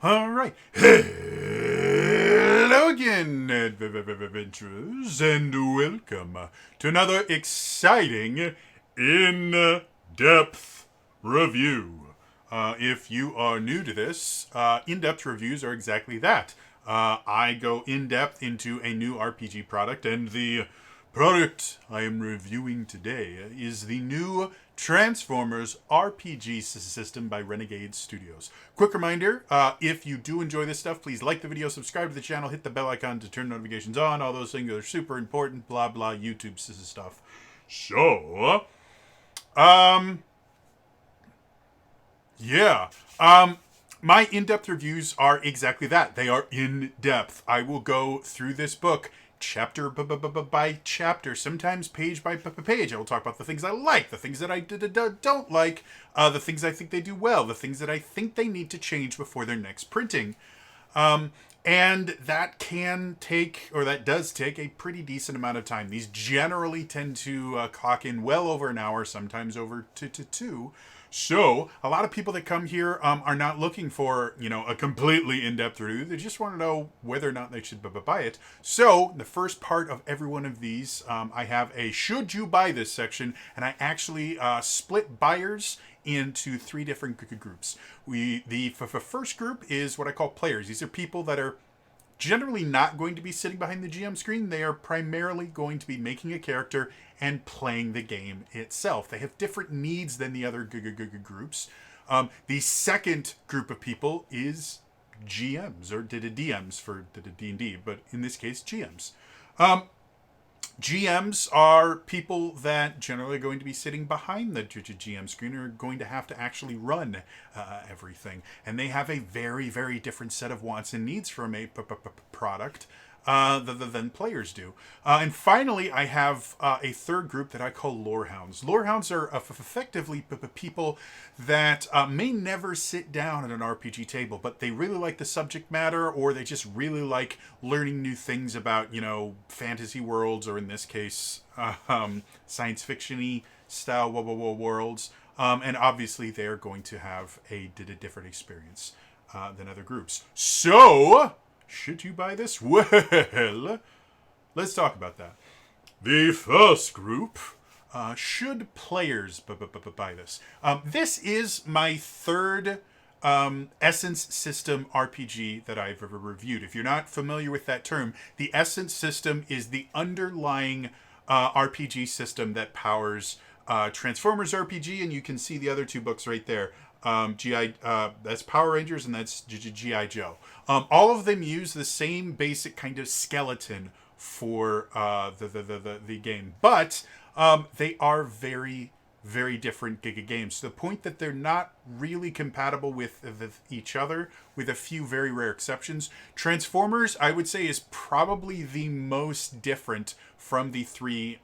All right. Hello again, adventurers, and welcome to another exciting in-depth review. If you are new to this, in-depth reviews are exactly that. I go in-depth into a new RPG product, and the product I am reviewing today is the new Transformers RPG system by Renegade Studios. Quick reminder, if you do enjoy this stuff, please like the video, subscribe to the channel, hit the bell icon to turn notifications on. All those things are super important, blah, blah, YouTube stuff. So, um, yeah. My in-depth reviews are exactly that. They are in-depth. I will go through this book chapter by chapter, sometimes page by page. I will talk about the things I like, the things that I don't like, the things I think they do well, the things that I think they need to change before their next printing. And that can take, or that does take, a pretty decent amount of time. These generally tend to clock in well over an hour, sometimes over two. So a lot of people that come here are not looking for, a completely in-depth review. They just want to know whether or not they should buy it. So the first part of every one of these, I have a should you buy this section, and I actually split buyers into three different groups. The first group is what I call players. These are people that are generally not going to be sitting behind the GM screen. They are primarily going to be making a character and playing the game itself. They have different needs than the other groups. The second group of people is GMs, or DMs for D&D, but in this case, GMs. GMs are people that generally are going to be sitting behind the GM screen, and are going to have to actually run everything. And they have a very, very different set of wants and needs from a product than players do. And finally, I have a third group that I call Hounds. Hounds are effectively people that may never sit down at an RPG table, but they really like the subject matter, or they just really like learning new things about, fantasy worlds, or in this case, science fiction-y style worlds. And obviously, they're going to have a different experience than other groups. So, should you buy this? Well, let's talk about that. The first group, should players buy this? This is my third Essence System RPG that I've ever reviewed. If you're not familiar with that term, the Essence System is the underlying RPG system that powers Transformers RPG, and you can see the other two books right there. That's Power Rangers, and that's GI Joe. All of them use the same basic kind of skeleton for the game, but they are very, very different games, to the point that they're not really compatible with each other, with a few very rare exceptions. Transformers, I would say, is probably the most different from the three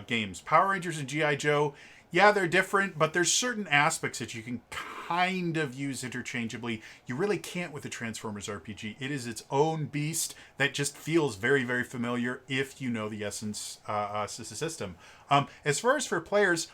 games. Power Rangers and GI Joe, yeah, they're different, but there's certain aspects that you can kind of use interchangeably. You really can't with the Transformers RPG. It is its own beast that just feels very, very familiar if you know the Essence system. As far as for players,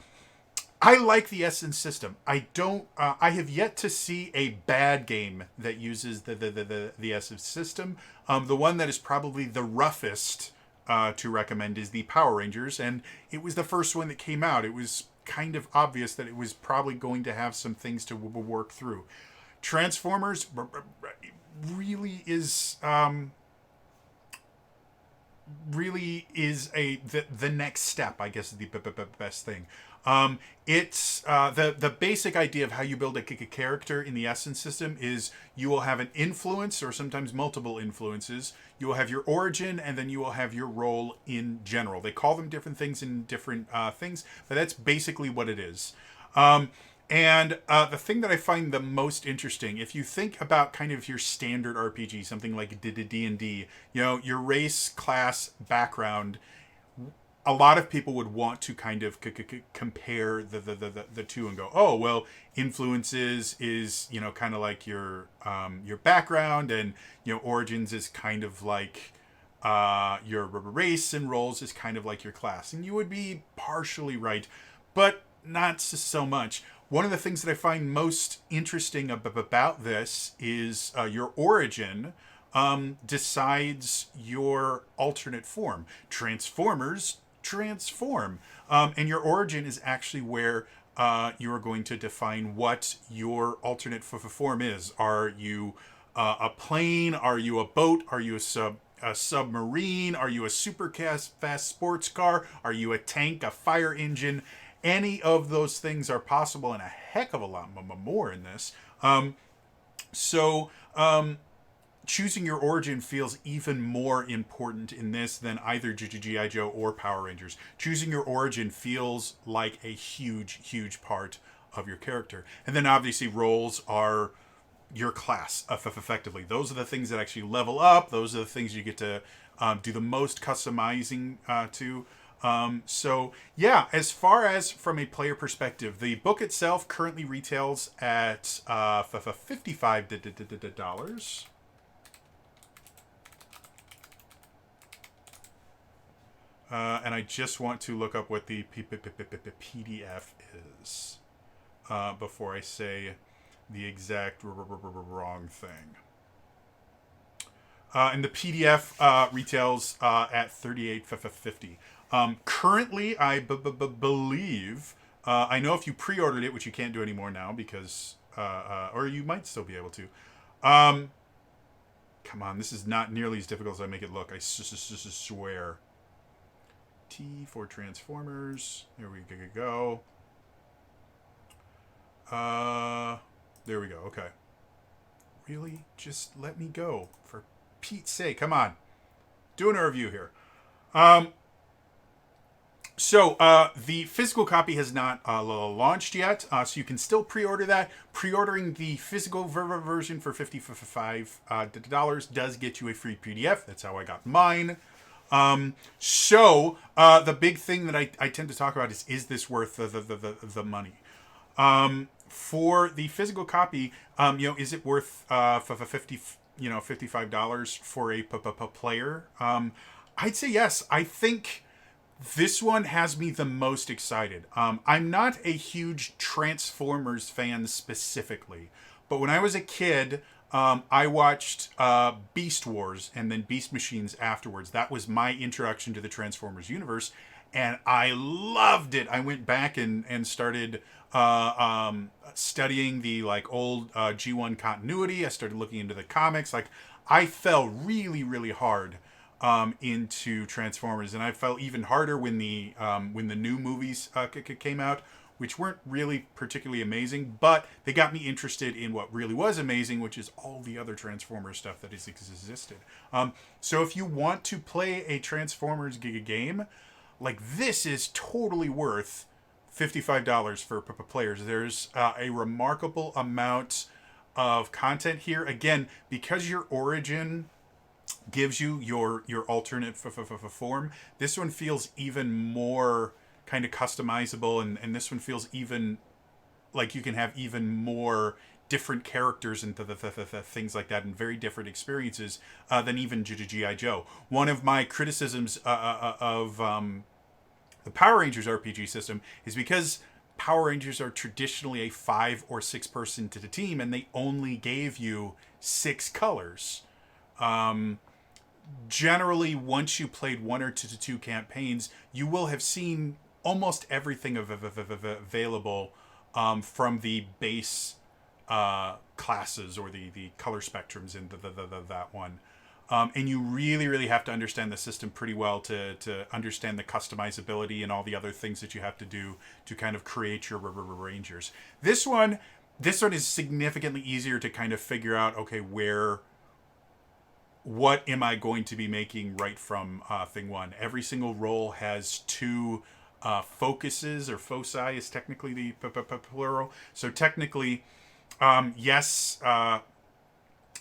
I like the Essence system. I don't. I have yet to see a bad game that uses the Essence system. The one that is probably the roughest to recommend is the Power Rangers, and it was the first one that came out. It was kind of obvious that it was probably going to have some things to work through. Transformers really is the next step, I guess, is the best thing. It's the basic idea of how you build a character in the Essence system is you will have an influence, or sometimes multiple influences. You will have your origin, and then you will have your role in general. They call them different things in different things, but that's basically what it is. And the thing that I find the most interesting, if you think about kind of your standard RPG, something like D&D, your race, class, background, a lot of people would want to kind of compare the two and go, oh, well, influences is, kind of like your background, and, origins is kind of like your race, and roles is kind of like your class. And you would be partially right, but not so much. One of the things that I find most interesting about this is your origin decides your alternate form. Transformers transform. And your origin is actually where you are going to define what your alternate form is. Are you a plane? Are you a boat? Are you a submarine? Are you a super fast sports car? Are you a tank, a fire engine? Any of those things are possible, and a heck of a lot more in this. So choosing your origin feels even more important in this than either G.I. Joe or Power Rangers. Choosing your origin feels like a huge part of your character. And then obviously roles are your class effectively. Those are the things that actually level up. Those are the things you get to do the most customizing to. So yeah, as far as from a player perspective, the book itself currently retails at $55. And I just want to look up what the PDF is before I say the exact wrong thing. And the PDF retails at $38.50. Currently, I believe, I know if you pre-ordered it, which you can't do anymore now because, or you might still be able to. Come on, this is not nearly as difficult as I make it look. I swear. T for Transformers. There we go. There we go. Okay. Really? Just let me go. For Pete's sake. Come on. Doing a review here. So the physical copy has not launched yet, so you can still pre-order that. Pre-ordering the physical version for $55 does get you a free PDF. That's how I got mine. So the big thing that I tend to talk about is this worth the money? For the physical copy, is it worth $55 for a player? I'd say yes. I think this one has me the most excited. I'm not a huge Transformers fan specifically, but when I was a kid, I watched Beast Wars and then Beast Machines afterwards. That was my introduction to the Transformers universe, and I loved it. I went back and started studying the old G1 continuity. I started looking into the comics. I fell really hard into Transformers, and I fell even harder when the new movies came out, which weren't really particularly amazing, but they got me interested in what really was amazing, which is all the other Transformers stuff that has existed. So if you want to play a Transformers game, this is totally worth $55 for players. There's a remarkable amount of content here. Again, because your origin gives you your alternate form, this one feels even more kind of customizable, and this one feels even like you can have even more different characters and things like that, and very different experiences than even G.I. Joe. One of my criticisms of the Power Rangers RPG system is because Power Rangers are traditionally a 5 or 6 person to the team, and they only gave you 6 colors. Generally, once you played 1 or 2 campaigns, you will have seen almost everything available from the base classes or the color spectrums in that one. And you really have to understand the system pretty well to understand the customizability and all the other things that you have to do to kind of create your Rangers. This one is significantly easier to kind of figure out, okay, what am I going to be making right from thing one. Every single role has 2 focuses, or foci is technically the plural. So technically, yes,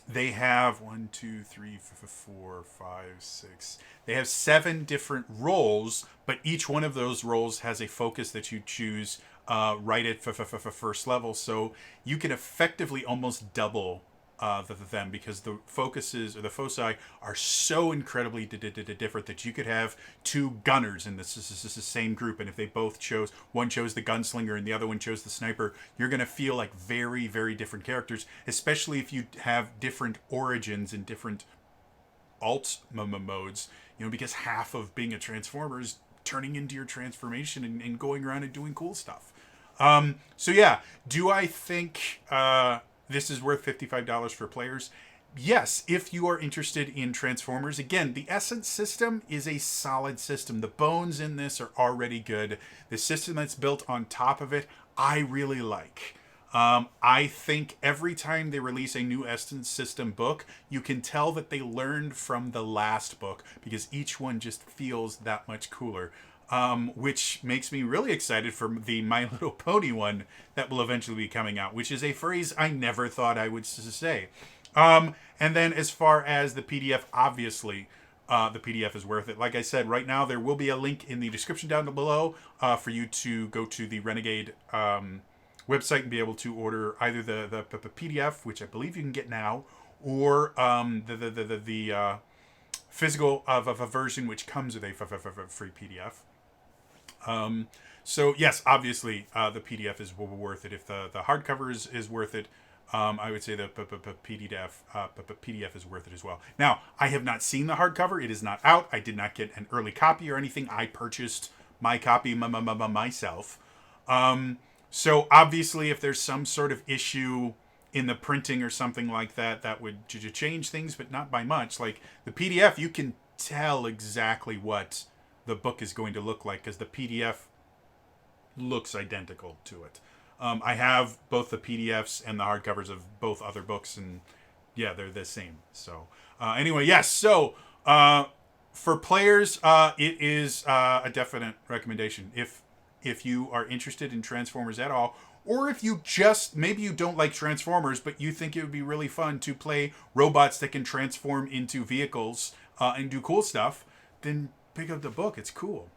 they have 1, 2, 3, 4, 5, 6. They have 7 different roles, but each one of those roles has a focus that you choose right at first level. So you can effectively almost double them, because the focuses or the foci are so incredibly different that you could have two gunners in this same group, and if they both chose, one chose the gunslinger and the other one chose the sniper, you're going to feel like very, very different characters, especially if you have different origins and different alt modes, because half of being a transformer is turning into your transformation and going around and doing cool stuff. So yeah, do I think this is worth $55 for players? Yes, if you are interested in Transformers. Again, the Essence system is a solid system. The bones in this are already good. The system that's built on top of it, I really like. I think every time they release a new Essence system book, you can tell that they learned from the last book, because each one just feels that much cooler. Which makes me really excited for the My Little Pony one that will eventually be coming out, which is a phrase I never thought I would say. And then as far as the PDF, obviously, the PDF is worth it. Like I said, right now there will be a link in the description down below for you to go to the Renegade website and be able to order either the PDF, which I believe you can get now, or the physical of a version which comes with a free PDF. So yes, obviously the PDF is worth it. If the hardcover is worth it, I would say the PDF is worth it as well. Now, I have not seen the hardcover. It is not out. I did not get an early copy or anything. I purchased my copy myself. So obviously, if there's some sort of issue in the printing or something like that, that would change things, but not by much. Like the PDF, you can tell exactly what the book is going to look like, because the PDF looks identical to it. I have both the PDFs and the hardcovers of both other books, and yeah, they're the same. So anyway, yes. So for players, it is a definite recommendation. If you are interested in Transformers at all, or if you just, maybe you don't like Transformers, but you think it would be really fun to play robots that can transform into vehicles and do cool stuff, then pick up the book. It's cool.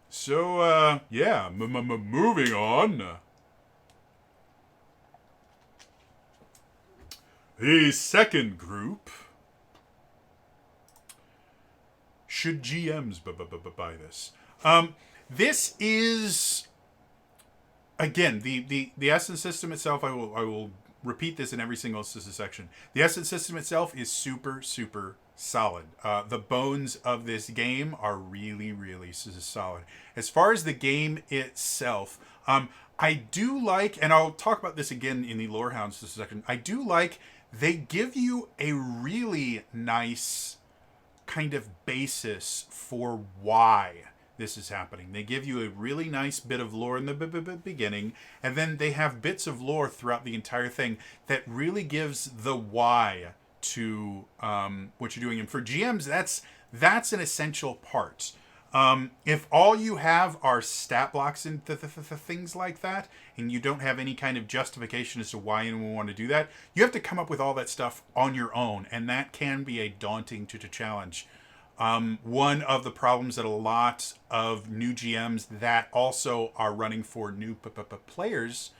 So, yeah, moving on. The second group. Should GMs buy this? This is, again, the Essence system itself. I will repeat this in every single section. The Essence system itself is super solid. The bones of this game are really solid. As far as the game itself, I do like, and I'll talk about this again in the Lore Hounds section. I do like they give you a really nice kind of basis for why this is happening. They give you a really nice bit of lore in the beginning, and then they have bits of lore throughout the entire thing that really gives the why to what you're doing. And for GMs, that's an essential part. If all you have are stat blocks and things like that, and you don't have any kind of justification as to why anyone want to do that, you have to come up with all that stuff on your own, and that can be a daunting challenge. One of the problems that a lot of new GMs that also are running for new players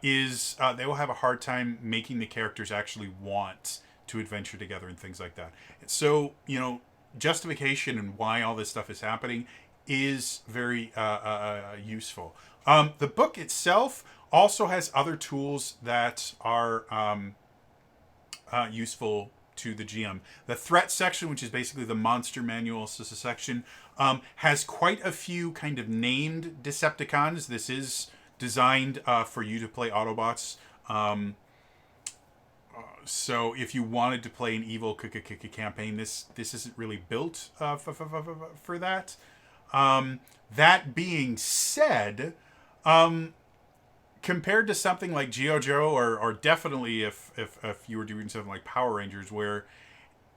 is they will have a hard time making the characters actually want to adventure together and things like that. So, justification and why all this stuff is happening is very useful. The book itself also has other tools that are useful to the GM. The threat section, which is basically the monster manual section, has quite a few kind of named Decepticons. This is designed for you to play Autobots. So if you wanted to play an evil campaign, this isn't really built for that. That being said, compared to something like G.I. Joe, or definitely if you were doing something like Power Rangers, where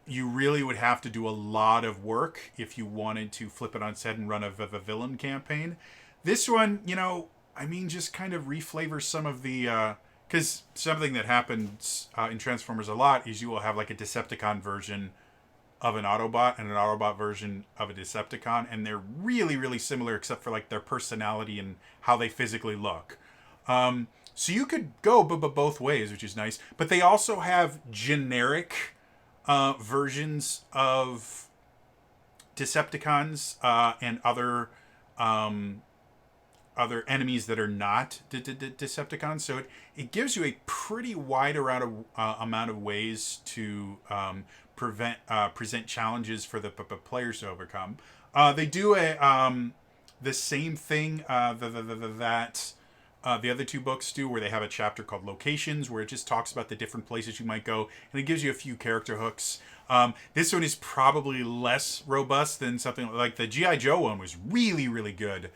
you really would have to do a lot of work if you wanted to flip it on set and run a villain campaign, this one, just kind of reflavors some of the... Because something that happens in Transformers a lot is you will have like a Decepticon version of an Autobot and an Autobot version of a Decepticon, and they're really similar except for like their personality and how they physically look. So you could go both ways, which is nice. But they also have generic versions of Decepticons and other enemies that are not Decepticons. So it gives you a pretty wide amount of ways to present challenges for the players to overcome. They do the same thing that the other two books do, where they have a chapter called Locations, where it just talks about the different places you might go, and it gives you a few character hooks. This one is probably less robust than something like the G.I. Joe one was really, really good.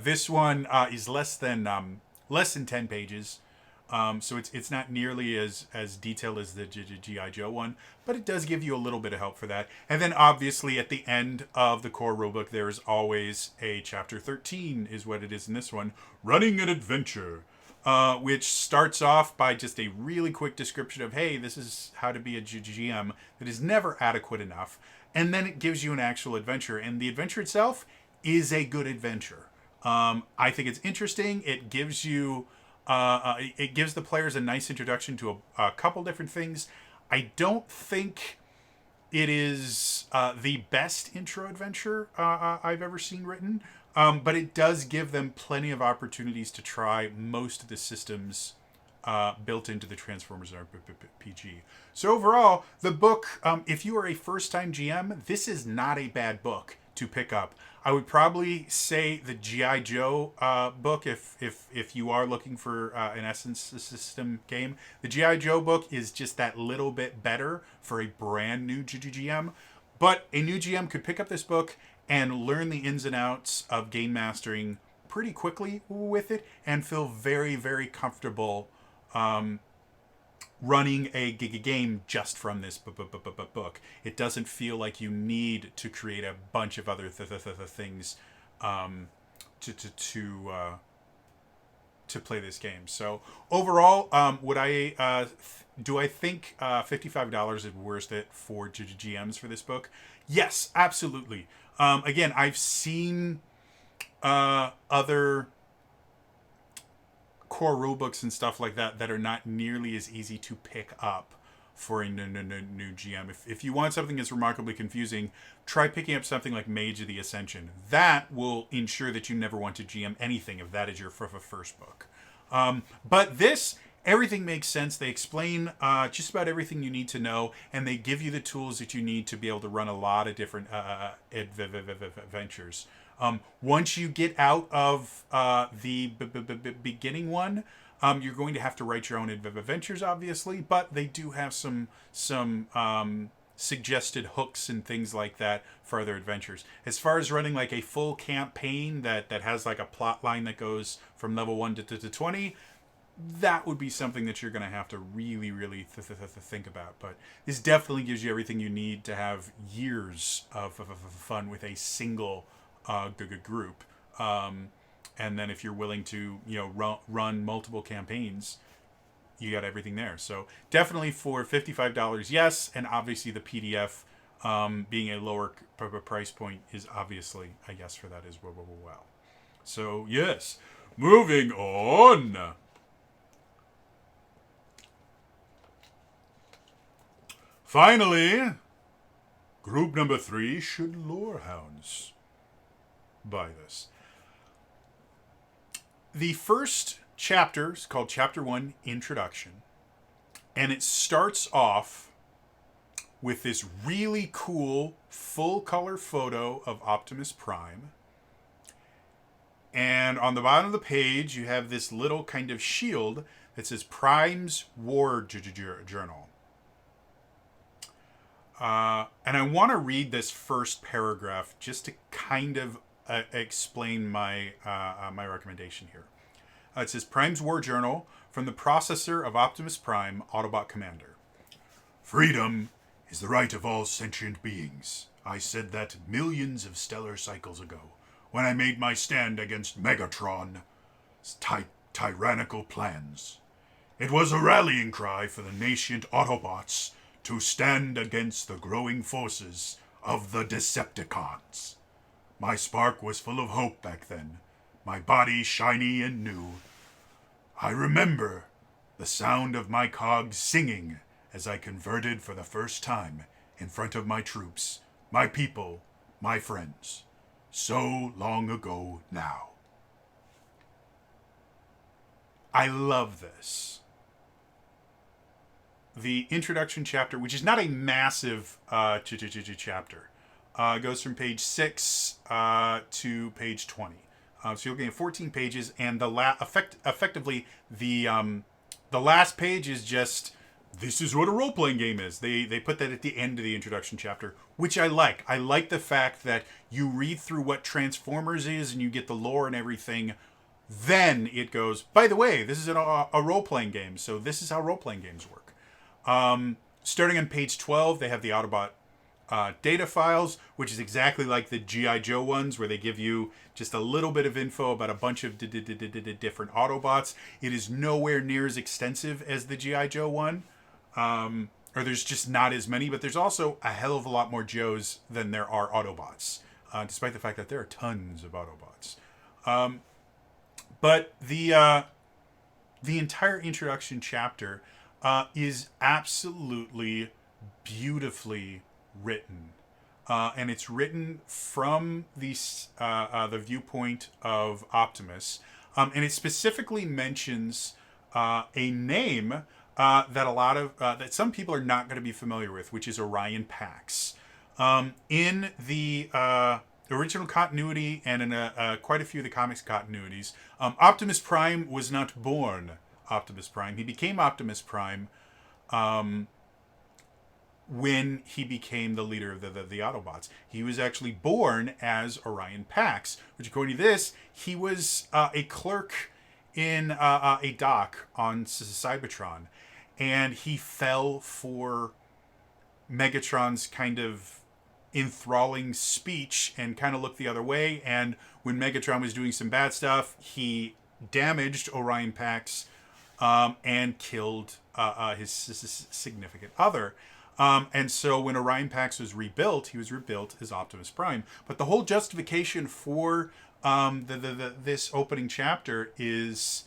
This one is less than 10 pages. So it's not nearly as detailed as the G.I. Joe one, but it does give you a little bit of help for that. And then obviously at the end of the core rulebook, there is always a chapter 13 is what it is in this one, Running an Adventure, which starts off by just a really quick description of, hey, this is how to be a GM that is never adequate enough. And then it gives you an actual adventure. And the adventure itself is a good adventure. I think it's interesting. It gives you... it gives the players a nice introduction to a couple different things. I don't think it is the best intro adventure I've ever seen written, but it does give them plenty of opportunities to try most of the systems built into the Transformers RPG. So overall, the book, if you are a first-time GM, this is not a bad book to pick up. I would probably say the G.I. Joe book, if you are looking for an Essence system game. The G.I. Joe book is just that little bit better for a brand new GM. But a new GM could pick up this book and learn the ins and outs of game mastering pretty quickly with it and feel very, very comfortable running a game just from this book. It doesn't feel like you need to create a bunch of other things to play this game. So overall, do I think $55 is worth it for GMs for this book? Yes, absolutely. Again, I've seen other core rulebooks and stuff like that are not nearly as easy to pick up for a new GM. If you want something that's remarkably confusing, try picking up something like Mage of the Ascension. That will ensure that you never want to GM anything if that is your first book. But this, everything makes sense. They explain just about everything you need to know, and they give you the tools that you need to be able to run a lot of different adventures. Once you get out of the beginning one, you're going to have to write your own adventures, obviously, but they do have some suggested hooks and things like that for other adventures. As far as running like a full campaign that has like a plot line that goes from level 1 to 20, that would be something that you're going to have to really, really think about. But this definitely gives you everything you need to have years of fun with a single group. And then if you're willing to, run multiple campaigns, you got everything there. So definitely for $55, yes. And obviously the PDF being a lower price point is obviously a yes for that as well. So yes, moving on. Finally, group number 3, should Hounds buy this? The first chapter is called Chapter 1, Introduction. And it starts off with this really cool full-color photo of Optimus Prime. And on the bottom of the page, you have this little kind of shield that says Prime's War Journal. And I want to read this first paragraph just to kind of explain my recommendation here. It says, Prime's War Journal from the processor of Optimus Prime, Autobot Commander. Freedom is the right of all sentient beings. I said that millions of stellar cycles ago, when I made my stand against Megatron's tyrannical plans. It was a rallying cry for the nascent Autobots to stand against the growing forces of the Decepticons. My spark was full of hope back then, my body shiny and new. I remember the sound of my cogs singing as I converted for the first time in front of my troops, my people, my friends. So long ago now. I love this. The introduction chapter, which is not a massive chapter, goes from page 6 to page 20. So you're looking at 14 pages, and effectively the last page is just, this is what a role-playing game is. They put that at the end of the introduction chapter, which I like. I like the fact that you read through what Transformers is and you get the lore and everything. Then it goes, by the way, this is a role-playing game, so this is how role-playing games work. Starting on page 12, they have the Autobot data files, which is exactly like the G.I. Joe ones, where they give you just a little bit of info about a bunch of different Autobots. It is nowhere near as extensive as the G.I. Joe one. Or there's just not as many, but there's also a hell of a lot more Joes than there are Autobots, despite the fact that there are tons of Autobots. But the entire introduction chapter is absolutely beautifully written. And it's written from the viewpoint of Optimus. And it specifically mentions a name that some people are not going to be familiar with, which is Orion Pax. In the original continuity and in quite a few of the comics continuities, Optimus Prime was not born Optimus Prime. He became Optimus Prime when he became the leader of the Autobots. He was actually born as Orion Pax, which according to this, he was a clerk in a dock on Cybertron. And he fell for Megatron's kind of enthralling speech and kind of looked the other way. And when Megatron was doing some bad stuff, he damaged Orion Pax and killed his significant other. And so when Orion Pax was rebuilt, he was rebuilt as Optimus Prime. But the whole justification for this opening chapter is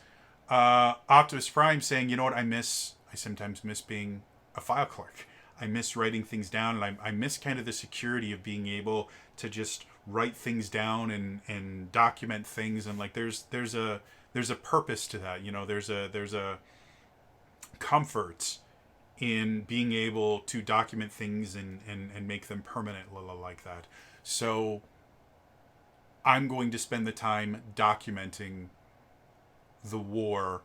Optimus Prime saying, you know what, I sometimes miss being a file clerk. I miss writing things down, and I miss kind of the security of being able to just write things down and document things. And like there's a purpose to that. You know, there's a comfort in being able to document things and make them permanent like that. So I'm going to spend the time documenting the war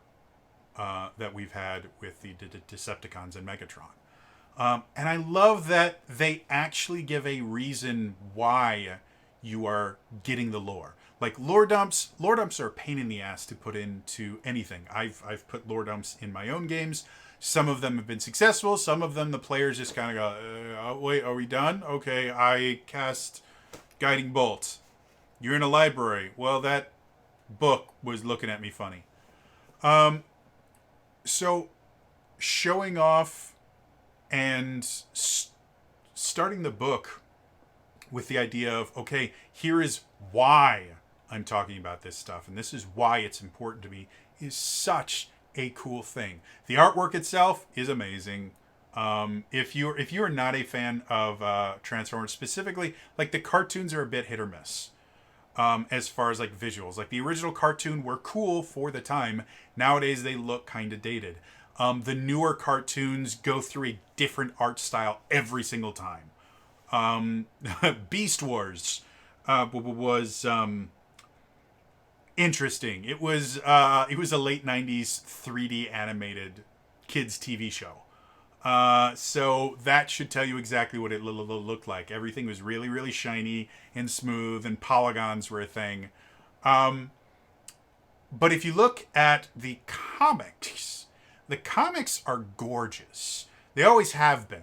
that we've had with the Decepticons and Megatron. And I love that they actually give a reason why you are getting the lore. Like lore dumps are a pain in the ass to put into anything. I've put lore dumps in my own games. Some of them have been successful. Some of them the players just kind of go, wait, are we done? Okay, I cast Guiding Bolt. You're in a library. Well, that book was looking at me funny. So showing off and starting the book with the idea of, okay, here is why I'm talking about this stuff, and this is why it's important to me, is such a cool thing. The artwork itself is amazing. If you are not a fan of Transformers specifically, like the cartoons are a bit hit or miss. As far as like visuals, like the original cartoon were cool for the time. Nowadays they look kind of dated. The newer cartoons go through a different art style every single time. Beast Wars was interesting. It was a late 90s 3D animated kids TV show. So that should tell you exactly what it looked like. Everything was really, really shiny and smooth, and polygons were a thing. But if you look at the comics are gorgeous. They always have been.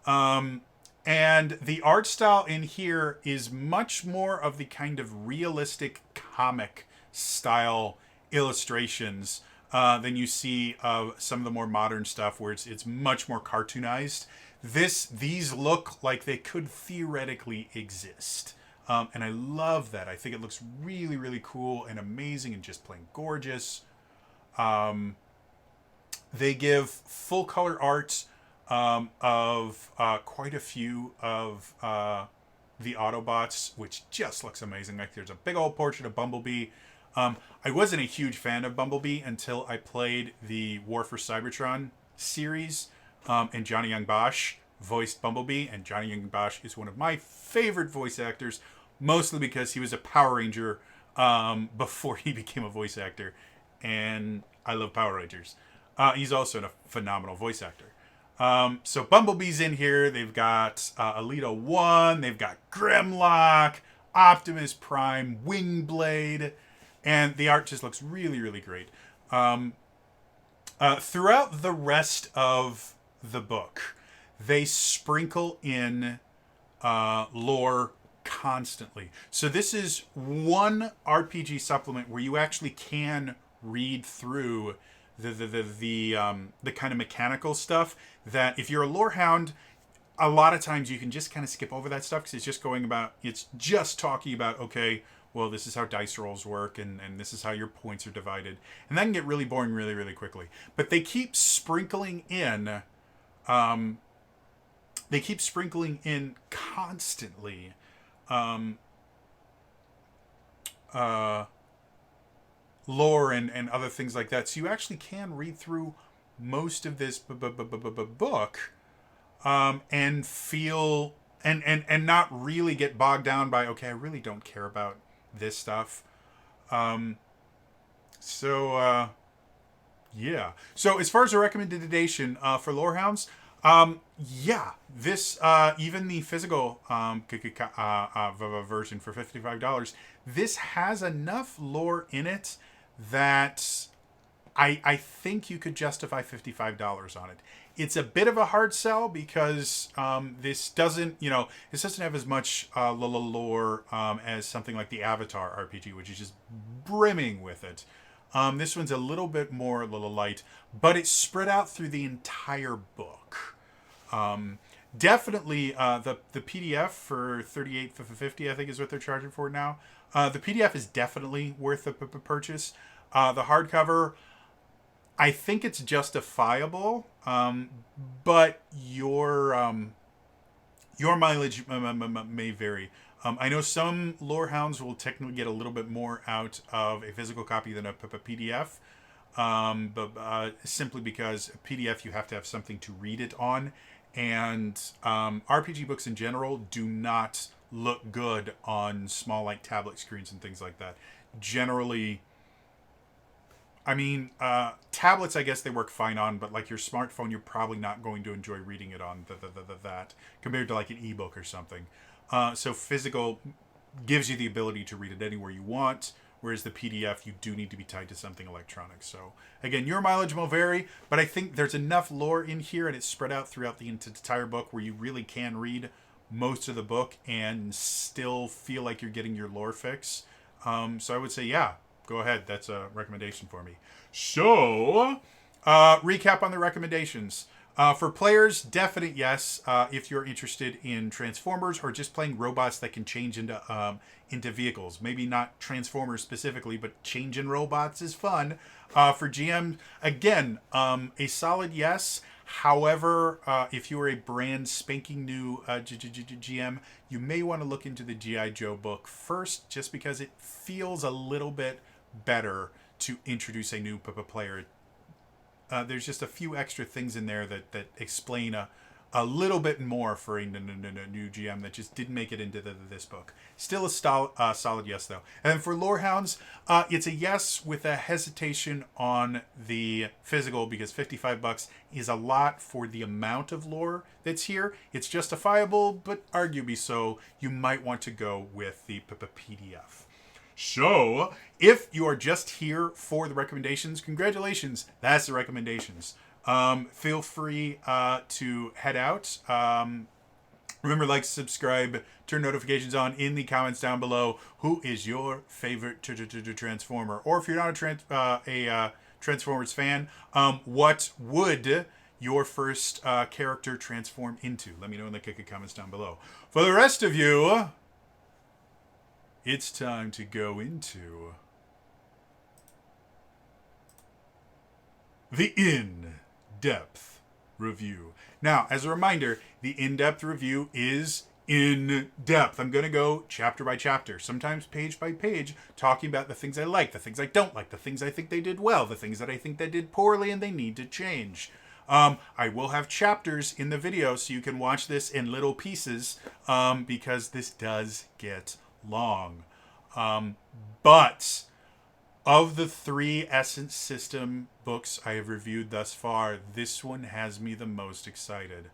And the art style in here is much more of the kind of realistic comic style illustrations than you see of some of the more modern stuff where it's much more cartoonized. These look like they could theoretically exist. And I love that. I think it looks really, really cool and amazing and just plain gorgeous. They give full color art of quite a few of the Autobots, which just looks amazing. Like there's a big old portrait of Bumblebee. I wasn't a huge fan of Bumblebee until I played the War for Cybertron series, and Johnny Young Bosch voiced Bumblebee, and Johnny Young Bosch is one of my favorite voice actors, mostly because he was a Power Ranger before he became a voice actor, and I love Power Rangers. He's also a phenomenal voice actor. So Bumblebee's in here. They've got Alita 1. They've got Grimlock, Optimus Prime, Wingblade. And the art just looks really, really great. Throughout the rest of the book, they sprinkle in lore constantly. So this is one RPG supplement where you actually can read through the kind of mechanical stuff that if you're a lore hound, a lot of times you can just kind of skip over that stuff because it's just talking about, okay, well, this is how dice rolls work, and this is how your points are divided. And that can get really boring really, really quickly. But they keep sprinkling in constantly lore and other things like that. So you actually can read through most of this book and feel and not really get bogged down by, okay, I really don't care about this stuff. Yeah. So as far as a recommendation for Lorehounds, yeah, this even the physical version for $55, this has enough lore in it that I think you could justify $55 on it. It's a bit of a hard sell because this doesn't have as much lore as something like the Avatar RPG, which is just brimming with it. This one's a little bit more light, but it's spread out through the entire book. Definitely the PDF for $38.50, I think, is what they're charging for now. The PDF is definitely worth the purchase. The hardcover, I think it's justifiable, but your mileage may vary. I know some Lorehounds will technically get a little bit more out of a physical copy than a PDF, but simply because a PDF you have to have something to read it on, and RPG books in general do not look good on small like tablet screens and things like that. Generally, I mean, tablets, I guess they work fine on, but like your smartphone, you're probably not going to enjoy reading it on that compared to like an ebook or something. So physical gives you the ability to read it anywhere you want, whereas the PDF, you do need to be tied to something electronic. So again, your mileage will vary, but I think there's enough lore in here and it's spread out throughout the entire book where you really can read most of the book and still feel like you're getting your lore fix. So I would say, yeah, go ahead. That's a recommendation for me. So, recap on the recommendations. For players, definite yes. If you're interested in Transformers or just playing robots that can change into vehicles, maybe not Transformers specifically, but changing robots is fun. For GM, again, a solid yes. However, if you are a brand spanking new GM, you may want to look into the G.I. Joe book first, just because it feels a little bit better to introduce a new player. There's just a few extra things in there that explain a little bit more for a new GM that just didn't make it into this book. Still a solid yes, though. And then for Lorehounds, it's a yes with a hesitation on the physical because $55 is a lot for the amount of lore that's here. It's justifiable, but arguably so. You might want to go with the PDF. So, if you are just here for the recommendations, congratulations. That's the recommendations. Feel free to head out. Remember, like, subscribe, turn notifications on in the comments down below. Who is your favorite Transformer? Or if you're not a Transformers fan, what would your first character transform into? Let me know in the comments down below. For the rest of you, it's time to go into the in-depth review. Now, as a reminder, the in-depth review is in-depth. I'm going to go chapter by chapter, sometimes page by page, talking about the things I like, the things I don't like, the things I think they did well, the things that I think they did poorly and they need to change. I will have chapters in the video so you can watch this in little pieces because this does get long. But of the 3 Essence System books I have reviewed thus far, this one has me the most excited.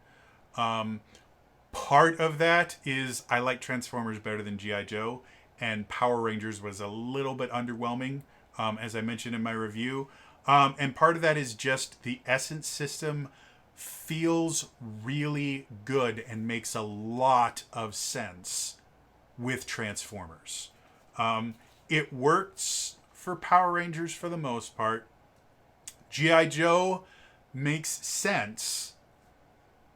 Part of that is I like Transformers better than G.I. Joe, and Power Rangers was a little bit underwhelming, as I mentioned in my review. And part of that is just the Essence System feels really good and makes a lot of sense with Transformers. It works for Power Rangers for the most part. G.I. Joe makes sense,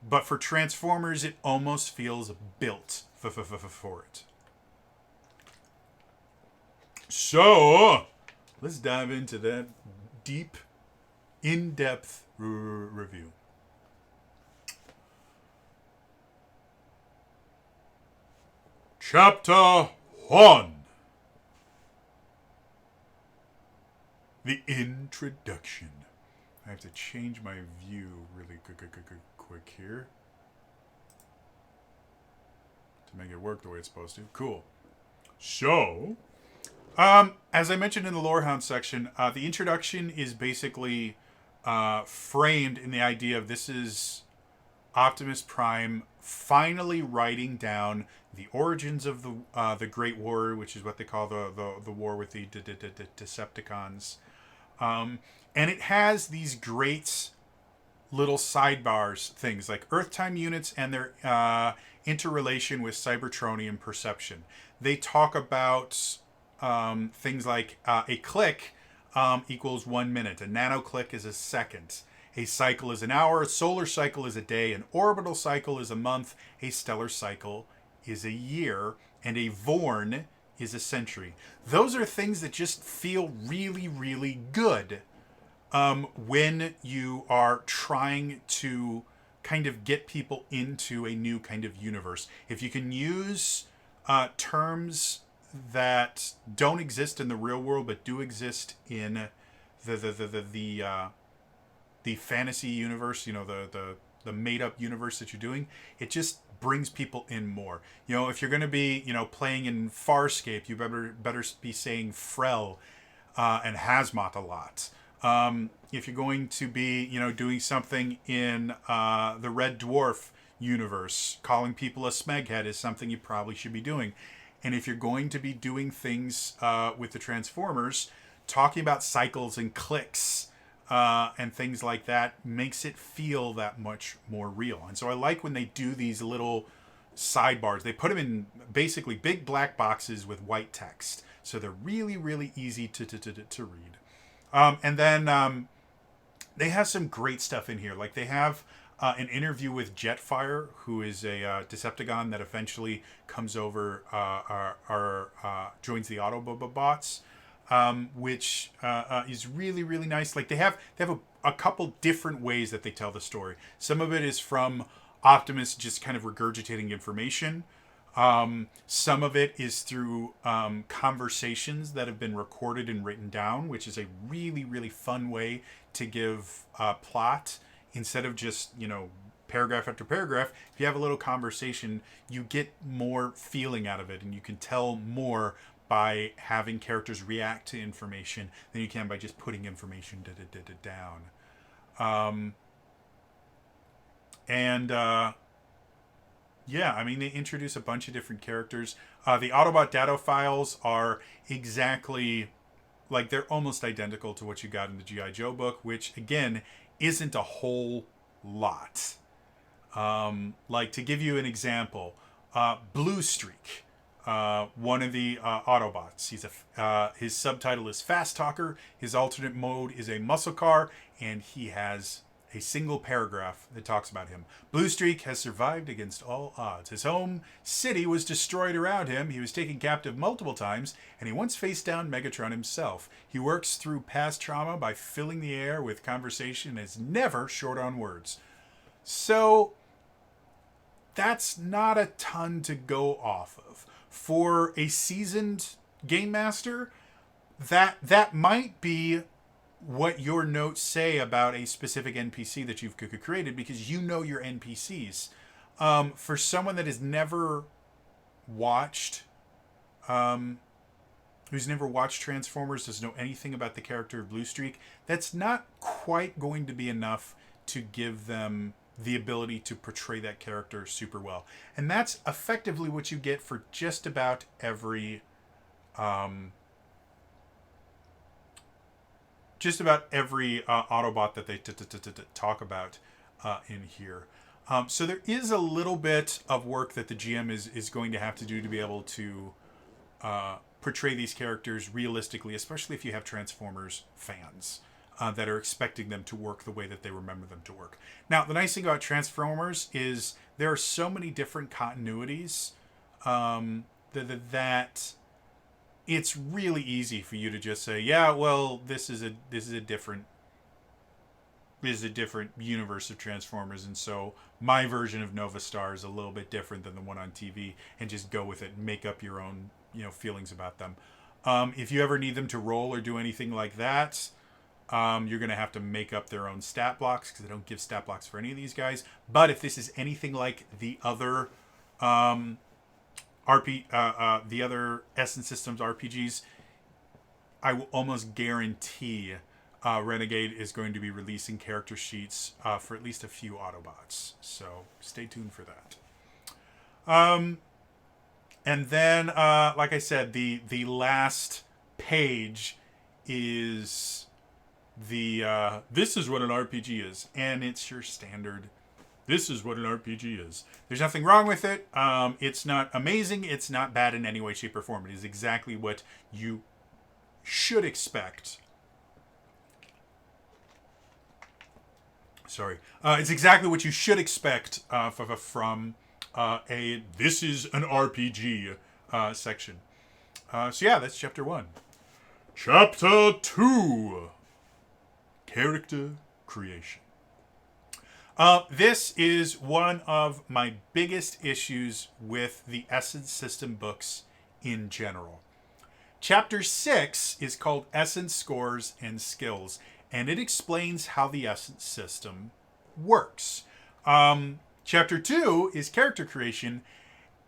but for Transformers, it almost feels built for it. So, let's dive into that deep, in-depth review. Chapter 1. The introduction. I have to change my view really quick here to make it work the way it's supposed to. Cool. So, as I mentioned in the Lore Hounds section, the introduction is basically framed in the idea of this is Optimus Prime finally writing down the origins of the Great War, which is what they call the war with the Decepticons. And it has these great little sidebars, things like Earth time units and their interrelation with Cybertronian perception. They talk about things like a click equals 1 minute, a nanoclick is a second, a cycle is an hour, a solar cycle is a day, an orbital cycle is a month, a stellar cycle is a year, and a Vorn is a century. Those are things that just feel really, really good when you are trying to kind of get people into a new kind of universe. If you can use terms that don't exist in the real world but do exist in the fantasy universe, you know, the made up universe that you're doing, it just brings people in more. You know, if you're going to be, you know, playing in Farscape, you better be saying Frel and Hazmat a lot. If you're going to be, you know, doing something in the Red Dwarf universe, calling people a Smeghead is something you probably should be doing. And if you're going to be doing things with the Transformers, talking about cycles and clicks and things like that makes it feel that much more real. And so I like when they do these little sidebars. They put them in basically big black boxes with white text, so they're really, really easy to read. And then they have some great stuff in here. Like they have an interview with Jetfire, who is a Decepticon that eventually comes over, joins the Autobots, which is really, really nice. Like they have a couple different ways that they tell the story. Some of it is from Optimus just kind of regurgitating information. Some of it is through conversations that have been recorded and written down, which is a really, really fun way to give plot instead of just, you know, paragraph after paragraph. If you have a little conversation, you get more feeling out of it, and you can tell more by having characters react to information than you can by just putting information down. Yeah, I mean, they introduce a bunch of different characters. The Autobot data files are exactly, like, they're almost identical to what you got in the G.I. Joe book, which, again, isn't a whole lot. Like, to give you an example, Blue Streak, one of the Autobots. His subtitle is Fast Talker. His alternate mode is a muscle car, and he has a single paragraph that talks about him. Blue Streak has survived against all odds. His home city was destroyed around him. He was taken captive multiple times, and he once faced down Megatron himself. He works through past trauma by filling the air with conversation and is never short on words. So that's not a ton to go off of. For a seasoned game master, that might be what your notes say about a specific NPC that you've created, because you know your NPCs. For someone that has never watched, who's never watched Transformers, doesn't know anything about the character of Blue Streak, that's not quite going to be enough to give them the ability to portray that character super well. And that's effectively what you get for just about every Autobot that they talk about in here. So there is a little bit of work that the GM is going to have to do to be able to portray these characters realistically, especially if you have Transformers fans that are expecting them to work the way that they remember them to work. Now, the nice thing about Transformers is there are so many different continuities that it's really easy for you to just say, yeah, well, this is a different universe of Transformers, and so my version of Nova Star is a little bit different than the one on TV, and just go with it and make up your own, feelings about them. If you ever need them to roll or do anything like that, you're going to have to make up their own stat blocks, because they don't give stat blocks for any of these guys. But if this is anything like the other the other Essence Systems RPGs, I will almost guarantee Renegade is going to be releasing character sheets for at least a few Autobots. So stay tuned for that. And then, like I said, the last page is this is what an RPG is, and it's your standard. This is what an RPG is. There's nothing wrong with it. It's not amazing. It's not bad in any way, shape, or form. It is exactly what you should expect. Sorry. It's exactly what you should expect from a This is an RPG section. So yeah, that's chapter 1. Chapter 2. Character creation. This is one of my biggest issues with the Essence System books in general. Chapter 6 is called Essence Scores and Skills, and it explains how the Essence System works. Chapter 2 is character creation,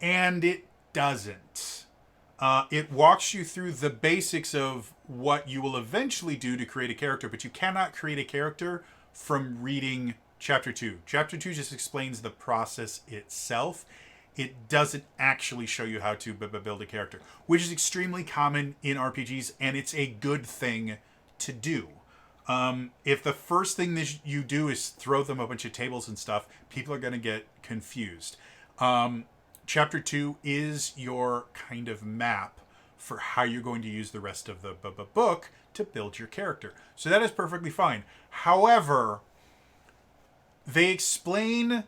and it doesn't. It walks you through the basics of what you will eventually do to create a character, but you cannot create a character from reading Chapter 2. Chapter 2 just explains the process itself. It doesn't actually show you how to build a character, which is extremely common in RPGs, and it's a good thing to do. If the first thing that you do is throw them a bunch of tables and stuff, people are going to get confused. Chapter 2 is your kind of map for how you're going to use the rest of the book to build your character. So that is perfectly fine. However, they explain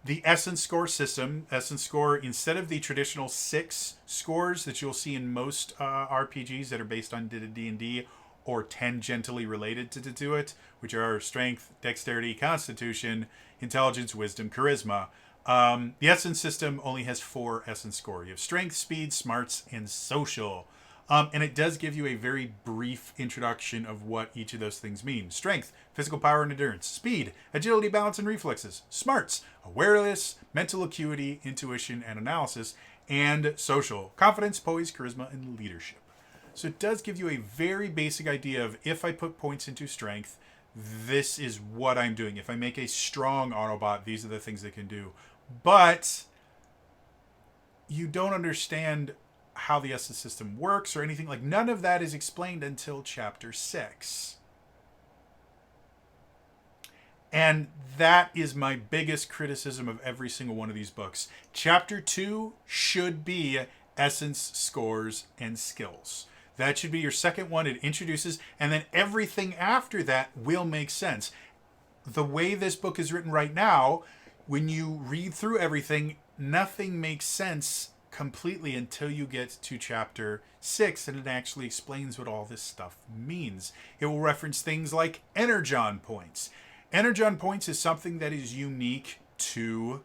the Essence Score system. Essence Score, instead of the traditional 6 scores that you'll see in most RPGs that are based on D&D or tangentially related to it, which are Strength, Dexterity, Constitution, Intelligence, Wisdom, Charisma. The Essence system only has 4 Essence Score. You have Strength, Speed, Smarts, and Social. And it does give you a very brief introduction of what each of those things mean. Strength, physical power and endurance. Speed, agility, balance, and reflexes. Smarts, awareness, mental acuity, intuition, and analysis. And social, confidence, poise, charisma, and leadership. So it does give you a very basic idea of, if I put points into strength, this is what I'm doing. If I make a strong Autobot, these are the things they can do. But you don't understand how the Essence system works or anything. Like, none of that is explained until chapter 6. And that is my biggest criticism of every single one of these books. Chapter 2 should be Essence, Scores, and Skills. That should be your second one. It introduces, and then everything after that will make sense. the way this book is written right now, when you read through everything, nothing makes sense completely until you get to chapter 6, and it actually explains what all this stuff means. It will reference things like energon points. Energon points is something that is unique to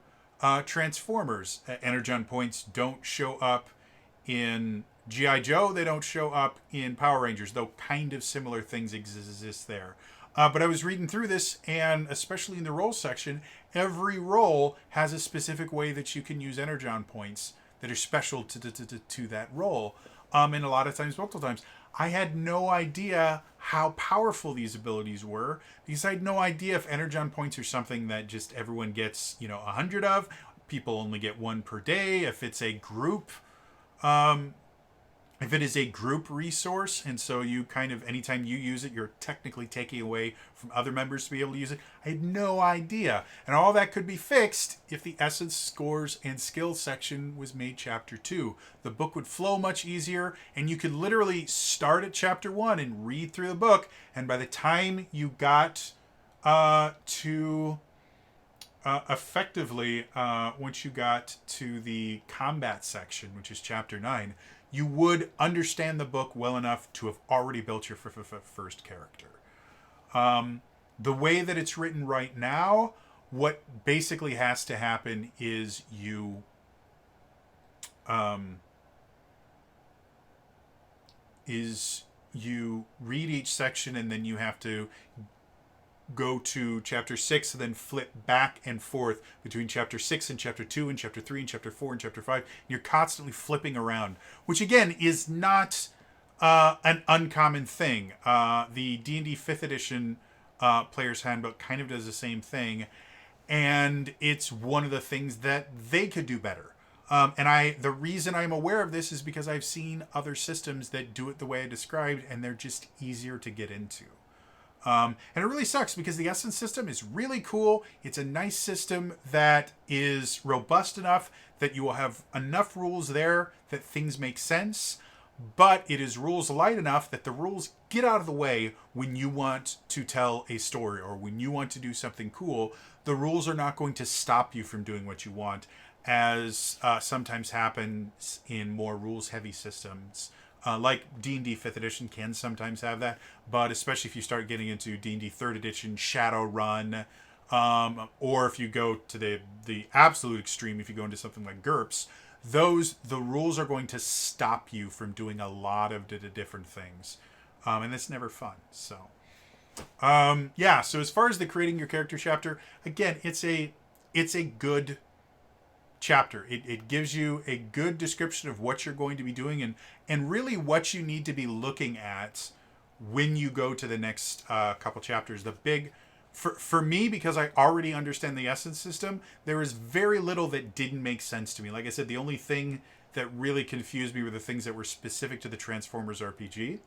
Transformers. Energon points don't show up in G.I. Joe, they don't show up in Power Rangers, though kind of similar things exist there. But I was reading through this, and especially in the role section, every role has a specific way that you can use energon points that are special to that role. And a lot of times, multiple times, I had no idea how powerful these abilities were, because I had no idea if energon points are something that just everyone gets, 100 of. People only get one per day. If it's a group, if it is a group resource, and so you kind of, anytime you use it, you're technically taking away from other members to be able to use it. I had no idea. And all that could be fixed if the essence, scores, and skills section was made chapter 2. The book would flow much easier, and you could literally start at chapter 1 and read through the book, and by the time you got to effectively, once you got to the combat section, which is chapter 9, you would understand the book well enough to have already built your first character. The way that it's written right now, what basically has to happen is you read each section, and then you have to go to chapter 6 and then flip back and forth between chapter 6 and chapter 2 and chapter 3 and chapter 4 and chapter 5. And you're constantly flipping around, which again is not an uncommon thing. The D&D 5th edition Player's Handbook kind of does the same thing, and it's one of the things that they could do better. The reason I'm aware of this is because I've seen other systems that do it the way I described, and they're just easier to get into. And it really sucks because the Essence system is really cool. It's a nice system that is robust enough that you will have enough rules there that things make sense, but it is rules light enough that the rules get out of the way when you want to tell a story or when you want to do something cool. The rules are not going to stop you from doing what you want, as sometimes happens in more rules-heavy systems. Like D&D 5th edition can sometimes have that, but especially if you start getting into D&D 3rd edition, Shadowrun, or if you go to the absolute extreme, if you go into something like GURPS, the rules are going to stop you from doing a lot of different things, and that's never fun. So, so as far as the creating your character chapter, again, it's a good chapter. It gives you a good description of what you're going to be doing and really what you need to be looking at when you go to the next couple chapters. The big, for me, because I already understand the Essence system, there is very little that didn't make sense to me. Like I said, the only thing that really confused me were the things that were specific to the Transformers RPG.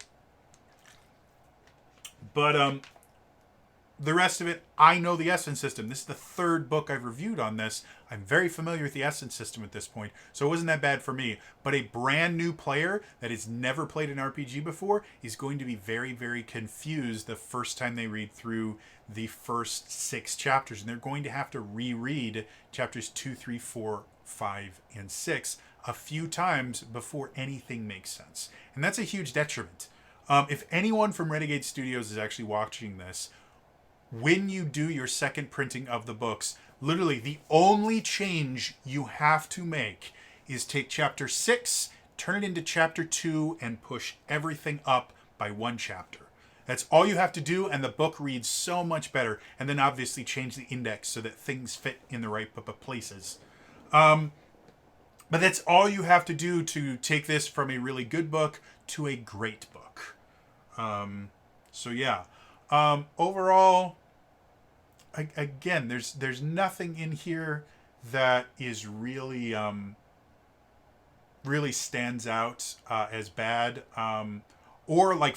But the rest of it, I know the Essence system. This is the 3rd book I've reviewed on this. I'm very familiar with the Essence system at this point, so it wasn't that bad for me. But a brand new player that has never played an RPG before is going to be very, very confused the first time they read through the first 6 chapters. And they're going to have to reread chapters 2, 3, 4, 5, and 6 a few times before anything makes sense. And that's a huge detriment. If anyone from Renegade Studios is actually watching this, when you do your second printing of the books, literally the only change you have to make is take chapter 6, turn it into chapter 2, and push everything up by 1 chapter. That's all you have to do, and the book reads so much better. And then obviously change the index so that things fit in the right places. But that's all you have to do to take this from a really good book to a great book. Overall, again, there's nothing in here that is really really stands out as bad or like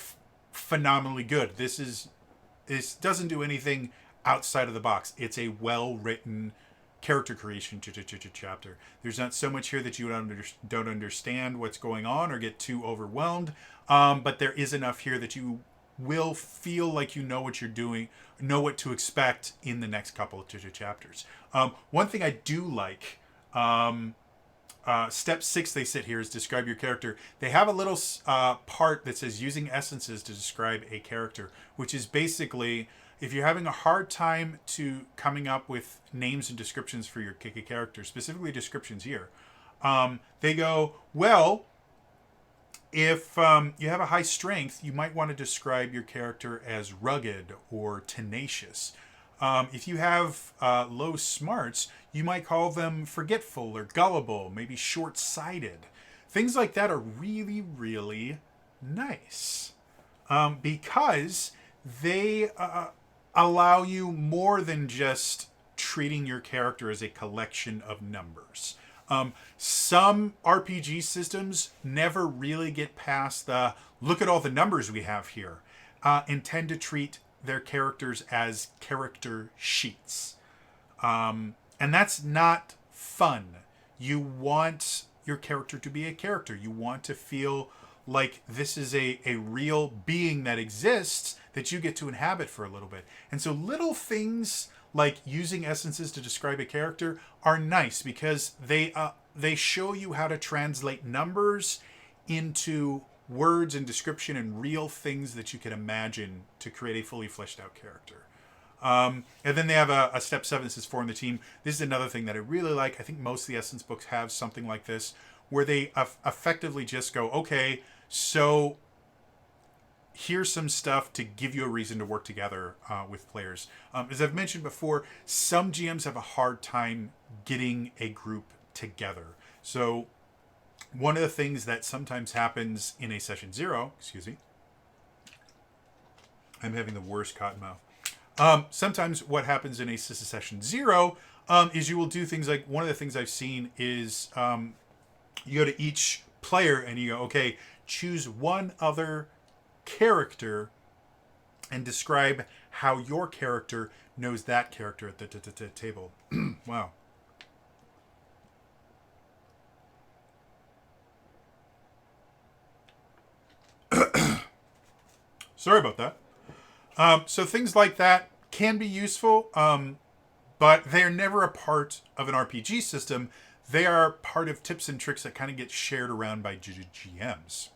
phenomenally good. This doesn't do anything outside of the box. It's a well-written character creation chapter. There's not so much here that you don't understand what's going on or get too overwhelmed, but there is enough here that you will feel like you know what you're doing, know what to expect in the next couple of chapters. One thing I do like, step 6 they sit here is describe your character. They have a little part that says using essences to describe a character, which is basically if you're having a hard time to coming up with names and descriptions for your character, specifically descriptions here, they go, well, if you have a high strength, you might want to describe your character as rugged or tenacious. If you have low smarts, you might call them forgetful or gullible, maybe short-sighted. Things like that are really, really nice because they allow you more than just treating your character as a collection of numbers. Some RPG systems never really get past the look at all the numbers we have here and tend to treat their characters as character sheets. And that's not fun. You want your character to be a character. You want to feel like this is a real being that exists that you get to inhabit for a little bit. And so little things like using essences to describe a character are nice because they show you how to translate numbers into words and description and real things that you can imagine to create a fully fleshed out character. And then they have a step 7 that says form the team. This is another thing that I really like. I think most of the Essence books have something like this where they effectively just go, okay, so here's some stuff to give you a reason to work together with players. As I've mentioned before, some GMs have a hard time getting a group together. So one of the things that sometimes happens in a session 0, excuse me, I'm having the worst cotton mouth. Sometimes what happens in a session 0 is you will do things like, one of the things I've seen is you go to each player and you go, okay, choose one other character and describe how your character knows that character at the table. Wow. Sorry about that. So things like that can be useful, but they're never a part of an RPG system. They are part of tips and tricks that kind of get shared around by GMs.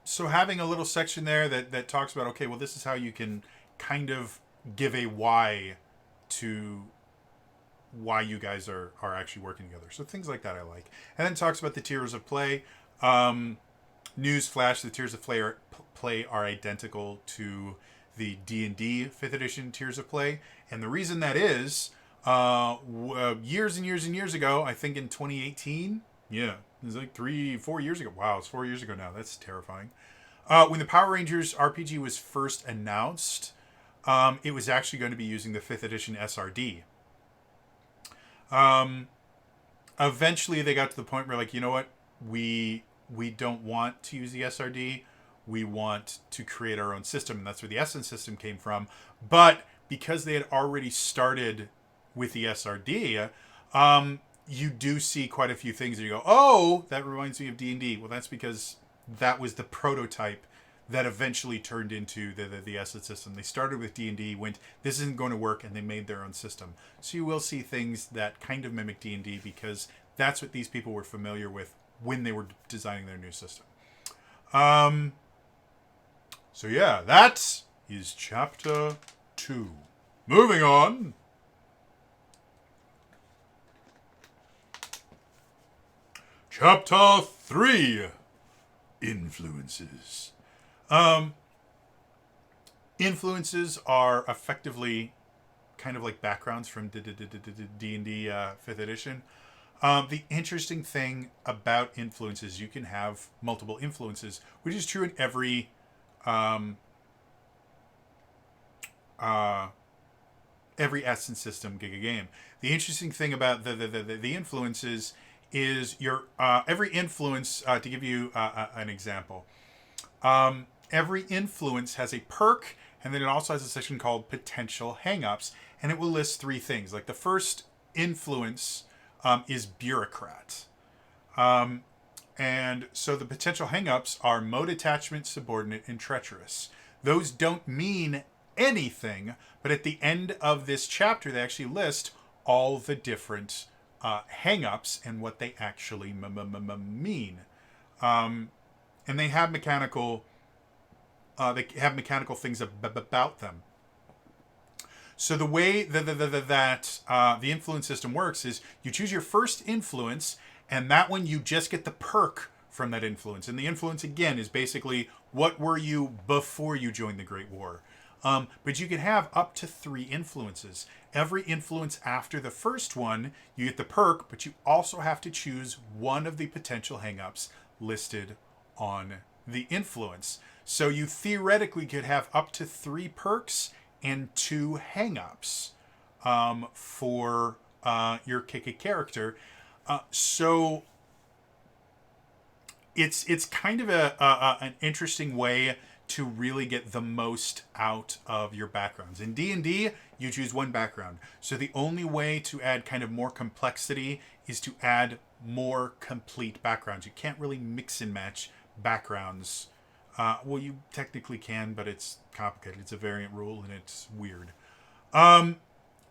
So having a little section there that talks about, okay, well, this is how you can kind of give a why to why you guys are actually working together. So things like that I like. And then talks about the tiers of play. News flash, the tiers of play are identical to the D&D 5th edition tiers of play. And the reason that is, years and years and years ago, I think in 2018, yeah, it was like 4 years ago. Wow, it's 4 years ago now. That's terrifying. When the Power Rangers RPG was first announced, it was actually going to be using the 5th edition SRD. Eventually, they got to the point where, like, you know what? We don't want to use the SRD. We want to create our own system, and that's where the Essence system came from. But because they had already started with the SRD, you do see quite a few things that you go, oh, that reminds me of D&D. Well, that's because that was the prototype that eventually turned into the Essence system. They started with D&D, went, this isn't going to work, and they made their own system. So you will see things that kind of mimic D&D because that's what these people were familiar with when they were designing their new system. So yeah, that is chapter 2. Moving on. Chapter 3. Influences. Influences are effectively kind of like backgrounds from D&D 5th edition. The interesting thing about influences, you can have multiple influences, which is true in every Essence system game. The interesting thing about the influences is your every influence. To give you an example, every influence has a perk, and then it also has a section called potential hangups, and it will list 3 things. Like the first influence is bureaucrat. And so the potential hangups are mode attachment, subordinate, and treacherous. Those don't mean anything, but at the end of this chapter, they actually list all the different hangups and what they actually mean. And they have mechanical things about them. So the way that the influence system works is you choose your first influence, and that one you just get the perk from that influence. And the influence, again, is basically what were you before you joined the Great War. But you can have up to 3 influences. Every influence after the first one, you get the perk, but you also have to choose one of the potential hangups listed on the influence. So you theoretically could have up to 3 perks and 2 hangups for your character. So it's kind of an interesting way to really get the most out of your backgrounds. In D&D, you choose one background. So the only way to add kind of more complexity is to add more complete backgrounds. You can't really mix and match backgrounds. Well, you technically can, but it's complicated. It's a variant rule, and it's weird.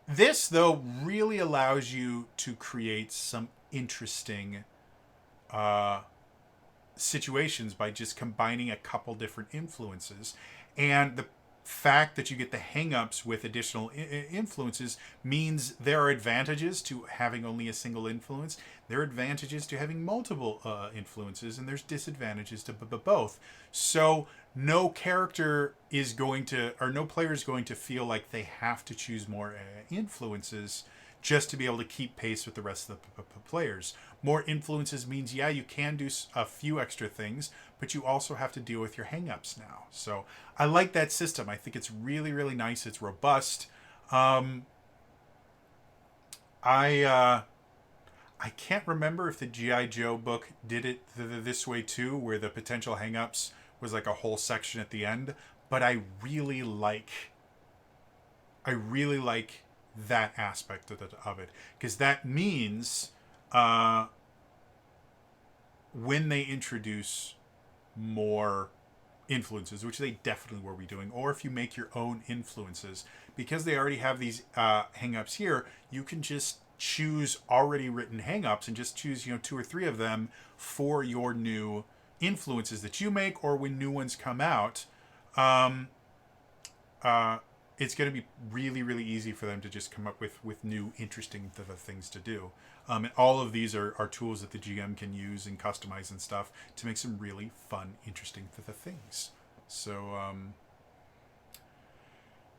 This, though, really allows you to create some interesting situations by just combining a couple different influences. And the fact that you get the hangups with additional influences means there are advantages to having only a single influence. There are advantages to having multiple influences, and there's disadvantages to both. So no character is going to, or no player is going to feel like they have to choose more influences just to be able to keep pace with the rest of the players. More influences means, yeah, you can do a few extra things, but you also have to deal with your hangups now. So I like that system. I think it's really, really nice. It's robust. I can't remember if the G.I. Joe book did it this way too, where the potential hangups was like a whole section at the end. But I really like that aspect of it, because that means when they introduce more influences, which they definitely will be doing, or if you make your own influences, because they already have these hangups here, you can just choose already written hangups and just choose 2 or 3 of them for your new influences that you make, or when new ones come out. It's going to be really, really easy for them to just come up with new, interesting things to do. And all of these are tools that the GM can use and customize and stuff to make some really fun, interesting things. So,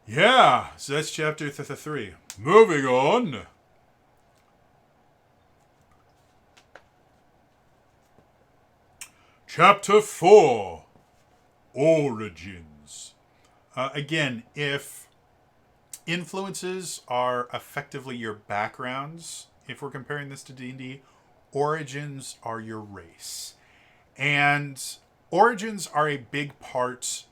yeah. So that's chapter 3. Moving on. Chapter 4. Origins. Again, if influences are effectively your backgrounds, if we're comparing this to D&D, origins are your race. And origins are a big part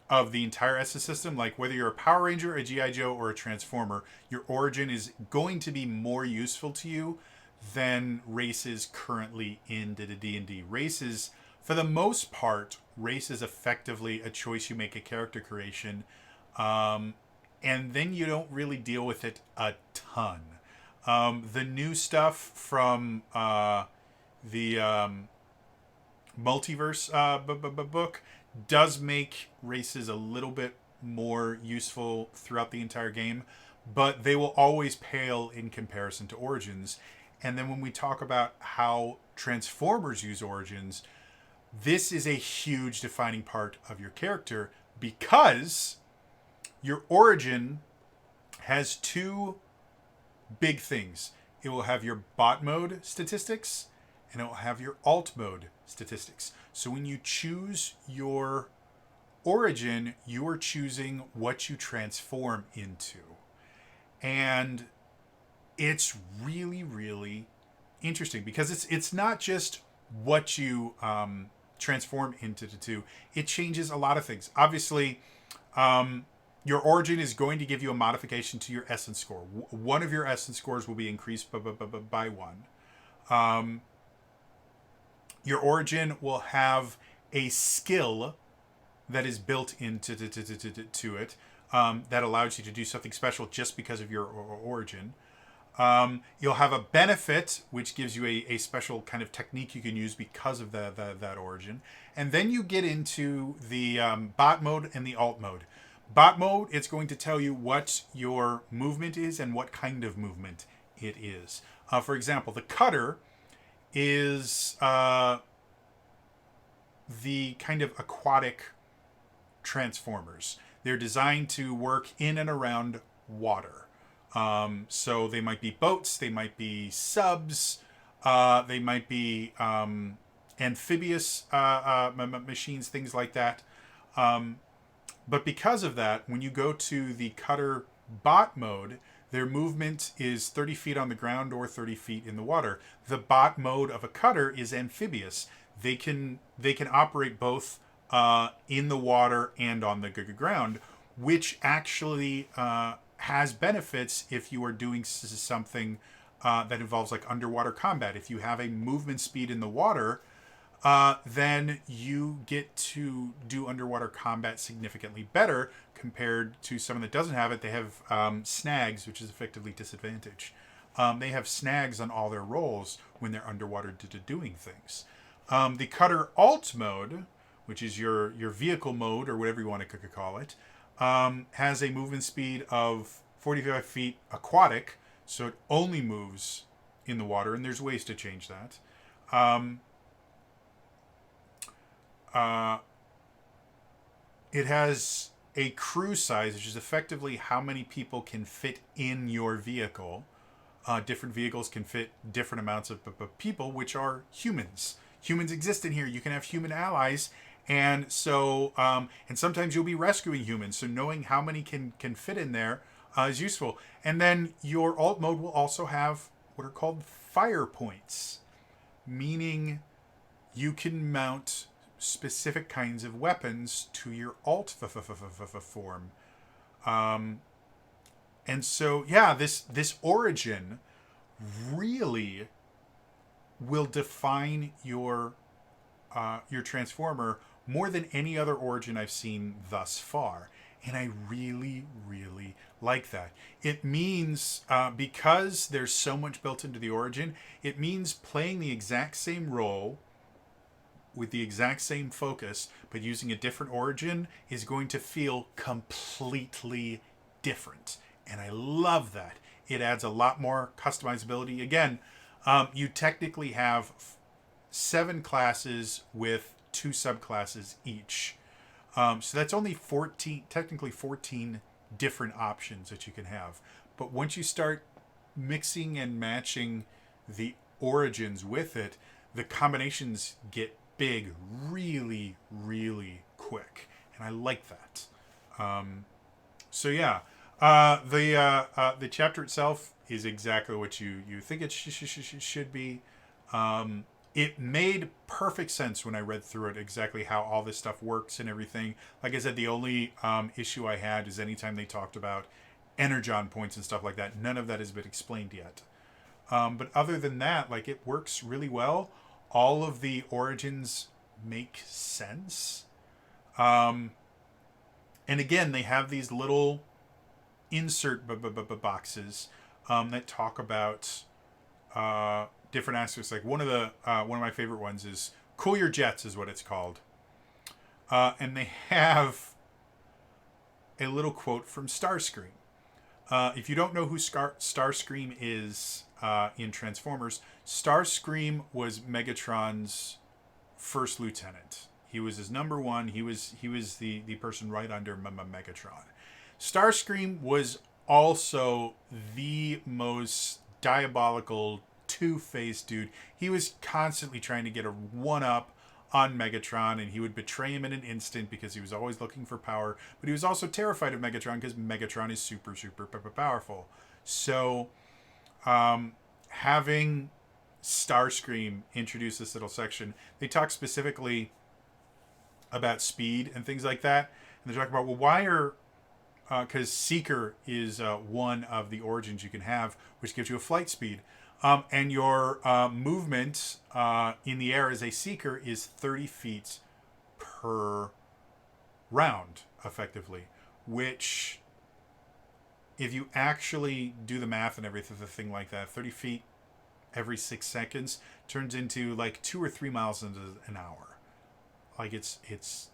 of the entire SS system. Like whether you're a Power Ranger, a G.I. Joe, or a Transformer, your origin is going to be more useful to you than races currently in the D&D. Races, for the most part, race is effectively a choice you make at character creation. And then you don't really deal with it a ton. The new stuff from the multiverse book does make races a little bit more useful throughout the entire game, but they will always pale in comparison to Origins. And then when we talk about how Transformers use Origins, this is a huge defining part of your character, because your origin has 2 big things. It will have your bot mode statistics, and it will have your alt mode statistics. So when you choose your origin, you are choosing what you transform into. And it's really, really interesting, because it's not just what you transform into to. It changes a lot of things. Obviously, your origin is going to give you a modification to your essence score. One of your essence scores will be increased by 1. Your origin will have a skill that is built into to it that allows you to do something special just because of your origin. You'll have a benefit, which gives you a special kind of technique you can use because of that origin. And then you get into the bot mode and the alt mode. Bot mode, it's going to tell you what your movement is and what kind of movement it is. For example, the cutter is the kind of aquatic transformers. They're designed to work in and around water. So they might be boats, they might be subs, they might be amphibious machines, things like that. But because of that, when you go to the cutter bot mode, their movement is 30 feet on the ground or 30 feet in the water. The bot mode of a cutter is amphibious. They can operate both in the water and on the ground, which actually has benefits if you are doing something that involves like underwater combat. If you have a movement speed in the water, then you get to do underwater combat significantly better compared to someone that doesn't have it. They have snags, which is effectively disadvantage. They have snags on all their rolls when they're underwater doing things. The cutter alt mode, which is your vehicle mode or whatever you want to call it, has a movement speed of 45 feet aquatic, so it only moves in the water, and there's ways to change that. It has a crew size, which is effectively how many people can fit in your vehicle. Different vehicles can fit different amounts of people, which are humans. Humans exist in here. You can have human allies, and so and sometimes you'll be rescuing humans. So knowing how many can fit in there is useful. And then your alt mode will also have what are called fire points, meaning you can mount specific kinds of weapons to your alt form. And so, yeah, this origin really will define your transformer more than any other origin I've seen thus far. And I really, really like that. It means, because there's so much built into the origin, it means playing the exact same role with the exact same focus, but using a different origin is going to feel completely different. And I love that. It adds a lot more customizability. Again, you technically have 7 classes with 2 subclasses each. So that's only 14, technically 14 different options that you can have. But once you start mixing and matching the origins with it, the combinations get big really, really quick. And I like that. So yeah, the chapter itself is exactly what you think it should be. It made perfect sense when I read through it, exactly how all this stuff works and everything. Like I said, the only issue I had is anytime they talked about energon points and stuff like that, none of that has been explained yet. But other than that, like, it works really well. All of the origins make sense. And again, they have these little insert boxes that talk about different aspects. Like one of my favorite ones is "Cool Your Jets" is what it's called, and they have a little quote from Starscream. If you don't know who Starscream is in Transformers, Starscream was Megatron's first lieutenant. He was his number one. He was the person right under Megatron. Starscream was also the most diabolical, two-faced dude. He was constantly trying to get a one-up on Megatron, and he would betray him in an instant because he was always looking for power. But he was also terrified of Megatron because Megatron is super, super powerful. So, having Starscream introduce this little section, they talk specifically about speed and things like that. And they talk about, well, why are because Seeker is one of the origins you can have, which gives you a flight speed. And your movement in the air as a Seeker is 30 feet per round, effectively, which, if you actually do the math and everything, the thing like that, 30 feet every 6 seconds turns into like 2 or 3 miles an hour. Like it's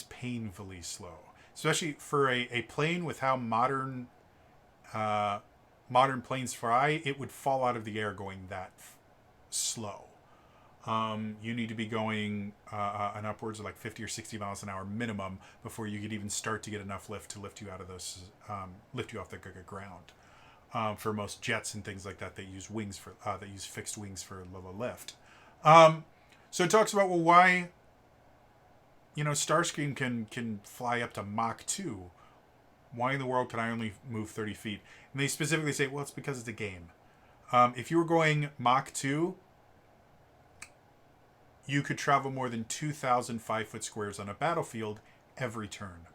painfully slow, especially for a plane with how modern planes fly. It would fall out of the air going that slow. You need to be going an upwards of like 50 or 60 miles an hour minimum before you could even start to get enough lift to lift you out of those, lift you off the ground. For most jets and things like that, they use wings for they use fixed wings for low lift. So it talks about, well, why, Starscream can fly up to Mach 2. Why in the world can I only move 30 feet? And they specifically say, well, it's because it's a game. If you were going Mach 2, you could travel more than 2,000 5-foot squares on a battlefield every turn.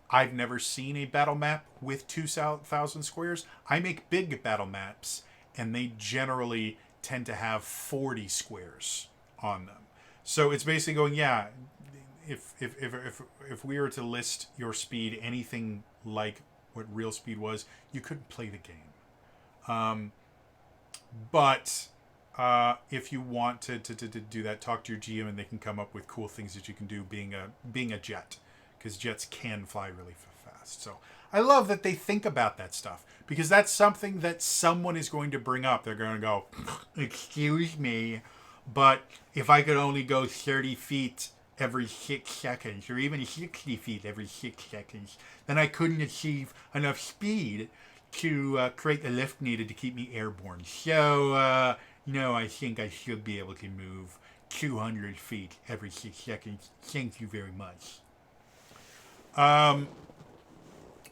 I've never seen a battle map with 2,000 squares. I make big battle maps, and they generally tend to have 40 squares on them. So it's basically going, yeah, if we were to list your speed anything like what real speed was, you couldn't play the game. But if you want to do that, talk to your GM, and they can come up with cool things that you can do being a jet, because jets can fly really fast. So I love that they think about that stuff, because that's something that someone is going to bring up. They're going to go, excuse me, but if I could only go 30 feet every 6 seconds, or even 60 feet every 6 seconds, then I couldn't achieve enough speed to create the lift needed to keep me airborne. So, no, I think I should be able to move 200 feet every 6 seconds. Thank you very much.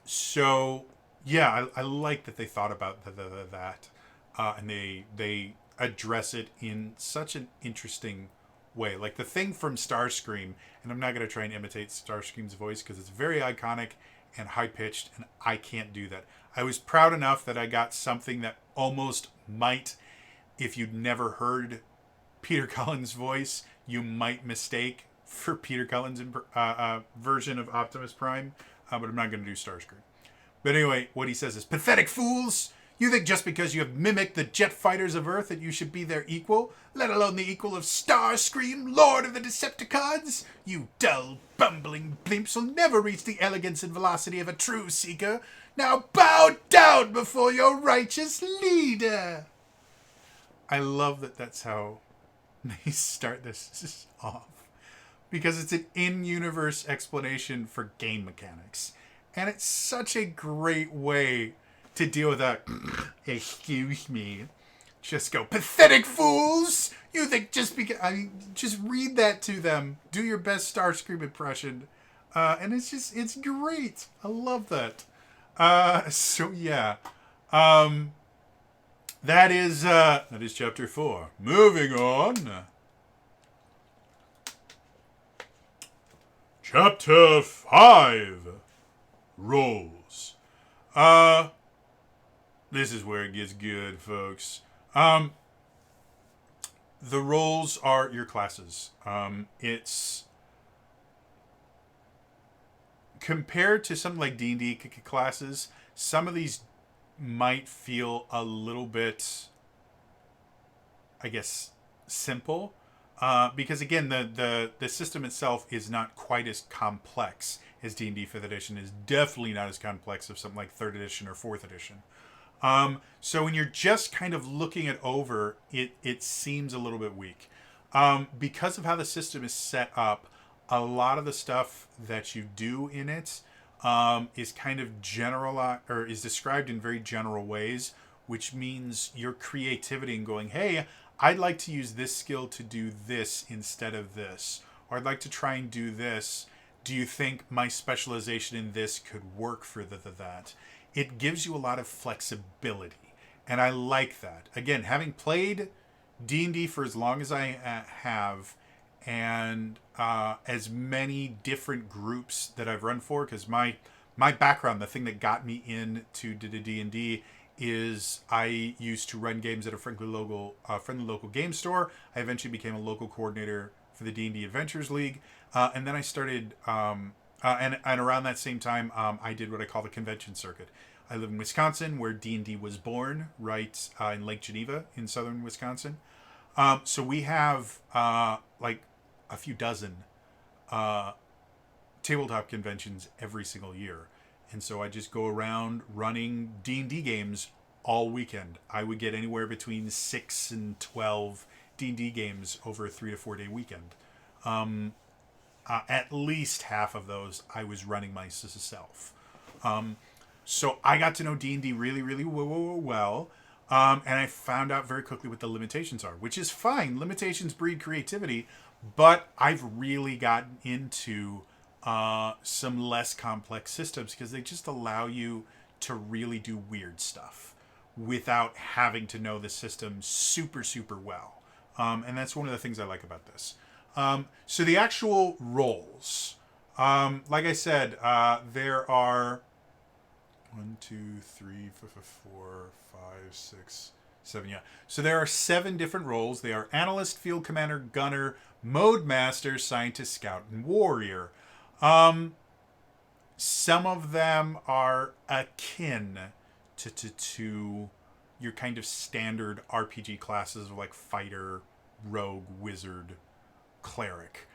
So, yeah, I like that they thought about that, and they address it in such an interesting way. Like the thing from Starscream, and I'm not going to try and imitate Starscream's voice because it's very iconic and high-pitched, and I can't do that. I was proud enough that I got something that almost might, if you'd never heard Peter Cullen's voice, you might mistake for Peter Cullen's version of Optimus Prime, but I'm not going to do Starscream. But anyway, what he says is, pathetic fools! You think just because you have mimicked the jet fighters of Earth that you should be their equal, let alone the equal of Starscream, Lord of the Decepticons? You dull, bumbling blimps will never reach the elegance and velocity of a true seeker. Now bow down before your righteous leader! I love that that's how they start this off, because it's an in-universe explanation for game mechanics. And it's such a great way to deal with that. Excuse me. Just go, pathetic fools! You think just because... just read that to them. Do your best Starscream impression. And it's great. I love that. So yeah. That is chapter 4. Moving on. Chapter 5. Rolls. This is where it gets good, folks. The roles are your classes. It's compared to something like D&D classes, some of these might feel a little bit, I guess, simple. Because again, the system itself is not quite as complex as D&D 5th edition. Is definitely not as complex as something like 3rd edition or 4th edition. So when you're just kind of looking it over, it seems a little bit weak. Because of how the system is set up, a lot of the stuff that you do in it is kind of general, or is described in very general ways, which means your creativity in going, hey, I'd like to use this skill to do this instead of this, or I'd like to try and do this. Do you think my specialization in this could work for that? It gives you a lot of flexibility, and I like that. Again, having played D&D for as long as I have, and as many different groups that I've run for, because my my background, the thing that got me into D&D is I used to run games at a friendly local game store. I eventually became a local coordinator for the D&D Adventures League, and then I started. And around that same time, I did what I call the convention circuit. I live in Wisconsin, where D&D was born, right in Lake Geneva in southern Wisconsin. So we have like a few dozen tabletop conventions every single year. And so I just go around running D&D games all weekend. I would get anywhere between 6 and 12 D&D games over a 3 to 4 day weekend. At least half of those I was running myself. So I got to know D&D really, really well. And I found out very quickly what the limitations are, which is fine. Limitations breed creativity. But I've really gotten into some less complex systems because they just allow you to really do weird stuff without having to know the system super, super well. And that's one of the things I like about this. So the actual roles, like I said, there are 1, 2, 3, 4, 5, 6, 7. Yeah. So there are 7 different roles. They are analyst, field commander, gunner, mode master, scientist, scout, and warrior. Some of them are akin to your kind of standard RPG classes like fighter, rogue, wizard, cleric.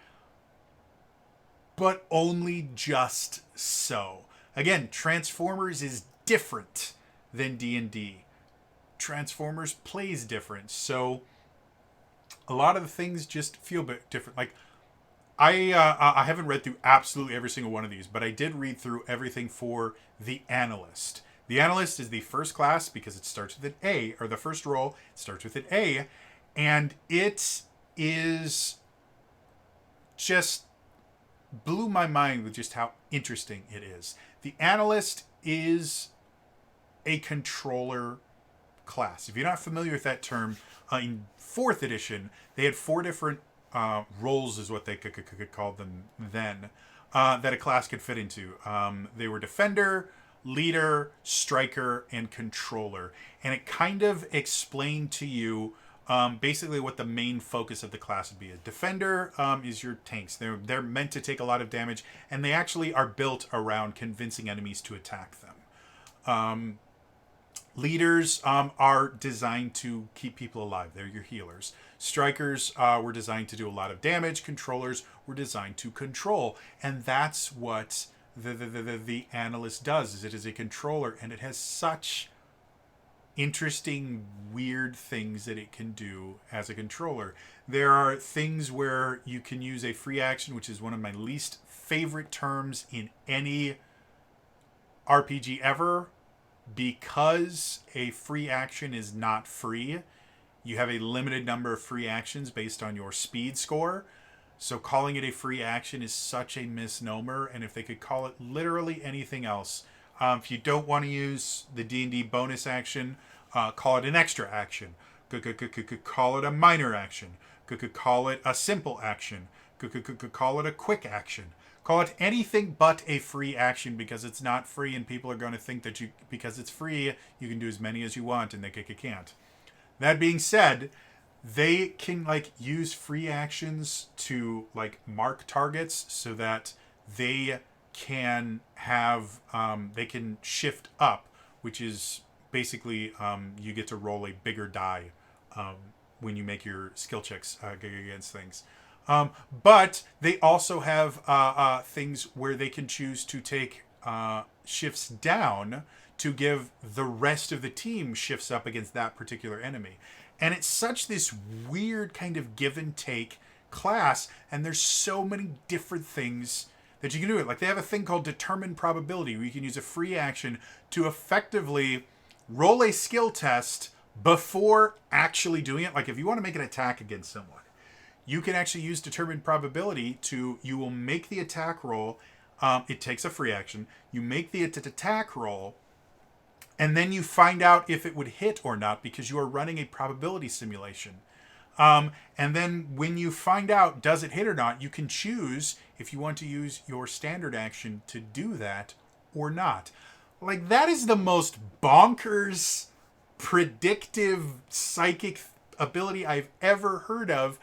But only just so. Again, Transformers is different than D&D. Transformers plays different, so a lot of the things just feel a bit different. Like, I haven't read through absolutely every single one of these, but I did read through everything for the Analyst. The Analyst is the first class because it starts with an A, or the first role starts with an A, and it is just blew my mind with just how interesting it is. The Analyst is a controller class. If you're not familiar with that term, in 4th edition, they had 4 different roles, is what they could call them then, that a class could fit into. They were defender, leader, striker, and controller. And it kind of explained to you basically what the main focus of the class would be. A defender is your tanks. They're meant to take a lot of damage, and they actually are built around convincing enemies to attack them. Leaders are designed to keep people alive. They're your healers. Strikers were designed to do a lot of damage. Controllers were designed to control. And that's what the Analyst does, is it is a controller, and it has such interesting, weird things that it can do as a controller. There are things where you can use a free action, which is one of my least favorite terms in any RPG ever, because a free action is not free. You have a limited number of free actions based on your speed score. So calling it a free action is such a misnomer, and if they could call it literally anything else, if you don't want to use the D&D bonus action, call it an extra action. Could call it a minor action. Could call it a simple action. Could call it a quick action. Call it anything but a free action, because it's not free, and people are going to think that because it's free, you can do as many as you want, and they can't. That being said, they can use free actions to mark targets so that they can have they can shift up, which is basically you get to roll a bigger die when you make your skill checks against things. But they also have things where they can choose to take shifts down to give the rest of the team shifts up against that particular enemy. And it's such this weird kind of give and take class, and there's so many different things that you can do it. Like, they have a thing called determined probability, where you can use a free action to effectively roll a skill test before actually doing it. Like, if you want to make an attack against someone, you can actually use determined probability you will make the attack roll. It takes a free action. You make the attack roll, and then you find out if it would hit or not, because you are running a probability simulation. And then when you find out does it hit or not, you can choose if you want to use your standard action to do that, or not. Like, that is the most bonkers, predictive psychic ability I've ever heard of.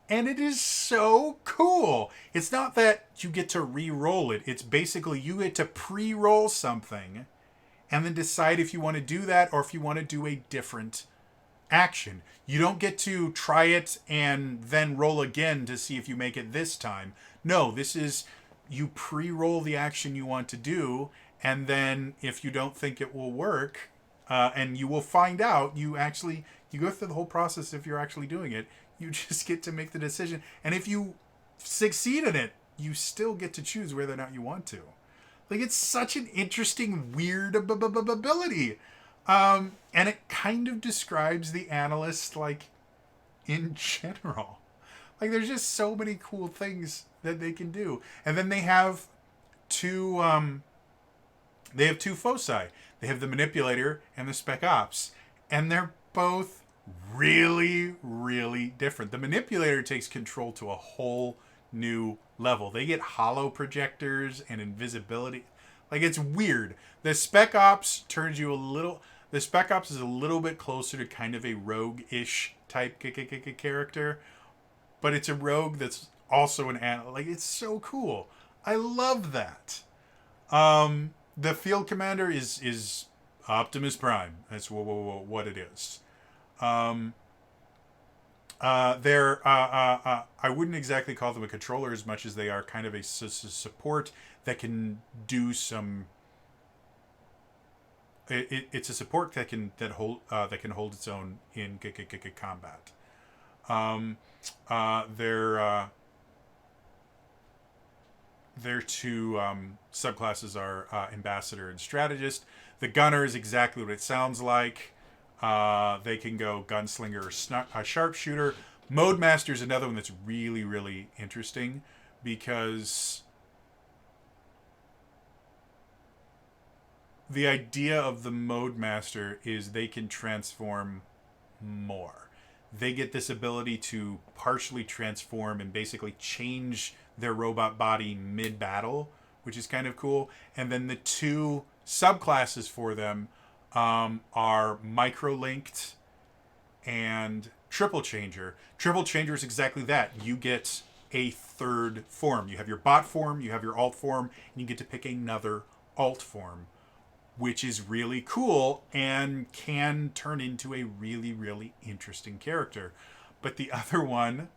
And it is so cool. It's not that you get to re-roll it. It's basically you get to pre-roll something and then decide if you want to do that or if you want to do a different action. You don't get to try it and then roll again to see if you make it this time. No, this is you pre-roll the action you want to do, and then if you don't think it will work, and you will find out, you go through the whole process. If you're actually doing it, you just get to make the decision, and if you succeed in it, you still get to choose whether or not you want to. Like, it's such an interesting, weird ability. And it kind of describes the analyst, like, in general. Like, there's just so many cool things that they can do. And then they have two foci. They have the manipulator and the spec ops. And they're both really, really different. The manipulator takes control to a whole new level. They get hollow projectors and invisibility. Like, it's weird. The spec ops turns you a little... The spec ops is a little bit closer to kind of a rogue-ish type character. But it's a rogue that's also an analyst. Like, it's so cool. I love that. The field commander is Optimus Prime. That's what it is. I wouldn't exactly call them a controller as much as they are kind of a support that can do some. It's a support that can hold its own in combat. Their two subclasses are ambassador and strategist. The gunner is exactly what it sounds like. They can go gunslinger or sharpshooter. Mode master is another one that's really, really interesting because the idea of the mode master is they can transform more. They get this ability to partially transform and basically change their robot body mid-battle, which is kind of cool. And then the two subclasses for them are micro-linked and triple changer. Triple changer is exactly that. You get a third form. You have your bot form, you have your alt form, and you get to pick another alt form, which is really cool and can turn into a really, really interesting character. But the other one,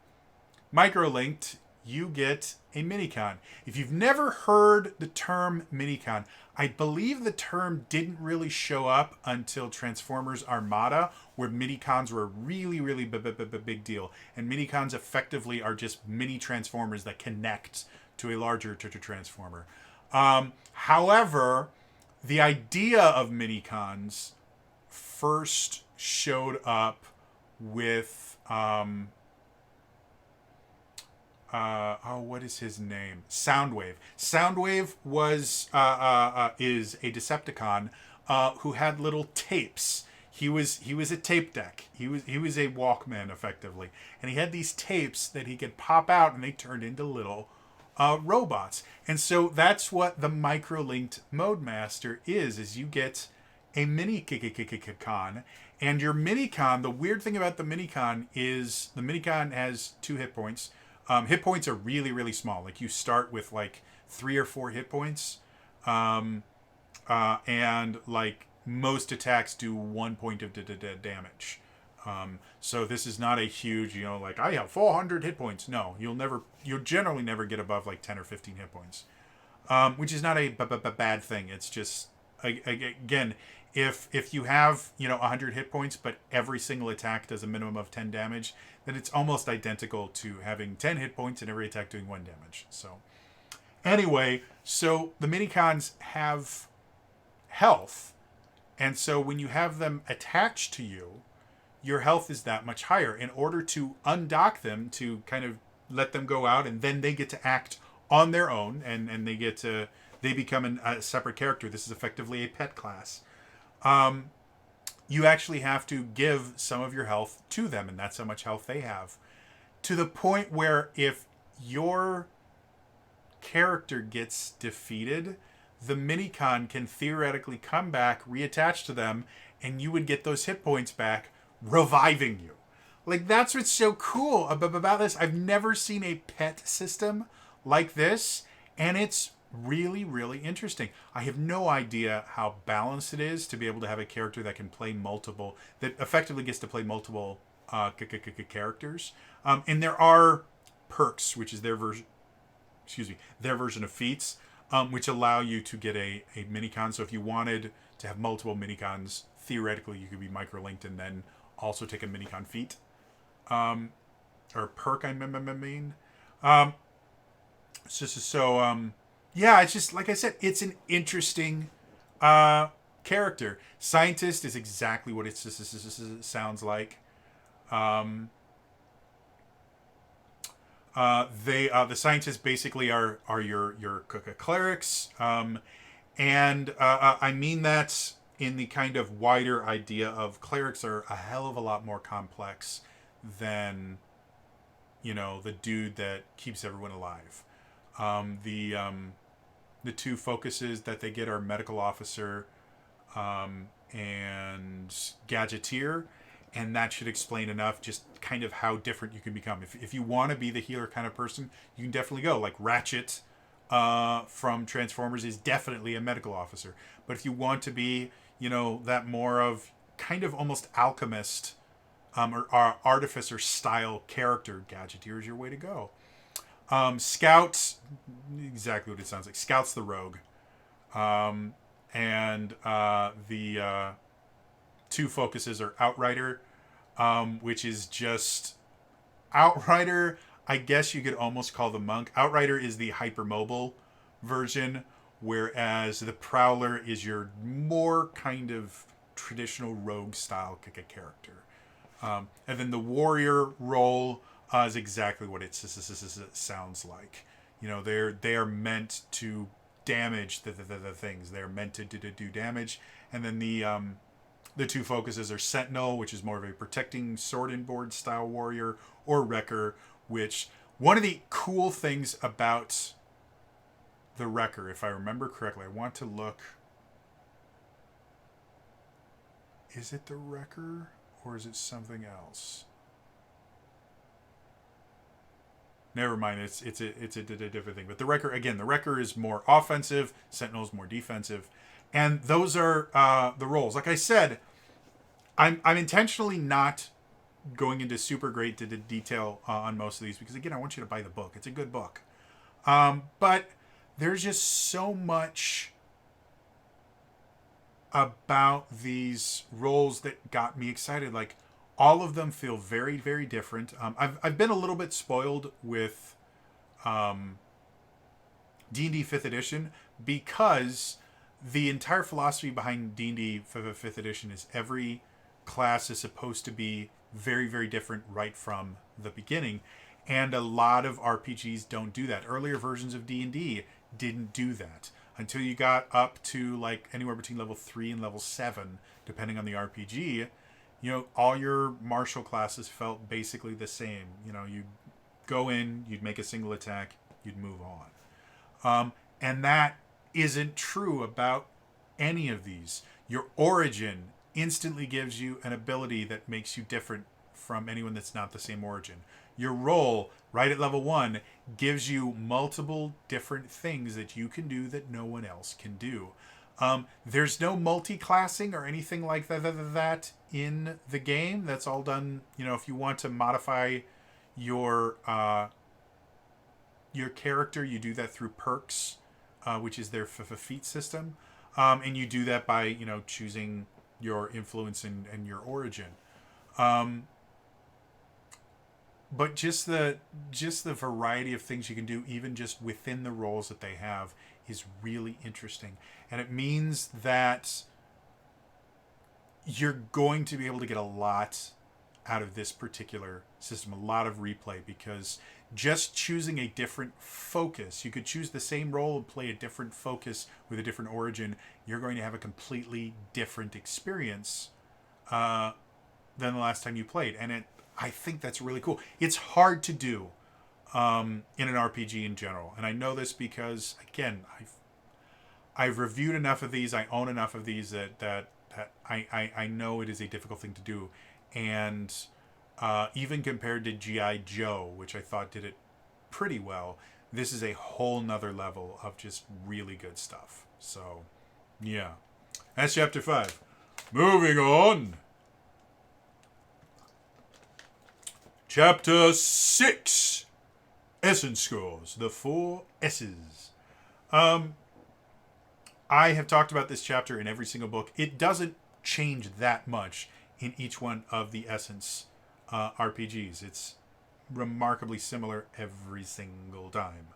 micro-linked, you get a minicon. If you've never heard the term minicon, I believe the term didn't really show up until Transformers Armada, where minicons were a really, really big deal. And minicons effectively are just mini Transformers that connect to a larger Transformer. However, the idea of minicons first showed up with what is his name? Soundwave. Soundwave was is a Decepticon who had little tapes. He was a tape deck. He was a Walkman effectively, and he had these tapes that he could pop out, and they turned into little robots. And so that's what the micro-linked Mode Master is you get a mini-con, and your mini-con, the weird thing about the mini-con is the mini-con has 2 hit points. Hit points are really, really small. Like, you start with like 3 or 4 hit points. And like most attacks do 1 point of damage. So this is not a huge, like, I have 400 hit points. No, you'll generally never get above like 10 or 15 hit points. Which is not a bad thing. It's just, again, if you have 100 hit points, but every single attack does a minimum of 10 damage, then it's almost identical to having 10 hit points and every attack doing 1 damage. So anyway, so the minicons have health, and so when you have them attached to you, your health is that much higher. In order to undock them, to kind of let them go out, and then they get to act on their own, and they become a separate character. This is effectively a pet class. You actually have to give some of your health to them, and that's how much health they have. To the point where if your character gets defeated, the minicon can theoretically come back, reattach to them, and you would get those hit points back, reviving you. Like, that's what's so cool about this. I've never seen a pet system like this, and it's really, really interesting. I have no idea how balanced it is to be able to have a character that can play multiple, that effectively gets to play multiple characters. And there are perks, which is their version, their version of feats, which allow you to get a minicon. So if you wanted to have multiple minicons, theoretically you could be microlinked and then also take a minicon feat. Or perk, I mean. Yeah, it's just, like I said, it's an interesting character. Scientist is exactly what it sounds like. The scientists basically are your clerics, and I mean that in the kind of wider idea of clerics are a hell of a lot more complex than, the dude that keeps everyone alive. The two focuses that they get are medical officer and gadgeteer, and that should explain enough just kind of how different you can become. If you want to be the healer kind of person, you can definitely go. Like Ratchet from Transformers is definitely a medical officer. But if you want to be, that more of kind of almost alchemist or artificer style character, gadgeteer is your way to go. Scout, exactly what it sounds like. Scout's the rogue. And the two focuses are Outrider, which is just Outrider. I guess you could almost call the monk. Outrider is the hypermobile version, whereas the Prowler is your more kind of traditional rogue style character. And then the warrior role is exactly what it sounds like. They are meant to damage the things. They're meant to do damage. And then the two focuses are Sentinel, which is more of a protecting sword and board style warrior, or Wrecker, which one of the cool things about the Wrecker, if I remember correctly, I want to look. Is it the Wrecker or is it something else? Never mind, it's a different thing. But the Wrecker is more offensive, Sentinel's more defensive, and those are the roles. Like I said, I'm intentionally not going into super great detail on most of these because, again, I want you to buy the book. It's a good book, but there's just so much about these roles that got me excited. Like, all of them feel very, very different. I've been a little bit spoiled with D&D 5th edition because the entire philosophy behind D&D 5th edition is every class is supposed to be very, very different right from the beginning. And a lot of RPGs don't do that. Earlier versions of D&D didn't do that until you got up to like anywhere between level 3 and level 7, depending on the RPG. All your martial classes felt basically the same. You'd go in, you'd make a single attack, you'd move on. And that isn't true about any of these. Your origin instantly gives you an ability that makes you different from anyone that's not the same origin. Your role, right at level 1, gives you multiple different things that you can do that no one else can do. There's no multi-classing or anything like that in the game. That's all done, if you want to modify your character, you do that through perks, which is their feat system. And you do that by, choosing your influence and your origin. But just the variety of things you can do, even just within the roles that they have, is really interesting. And it means that you're going to be able to get a lot out of this particular system, a lot of replay, because just choosing a different focus, you could choose the same role and play a different focus with a different origin, you're going to have a completely different experience than the last time you played. And I think that's really cool. It's hard to do in an RPG in general. And I know this because, again, I've reviewed enough of these. I own enough of these that I know it is a difficult thing to do, and even compared to GI Joe, which I thought did it pretty well, this is a whole nother level of just really good stuff. So, yeah, that's chapter 5. Moving on. Chapter 6. Essence scores. The 4 S's. I have talked about this chapter in every single book. It doesn't change that much in each one of the Essence RPGs. It's remarkably similar every single time.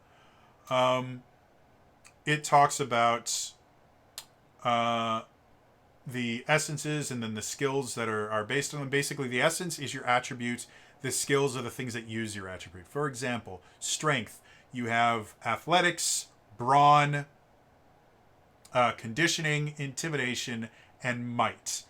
It talks about the essences and then the skills that are based on them. Basically, the essence is your attribute. The skills are the things that use your attribute. For example, strength. You have athletics, brawn, conditioning, intimidation, and might.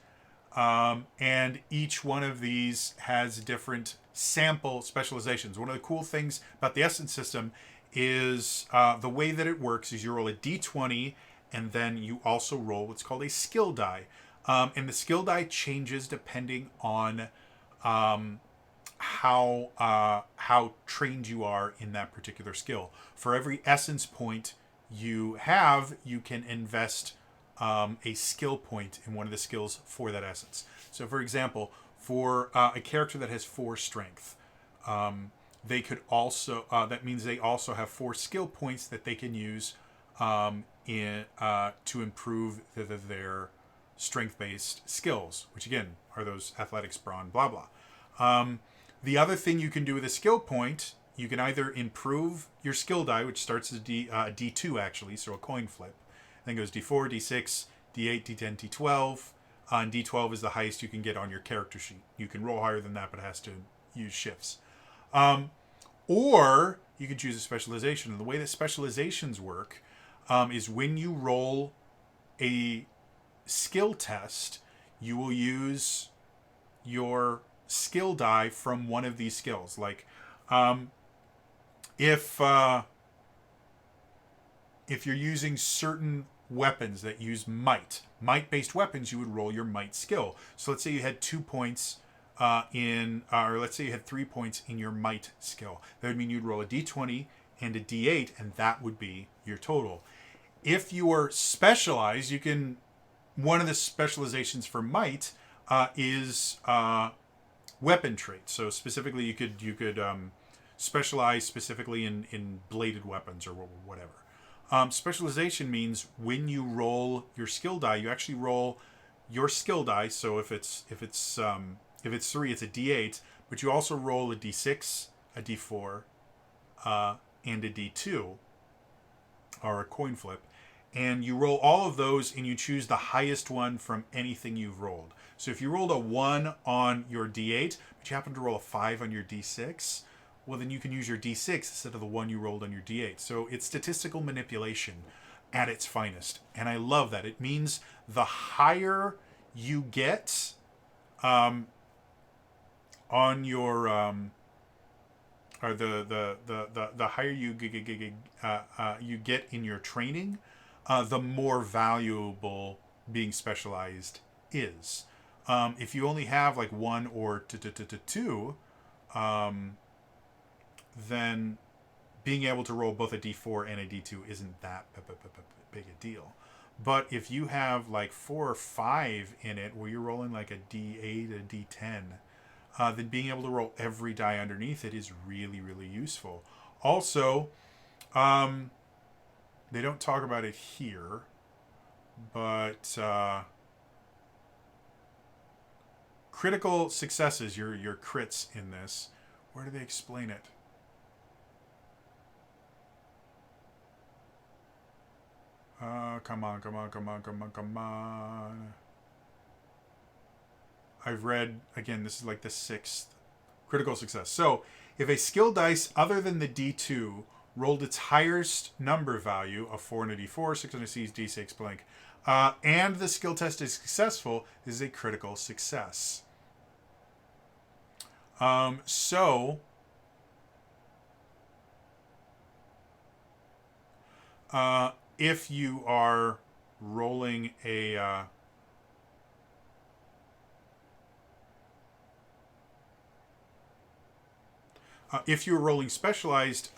And each one of these has different sample specializations. One of the cool things about the Essence system is the way that it works is you roll a d20 and then you also roll what's called a skill die. And the skill die changes depending on how trained you are in that particular skill. For every essence point you have, you can invest a skill point in one of the skills for that essence. So, for example, for a character that has 4 strength, they could also that means they also have 4 skill points that they can use to improve their strength-based skills, which again are those athletics, brawn, blah blah. The other thing you can do with a skill point, you can either improve your skill die, which starts as D2 actually, so a coin flip. Then goes D4, D6, D8, D10, D12. And D12 is the highest you can get on your character sheet. You can roll higher than that, but it has to use shifts. Or you can choose a specialization. And the way that specializations work is when you roll a skill test, you will use your skill die from one of these skills. Like if you're using certain weapons that use might-based weapons, you would roll your might skill. So let's say you had 2 points or let's say you had 3 points in your might skill. That would mean you'd roll a d20 and a d8, and that would be your total. If you are specialized, you can. One of the specializations for might is weapon traits. So specifically, you could specialize specifically in bladed weapons or whatever. Specialization means when you roll your skill die, you actually roll your skill die. So if it's 3, it's a d8, but you also roll a d6, a d4, and a d2, or a coin flip. And you roll all of those and you choose the highest one from anything you've rolled. So if you rolled a 1 on your d8, but you happen to roll a 5 on your d6, well, then you can use your d6 instead of the 1 you rolled on your d8. So it's statistical manipulation at its finest. And I love that. It means the higher you get on your... or the higher you get in your training, the more valuable being specialized is. If you only have like 1 or 2, then being able to roll both a d4 and a d2 isn't that big a deal. But if you have like 4 or 5 in it, where you're rolling like a d8, a d10, then being able to roll every die underneath it is really, really useful. Also, they don't talk about it here, but critical successes, your crits in this, where do they explain it? Come on. I've read, again, this is like the 6th critical success. So, if a skill dice other than the D2 rolled its highest number value of 4 on a D4, 6 on a C, D6 blank, and the skill test is successful, this is a critical success. if you are rolling a if you're rolling specialized,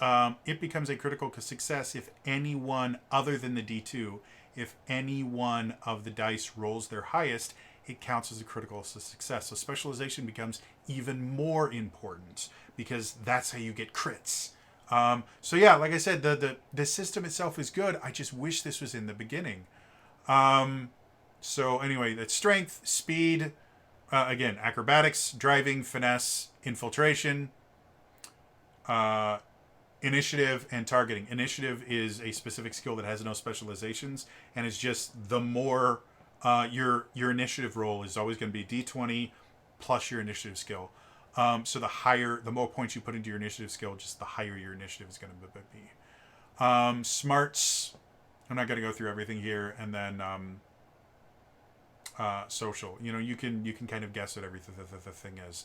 it becomes a critical success if anyone other than the D2, if any one of the dice rolls their highest, it counts as a critical success. So specialization becomes even more important because that's how you get crits. So yeah, like I said, the system itself is good. I just wish this was in the beginning. So anyway, that's strength, speed, again, acrobatics, driving, finesse, infiltration, initiative, and targeting. Initiative is a specific skill that has no specializations, and it's just the more your initiative roll is always going to be D20 plus your initiative skill. So the more points you put into your initiative skill, just the higher your initiative is going to be. Smarts, I'm not going to go through everything here, and then social. You can kind of guess what everything the thing is.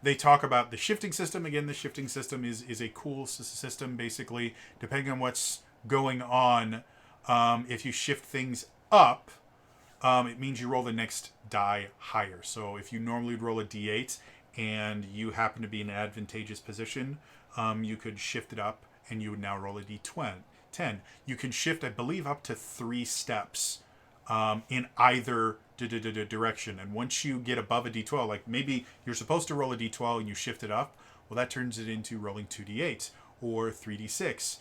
They talk about the shifting system. Again, the shifting system is a cool system, basically, depending on what's going on. If you shift things up, it means you roll the next die higher. So if you normally roll a d8 and you happen to be in an advantageous position, you could shift it up and you would now roll a d10. You can shift, I believe, up to 3 steps in either direction. And once you get above a d12, like maybe you're supposed to roll a d12 and you shift it up, well, that turns it into rolling 2d8 or 3d6.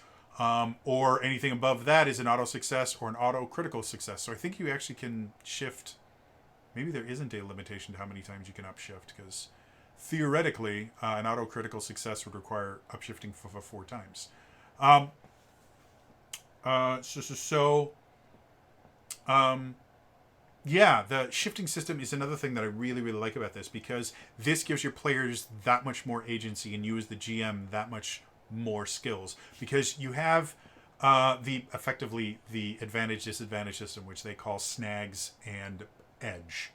Or anything above that is an auto success or an auto critical success. So I think you actually can shift. Maybe there isn't a limitation to how many times you can upshift, because theoretically, an auto critical success would require upshifting for 4 times. Yeah, the shifting system is another thing that I really, really like about this, because this gives your players that much more agency and you as the GM that much more skills, because you have effectively the advantage disadvantage system, which they call snags and edge.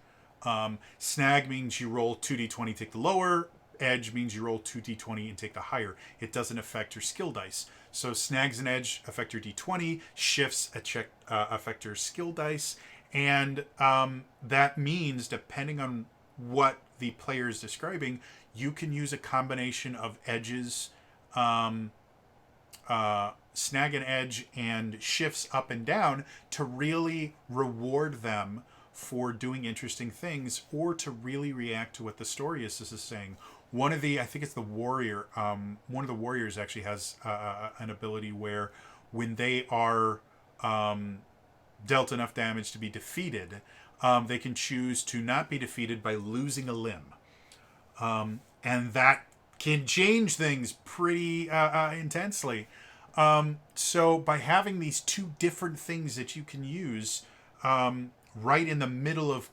Snag means you roll 2d20, take the lower. Edge means you roll 2d20 and take the higher. It doesn't affect your skill dice. So snags and edge affect your d20, shifts affect your skill dice, and that means, depending on what the player is describing, you can use a combination of edges, snag and edge, and shifts up and down to really reward them for doing interesting things, or to really react to what the story is saying. I think it's the warrior. One of the warriors actually has an ability where, when they are dealt enough damage to be defeated, they can choose to not be defeated by losing a limb, and that can change things pretty intensely. So by having these 2 different things that you can use right in the middle of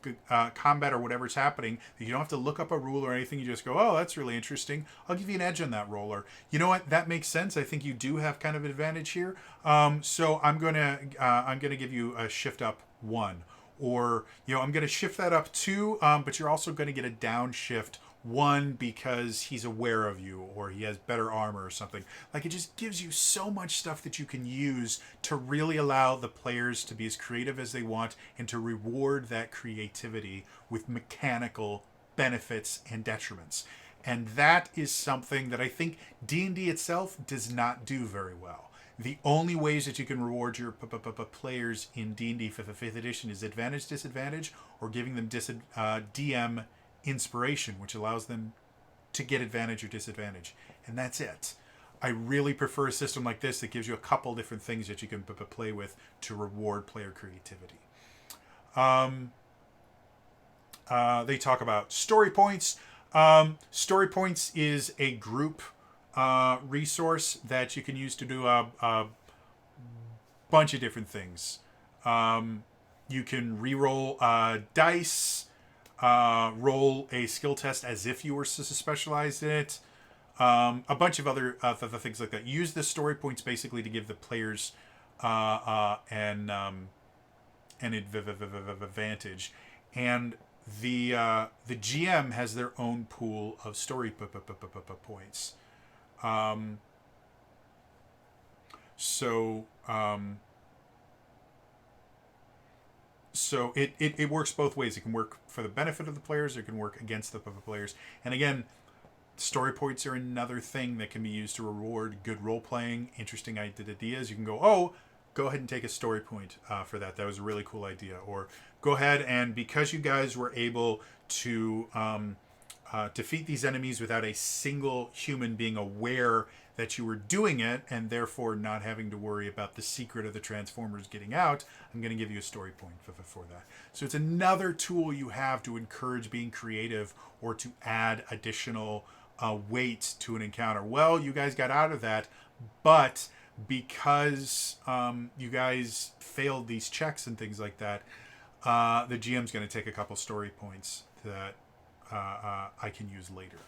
combat or whatever's happening, you don't have to look up a rule or anything. You just go, oh, that's really interesting. I'll give you an edge on that roll. Or, you know what, that makes sense. I think you do have kind of an advantage here. So I'm gonna give you a shift up 1, or I'm gonna shift that up 2. But you're also gonna get a downshift 1 because he's aware of you, or he has better armor or something. Like, it just gives you so much stuff that you can use to really allow the players to be as creative as they want, and to reward that creativity with mechanical benefits and detriments. And that is something that I think D&D itself does not do very well. The only ways that you can reward your players in D&D for the 5th edition is advantage, disadvantage, or giving them DM inspiration, which allows them to get advantage or disadvantage, and that's it. I really prefer a system like this that gives you a couple different things that you can play with to reward player creativity. They talk about story points. Story points is a group resource that you can use to do a bunch of different things. You can re-roll dice, roll a skill test as if you were specialized in it, a bunch of other things like that. Use the story points basically to give the players an advantage, and the GM has their own pool of story points. So So it works both ways. It can work for the benefit of the players, or it can work against the players. And again, story points are another thing that can be used to reward good role playing, interesting ideas. You can go, oh, go ahead and take a story point for that. That was a really cool idea. Or go ahead and, because you guys were able to defeat these enemies without a single human being aware that you were doing it, and therefore not having to worry about the secret of the Transformers getting out, I'm going to give you a story point for that. So it's another tool you have to encourage being creative or to add additional weight to an encounter. Well, you guys got out of that, but because you guys failed these checks and things like that, the GM's going to take a couple story points that I can use later.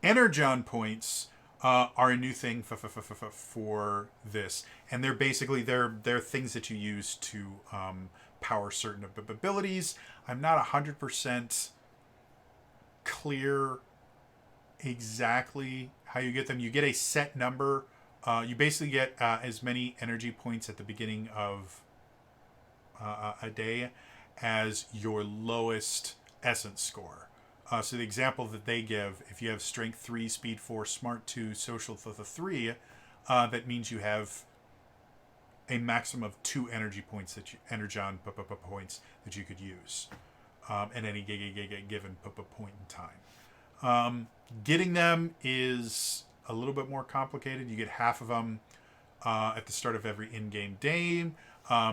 Energon points are a new thing for this, and they're basically they're things that you use to power certain abilities. I'm not 100% clear exactly how you get them. You get a set number. You basically get as many energy points at the beginning of a day as your lowest essence score. So the example that they give, if you have strength 3, speed 4, smart 2, social 3, that means you have a maximum of 2 energy points energon points that you could use at any given point in time. Getting them is a little bit more complicated. You get half of them at the start of every in-game game.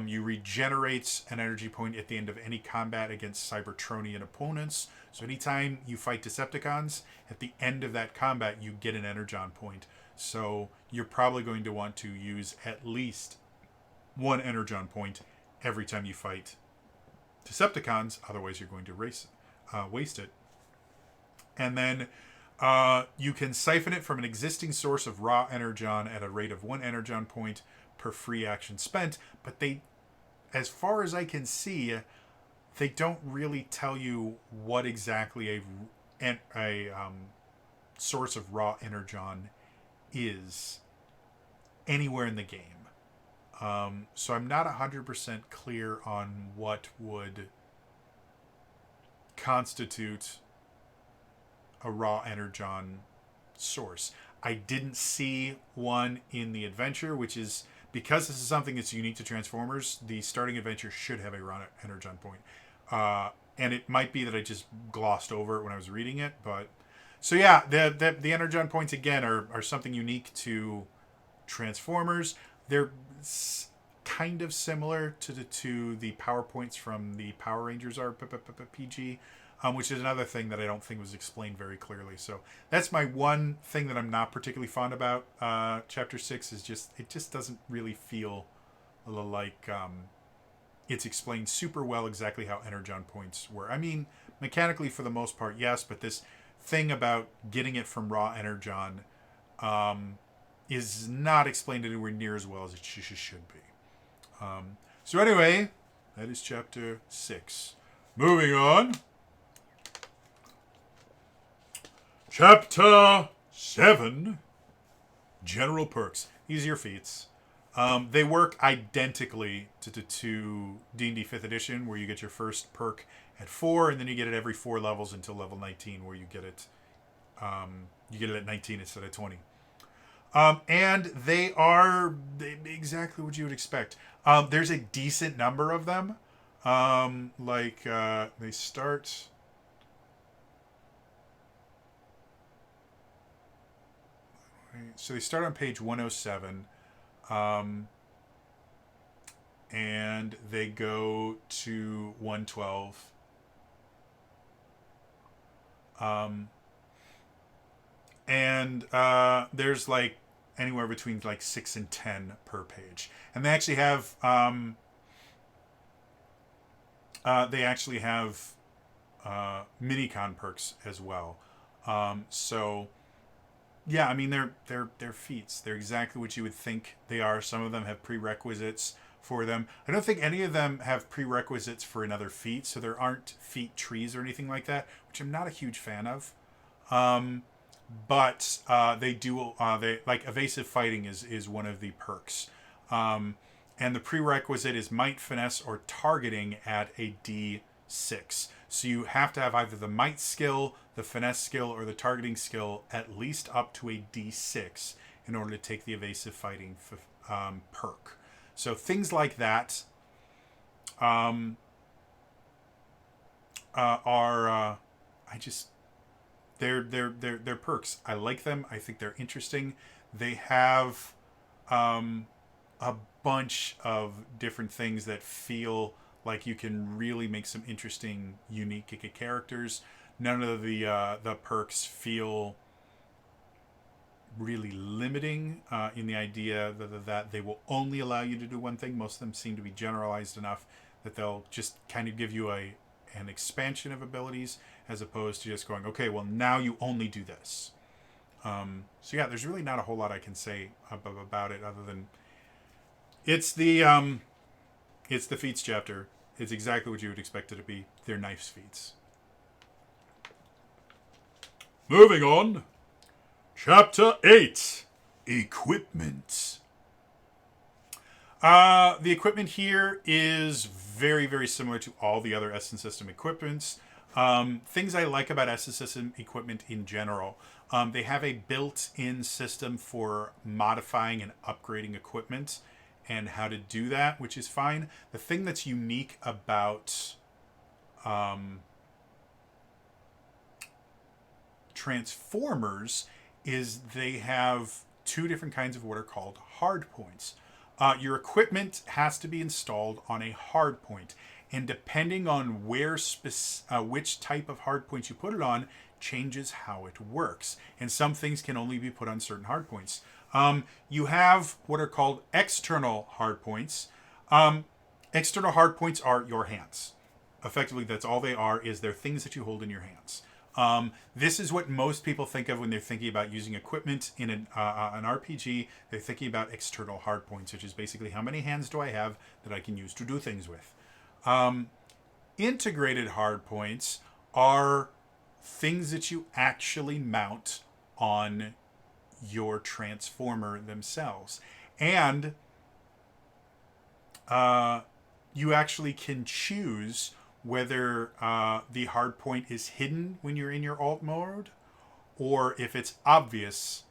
You regenerate an energy point at the end of any combat against Cybertronian opponents. So anytime you fight Decepticons, at the end of that combat, you get an energon point. So you're probably going to want to use at least 1 energon point every time you fight Decepticons. Otherwise, you're going to waste it. And then you can siphon it from an existing source of raw energon at a rate of 1 energon point per free action spent. But they, as far as I can see, they don't really tell you what exactly a source of raw energon is anywhere in the game. So I'm not 100% clear on what would constitute a raw energon source. I didn't see one in the adventure, which is, because this is something that's unique to Transformers, the starting adventure should have a raw energon point. And it might be that I just glossed over it when I was reading it, but so yeah, the energon points again are something unique to Transformers. They're kind of similar to the power points from the Power Rangers RPG, which is another thing that I don't think was explained very clearly. So that's my one thing that I'm not particularly fond about. Chapter 6 is it just doesn't really feel like it's explained super well exactly how energon points were. I mean, mechanically for the most part, yes, but this thing about getting it from raw energon is not explained anywhere near as well as it should be. So anyway, that is chapter 6. Moving on. Chapter 7. General perks. These are your feats. They work identically to D&D 5th edition, where you get your first perk at 4, and then you get it every 4 levels until level 19, where you get it at 19 instead of 20. And they are exactly what you would expect. There's a decent number of them. They start... So they start on page 107. And they go to 112. There's like anywhere between like 6 and 10 per page. And they actually have minicon perks as well. So yeah, I mean they're feats. They're exactly what you would think they are. Some of them have prerequisites for them. I don't think any of them have prerequisites for another feat, so there aren't feat trees or anything like that, which I'm not a huge fan of. But they do. They like evasive fighting is one of the perks, And the prerequisite is might, finesse, or targeting at a D6. So you have to have either the might skill, the finesse skill, or the targeting skill at least up to a D6 in order to take the evasive fighting perk. So things like that are I just they're perks. I like them. I think they're interesting. They have a bunch of different things that feel like you can really make some interesting, unique characters. None of the perks feel really limiting in the idea that they will only allow you to do one thing. Most of them seem to be generalized enough that they'll just kind of give you an expansion of abilities as opposed to just going, okay, well, now you only do this. So yeah, there's really not a whole lot I can say about it other than it's the feats chapter. It's exactly what you would expect it to be. They're nice feats. Moving on. Chapter 8. Equipment. The equipment here is very, very similar to all the other Essence System equipments. Things I like about Essence System equipment in general. They have a built-in system for modifying and upgrading equipment and how to do that, which is fine. The thing that's unique about Transformers is they have two different kinds of what are called hard points. Your equipment has to be installed on a hard point, and depending on which type of hard point you put it on changes how it works. And some things can only be put on certain hard points. You have what are called external hard points. External hard points are your hands. Effectively, that's all they are, is they're things that you hold in your hands. This is what most people think of when they're thinking about using equipment in an RPG. They're thinking about external hardpoints, which is basically how many hands do I have that I can use to do things with. Integrated hardpoints are things that you actually mount on your Transformer themselves. And you actually can choose whether the hard point is hidden when you're in your alt mode or if it's obvious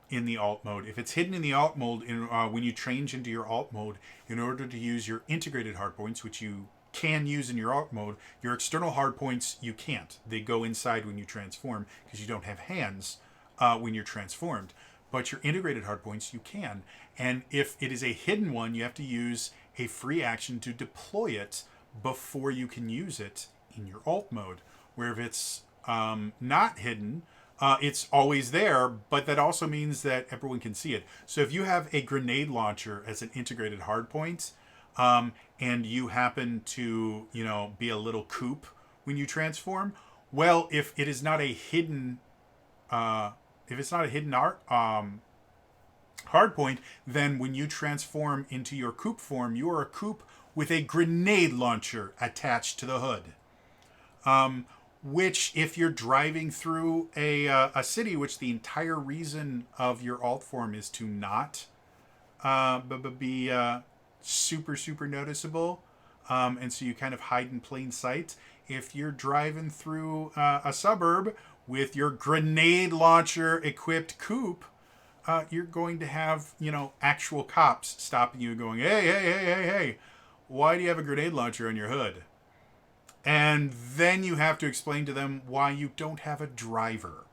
in the alt mode. If it's hidden in the alt mode, when you change into your alt mode, in order to use your integrated hard points, which you can use in your alt mode, your external hard points you can't. They go inside when you transform because you don't have hands when you're transformed. But your integrated hard points you can. And if it is a hidden one, you have to use a free action to deploy it before you can use it in your alt mode. Where if it's not hidden, it's always there, but that also means that everyone can see it. So if you have a grenade launcher as an integrated hardpoint, and you happen to, be a little coop when you transform, well, if it is not a hidden, hardpoint, then when you transform into your coop form, you are a coop with a grenade launcher attached to the hood. Which, if you're driving through a city, which the entire reason of your alt form is to not be super, super noticeable, and so you kind of hide in plain sight. If you're driving through a suburb with your grenade launcher equipped coupe, you're going to have, actual cops stopping you and going, hey, why do you have a grenade launcher on your hood? And then you have to explain to them why you don't have a driver,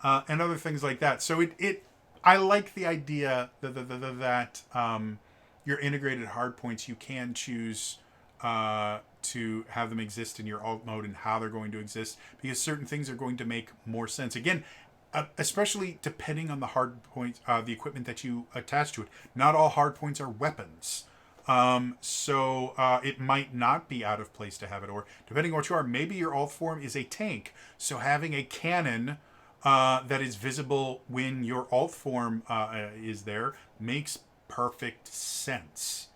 and other things like that. So I like the idea that your integrated hardpoints, you can choose to have them exist in your alt mode and how they're going to exist, because certain things are going to make more sense. Again, especially depending on the hardpoint, the equipment that you attach to it. Not all hardpoints are weapons. So it might not be out of place to have it, or depending on what you are, maybe your alt form is a tank. So having a cannon that is visible when your alt form is there makes perfect sense.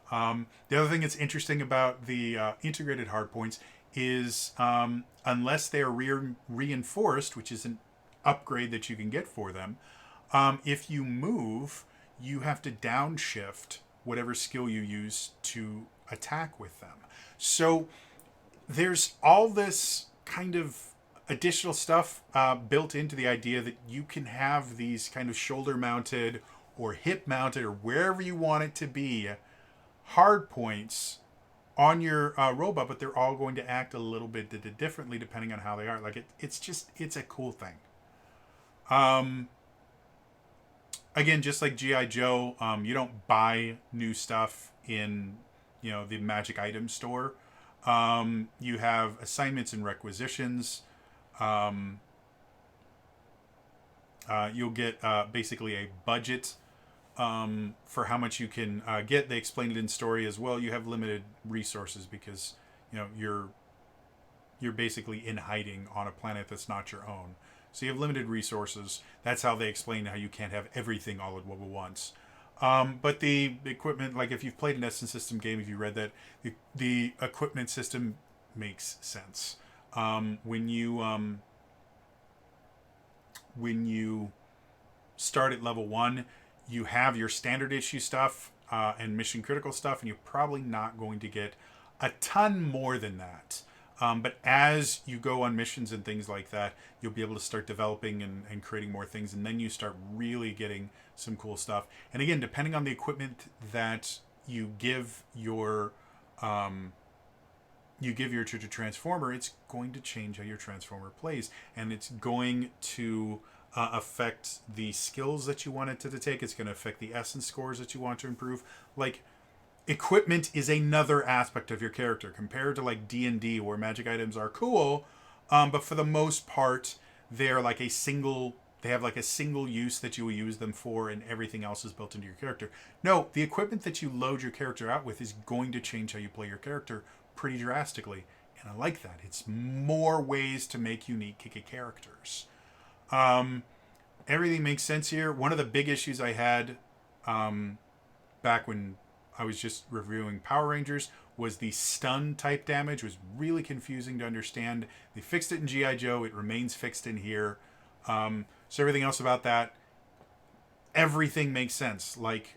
The other thing that's interesting about the integrated hardpoints is unless they are reinforced, which is an upgrade that you can get for them, if you move, you have to downshift whatever skill you use to attack with them. So there's all this kind of additional stuff built into the idea that you can have these kind of shoulder mounted or hip mounted or wherever you want it to be hard points on your robot, but they're all going to act a little bit differently depending on how they are. Like it's a cool thing. Again, just like GI Joe, you don't buy new stuff in the magic item store. You have assignments and requisitions. You'll get basically a budget for how much you can get. They explained it in story as well. You have limited resources because you're basically in hiding on a planet that's not your own. So you have limited resources. That's how they explain how you can't have everything all at once. But the equipment, like if you've played an Essence System game, if you read that, the equipment system makes sense. When you start at level 1, you have your standard issue stuff and mission critical stuff, and you're probably not going to get a ton more than that. But as you go on missions and things like that, you'll be able to start developing and creating more things, and then you start really getting some cool stuff. And again, depending on the equipment that you give your Transformer, it's going to change how your Transformer plays, and it's going to affect the skills that you want it to take. It's going to affect the essence scores that you want to improve. Like, equipment is another aspect of your character compared to like D&D, where magic items are cool, but for the most part they're like they have like a single use that you will use them for, and everything else is built into your character. No, the equipment that you load your character out with is going to change how you play your character pretty drastically, and I like that. It's more ways to make unique characters. Everything makes sense here. One of the big issues I had back when I was just reviewing Power Rangers was the stun type damage was really confusing to understand. They fixed it in G.I. Joe. It remains fixed in here. So everything else about that, everything makes sense. Like,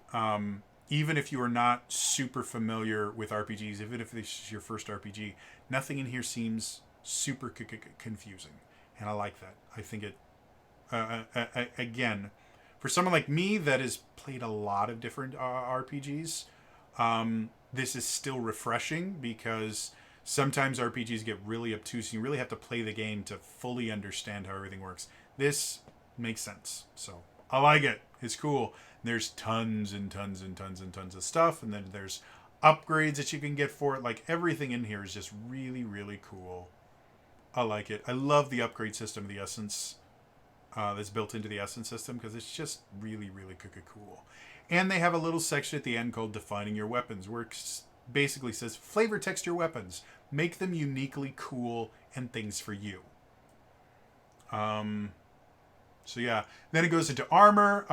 even if you are not super familiar with RPGs, even if this is your first RPG, nothing in here seems super confusing. And I like that. I think it, again, for someone like me that has played a lot of different RPGs, this is still refreshing, because sometimes RPGs get really obtuse. You really have to play the game to fully understand how everything works. This makes sense. So I like it. It's cool. There's tons and tons and tons and tons of stuff. And then there's upgrades that you can get for it. Like, everything in here is just really, really cool. I like it. I love the upgrade system of the Essence that's built into the Essence system, because it's just really, really cool. And they have a little section at the end called Defining Your Weapons, where it basically says, flavor text your weapons. Make them uniquely cool and things for you. So yeah. Then it goes into armor.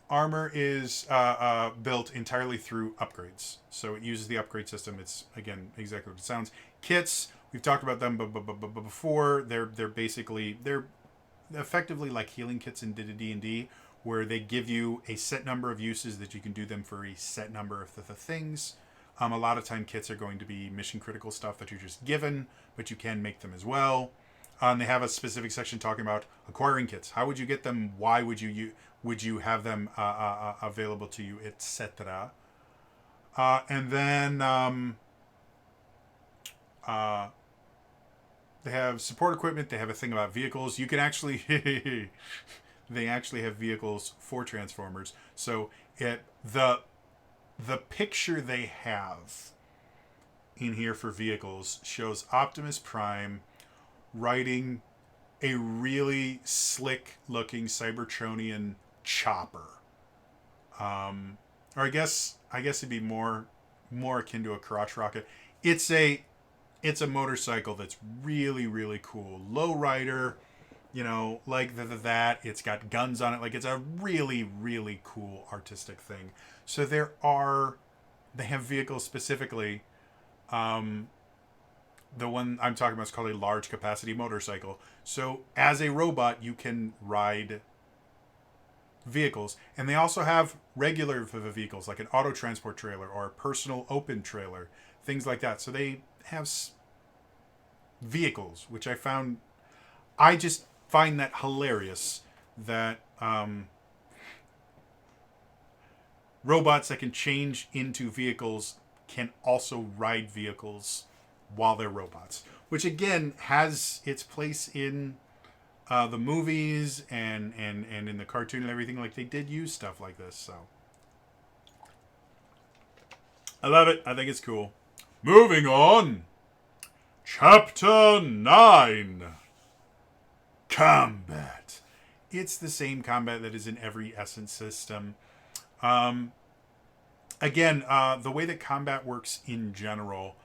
Armor is built entirely through upgrades. So it uses the upgrade system. It's, again, exactly what it sounds. Kits, we've talked about them before. They're effectively like healing kits in D&D, where they give you a set number of uses that you can do them for a set number of the things. A lot of time kits are going to be mission critical stuff that you're just given, but you can make them as well. And they have a specific section talking about acquiring kits. How would you get them? Why would you have them available to you, etc. And then they have support equipment. They have a thing about vehicles. You can actually they actually have vehicles for Transformers. So the picture they have in here for vehicles shows Optimus Prime riding a really slick looking Cybertronian chopper. Or I guess it'd be more akin to a crotch rocket. It's a motorcycle that's really, really cool. Low rider, like that. It's got guns on it. Like, it's a really, really cool artistic thing. So they have vehicles specifically the one I'm talking about is called a large capacity motorcycle. So as a robot, you can ride vehicles, and they also have regular vehicles like an auto transport trailer or a personal open trailer, things like that. So they have vehicles, which I just find that hilarious that robots that can change into vehicles can also ride vehicles while they're robots, which again has its place in the movies and in the cartoon and everything. Like they did use stuff like this, so I love it. I think it's cool. Moving on, Chapter 9. Combat. It's the same combat that is in every Essence system. Um, Again, the way that combat works in general,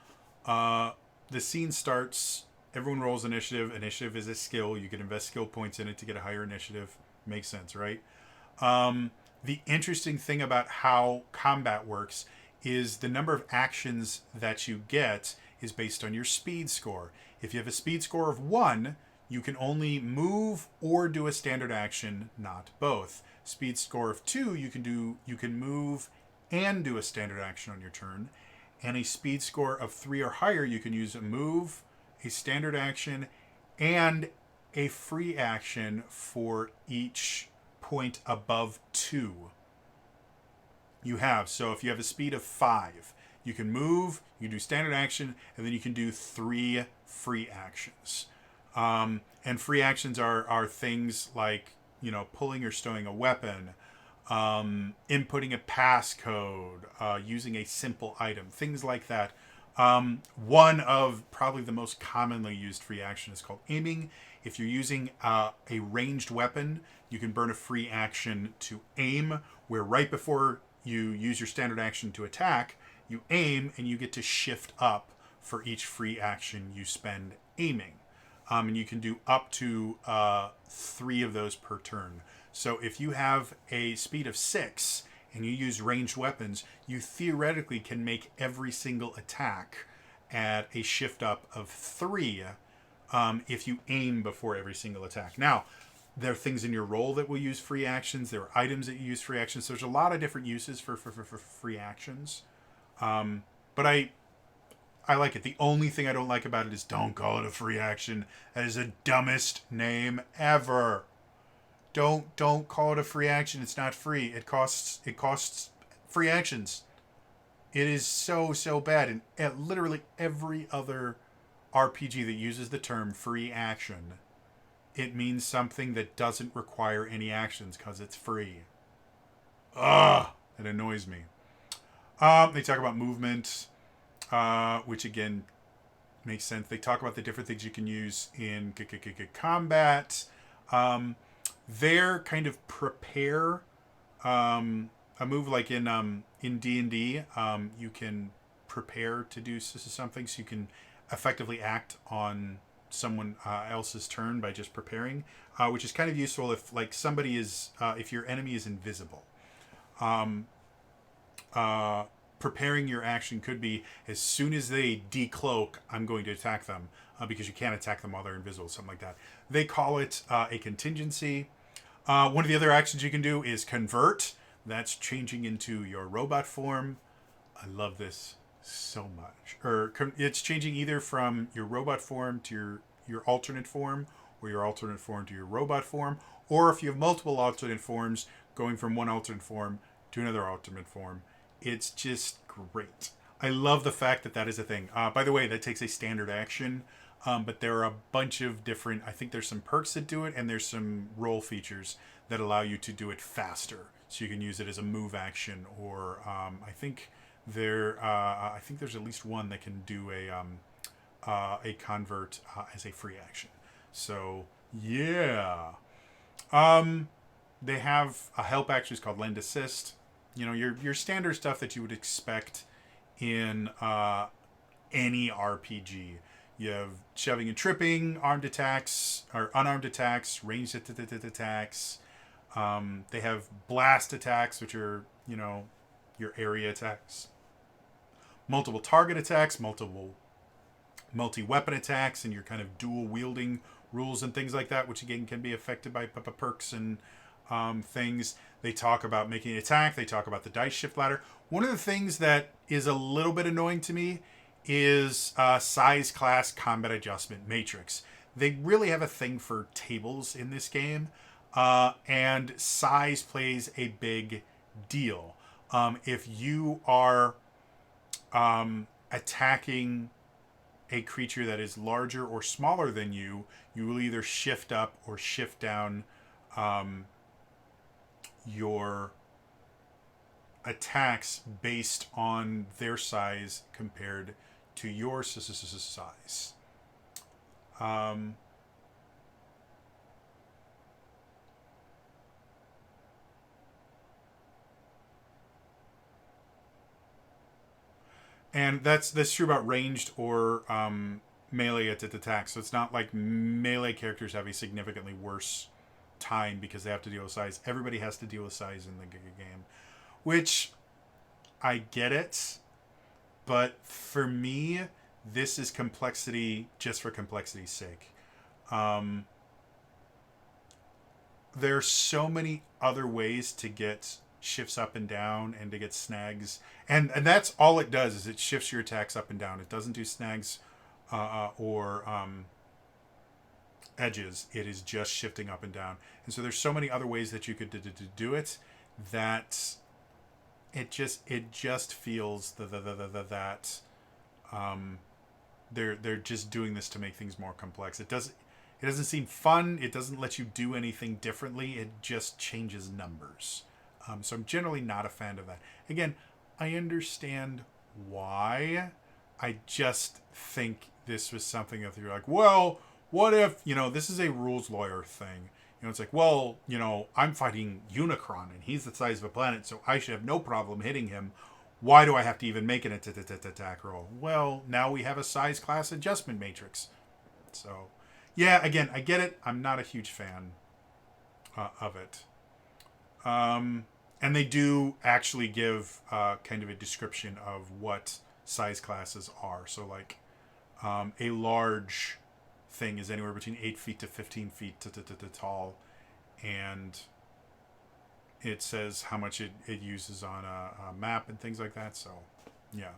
the scene starts, everyone rolls initiative. Initiative is a skill. You can invest skill points in it to get a higher initiative. Makes sense, right? The interesting thing about how combat works is the number of actions that you get is based on your speed score. If you have a speed score of 1, you can only move or do a standard action, not both. Speed score of 2, you can move and do a standard action on your turn. And a speed score of 3 or higher, you can use a move, a standard action, and a free action for each point above 2 you have. So if you have a speed of 5, you can move, you can do standard action, and then you can do 3 free actions. And free actions are things like, pulling or stowing a weapon, inputting a passcode, using a simple item, things like that. One of probably the most commonly used free action is called aiming. If you're using a ranged weapon, you can burn a free action to aim, where right before you use your standard action to attack, you aim and you get to shift up for each free action you spend aiming. And you can do up to 3 of those per turn. So if you have a speed of 6 and you use ranged weapons, you theoretically can make every single attack at a shift up of 3 if you aim before every single attack. Now, there are things in your role that will use free actions. There are items that you use free actions. So there's a lot of different uses for free actions. But I like it. The only thing I don't like about it is don't call it a free action. That is the dumbest name ever. Don't call it a free action. It's not free. It costs free actions. It is so bad. And at literally every other RPG that uses the term free action, it means something that doesn't require any actions because it's free. Ugh, it annoys me. They talk about movement, which again makes sense. They talk about the different things you can use in combat. They're kind of prepare. A move like in D&D, you can prepare to do something, so you can effectively act on someone else's turn by just preparing, which is kind of useful if like somebody is if your enemy is invisible. Preparing your action could be as soon as they decloak, I'm going to attack them, because you can't attack them while they're invisible, something like that. They call it a contingency. One of the other actions you can do is convert. That's changing into your robot form. I love this so much. Or it's changing either from your robot form to your alternate form, or your alternate form to your robot form, or if you have multiple alternate forms, going from one alternate form to another alternate form. It's just great. I love the fact that that is a thing. By the way, that takes a standard action, but there are a bunch of different, I think there's some perks that do it, and there's some roll features that allow you to do it faster. So you can use it as a move action, or I think there's at least one that can do a convert as a free action. So yeah, they have a help action called lend assist. Your standard stuff that you would expect in any RPG. You have shoving and tripping, armed attacks or unarmed attacks, ranged attacks. They have blast attacks, which are your area attacks. Multiple target attacks, multiple multi-weapon attacks and your kind of dual wielding rules and things like that, which again can be affected by perks and things. They talk about making an attack. They talk about the dice shift ladder. One of the things that is a little bit annoying to me is size class combat adjustment matrix. They really have a thing for tables in this game, and size plays a big deal. If you are attacking a creature that is larger or smaller than you, you will either shift up or shift down your attacks based on their size compared to your size. And that's true about ranged or melee attacks. So it's not like melee characters have a significantly worse time because they have to deal with size. Everybody has to deal with size in the game, which I get it, but for me, this is complexity just for complexity's sake. There's so many other ways to get shifts up and down and to get snags, and that's all it does is it shifts your attacks up and down. It doesn't do snags or edges. It is just shifting up and down, and so there's so many other ways that you could do it that it just feels that they're just doing this to make things more complex. It doesn't seem fun. It doesn't let you do anything differently. It just changes numbers. So I'm generally not a fan of that. Again, I understand why. I just think this was something that you're like, well, what if, this is a rules lawyer thing. It's like, well, I'm fighting Unicron and he's the size of a planet, so I should have no problem hitting him. Why do I have to even make an attack roll? Well, now we have a size class adjustment matrix. So, yeah, again, I get it. I'm not a huge fan of it. And they do actually give kind of a description of what size classes are. So, like, a large thing is anywhere between 8 feet to 15 feet tall. And it says how much it uses on a map and things like that. So, yeah.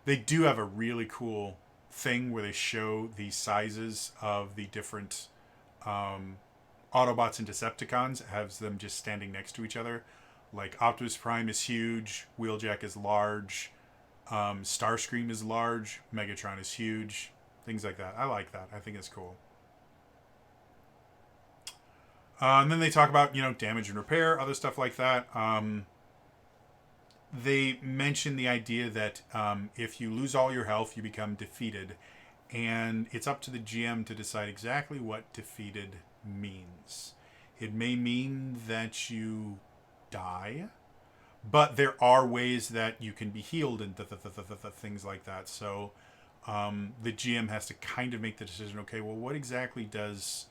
They do have a really cool thing where they show the sizes of the different Autobots and Decepticons. It has them just standing next to each other. Like Optimus Prime is huge, Wheeljack is large, Starscream is large, Megatron is huge, things like that. I like that. I think it's cool. And then they talk about, damage and repair, other stuff like that. They mention the idea that if you lose all your health, you become defeated. And it's up to the GM to decide exactly what defeated means. It may mean that you die, but there are ways that you can be healed and things like that. So the GM has to kind of make the decision, okay, well, what exactly does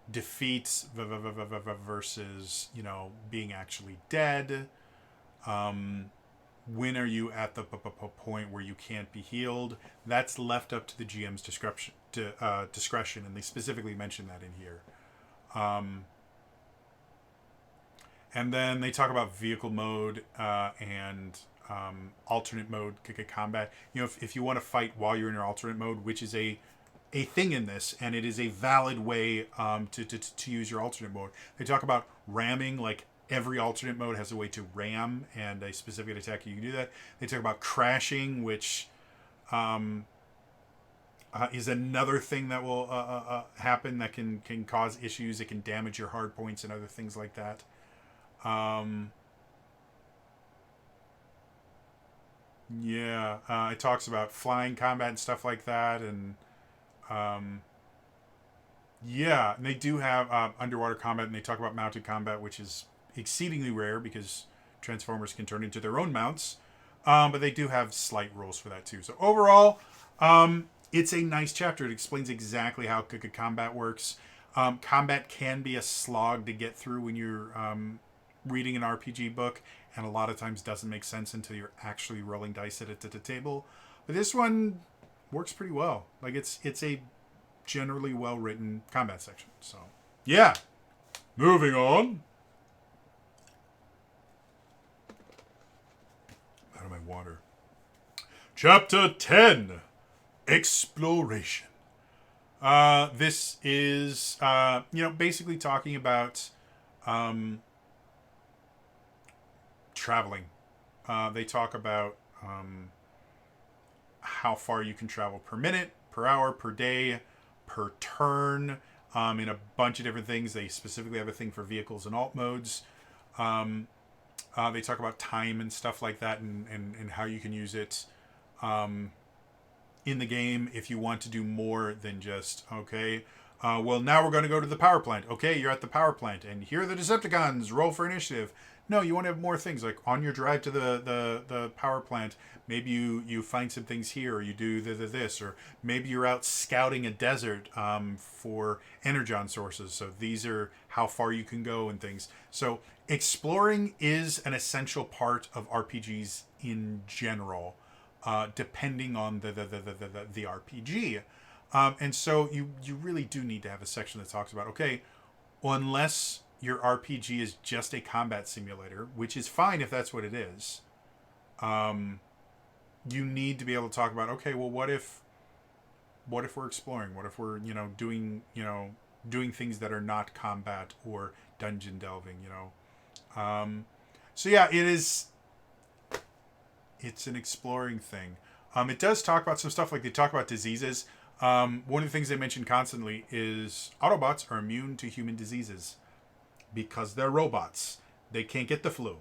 defeat versus, being actually dead? When are you at the point where you can't be healed? That's left up to the GM's discretion, and they specifically mention that in here. And then they talk about vehicle mode and alternate mode combat. If you want to fight while you're in your alternate mode, which is a thing in this, and it is a valid way to use your alternate mode. They talk about ramming, like every alternate mode has a way to ram and a specific attack you can do that. They talk about crashing, which is another thing that will happen that can cause issues. It can damage your hard points and other things like that. It talks about flying combat and stuff like that, and and they do have underwater combat, and they talk about mounted combat, which is exceedingly rare because Transformers can turn into their own mounts, but they do have slight rules for that too. So overall, it's a nice chapter. It explains exactly how combat works. Combat can be a slog to get through when you're reading an RPG book, and a lot of times doesn't make sense until you're actually rolling dice at the table. But this one works pretty well. Like it's a generally well written combat section. So yeah, moving on. Out of my water. Chapter 10, Exploration. This is basically talking about traveling. They talk about how far you can travel per minute, per hour, per day, per turn, in a bunch of different things. They specifically have a thing for vehicles and alt modes. They talk about time and stuff like that, and how you can use it in the game if you want to do more than just, okay, well, now we're going to go to the power plant. Okay, you're at the power plant, and here are the Decepticons. Roll for initiative. No, you want to have more things. Like on your drive to the power plant, maybe you find some things here, or you do this, or maybe you're out scouting a desert for energon sources. So these are how far you can go and things. So exploring is an essential part of RPGs in general, depending on the RPG. And so you really do need to have a section that talks about, okay, well, unless your RPG is just a combat simulator, which is fine if that's what it is, you need to be able to talk about, okay, well, what if we're exploring? What if we're, doing things that are not combat or dungeon delving, So yeah, it's an exploring thing. It does talk about some stuff, like they talk about diseases. One of the things they mention constantly is Autobots are immune to human diseases because they're robots. They can't get the flu.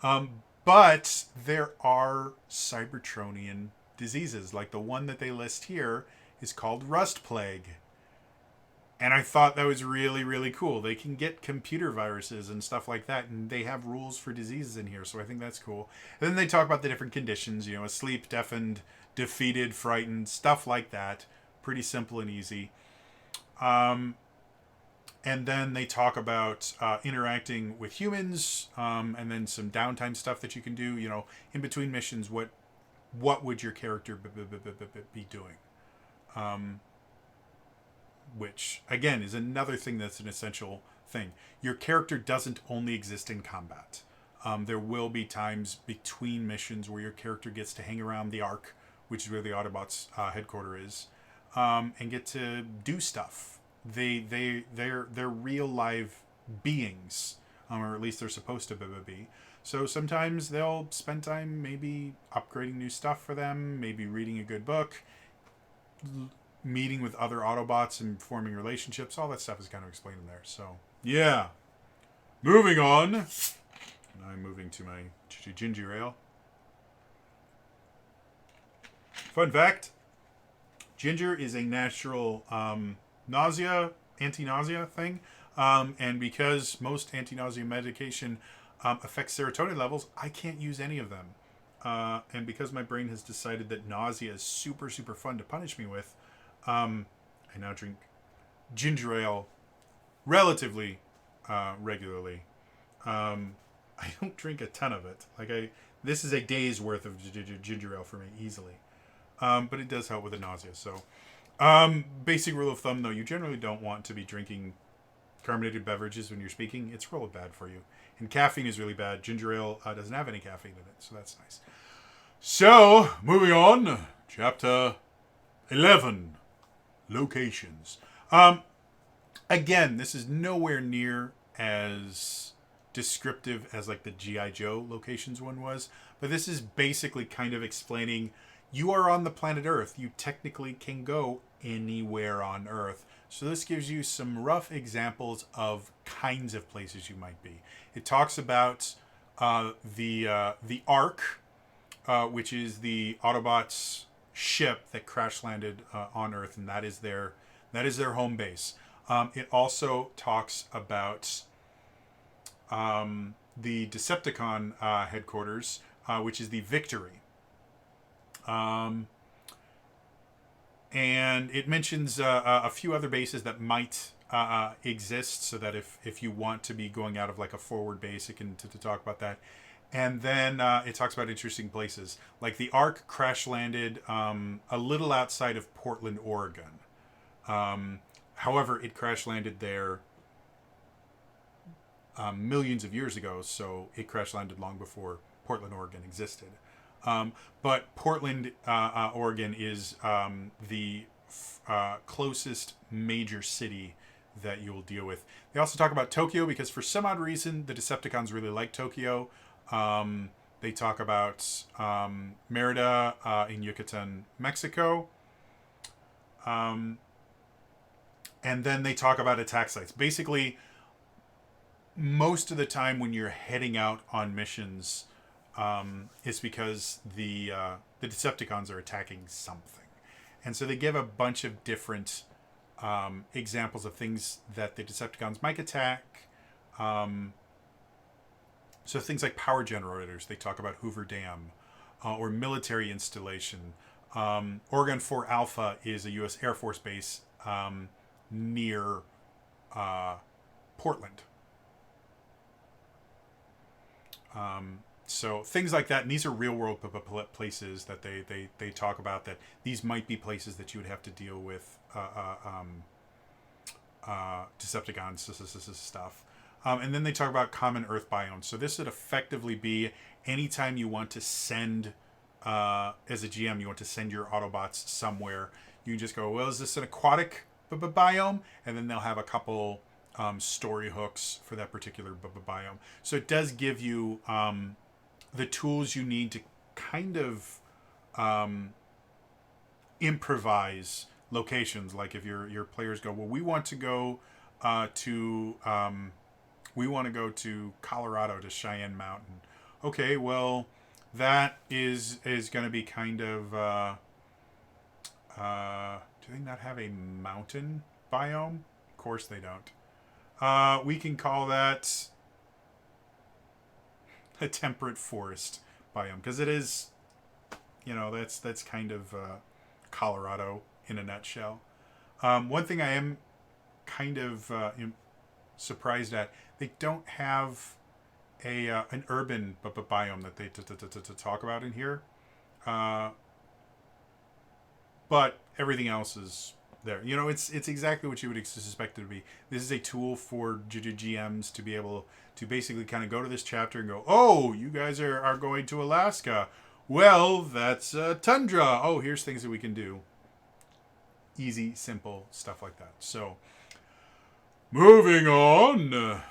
But there are Cybertronian diseases. Like the one that they list here is called Rust Plague. And I thought that was really, really cool. They can get computer viruses and stuff like that, and they have rules for diseases in here, so I think that's cool. And then they talk about the different conditions, asleep, deafened, defeated, frightened, stuff like that. Pretty simple and easy. And then they talk about interacting with humans, and then some downtime stuff that you can do, in between missions. What would your character be doing? Which, again, is another thing that's an essential thing. Your character doesn't only exist in combat. There will be times between missions where your character gets to hang around the Ark, which is where the Autobots headquarters is, and get to do stuff. They're real live beings, or at least they're supposed to be. So sometimes they'll spend time maybe upgrading new stuff for them, maybe reading a good book, meeting with other Autobots and forming relationships. All that stuff is kind of explained in there. So yeah, moving on. Now I'm moving to my ginger ale. Fun fact: ginger is a natural anti-nausea thing, and because most anti-nausea medication affects serotonin levels, I can't use any of them. And because my brain has decided that nausea is super, super fun to punish me with, I now drink ginger ale relatively regularly. I don't drink a ton of it. This is a day's worth of ginger ale for me easily. But it does help with the nausea. So, basic rule of thumb though, you generally don't want to be drinking carbonated beverages when you're speaking. It's really bad for you. And caffeine is really bad. Ginger ale doesn't have any caffeine in it, so that's nice. So, moving on. Chapter 11. Locations. Again, this is nowhere near as descriptive as like the G.I. Joe locations one was, but this is basically kind of explaining you are on the planet Earth. You technically can go anywhere on Earth. So this gives you some rough examples of kinds of places you might be. It talks about the Ark, which is the Autobots' ship that crash landed on Earth, and that is their home base. It also talks about the Decepticon headquarters, which is the Victory. And it mentions a few other bases that might exists, so that if you want to be going out of like a forward base, it can to talk about that. And then it talks about interesting places. Like the Ark crash landed a little outside of Portland, Oregon. However, it crash landed there millions of years ago, so it crash landed long before Portland, Oregon existed. But Portland, Oregon is the closest major city that you will deal with. They also talk about Tokyo because for some odd reason the Decepticons really like Tokyo. They talk about Merida in Yucatan, Mexico. And then they talk about attack sites. Basically, most of the time when you're heading out on missions, it's because the Decepticons are attacking something. And so they give a bunch of different examples of things that the Decepticons might attack. So things like power generators, they talk about Hoover Dam, or military installation. Oregon 4 Alpha is a U.S. Air Force base near Portland. So things like that, and these are real world places that they talk about, that these might be places that you would have to deal with Decepticons stuff. And then they talk about common Earth biomes. So this would effectively be anytime you want to send, as a GM, you want to send your Autobots somewhere, you just go, well, is this an aquatic biome? And then they'll have a couple story hooks for that particular biome. So it does give you the tools you need to kind of improvise locations. Like if your players go, well, we want to go to Colorado, to Cheyenne Mountain. Okay, well, that is going to be kind of do they not have a mountain biome? Of course they don't. We can call that a temperate forest biome, because it is, that's kind of Colorado in a nutshell. One thing I am kind of surprised at, they don't have an urban biome that they to talk about in here, but everything else is there. It's exactly what you would suspect it to be. This is a tool for GMs to be able to basically kind of go to this chapter and go, oh, you guys are going to Alaska. Well, that's tundra. Oh, here's things that we can do. Easy, simple stuff like that. So, moving on.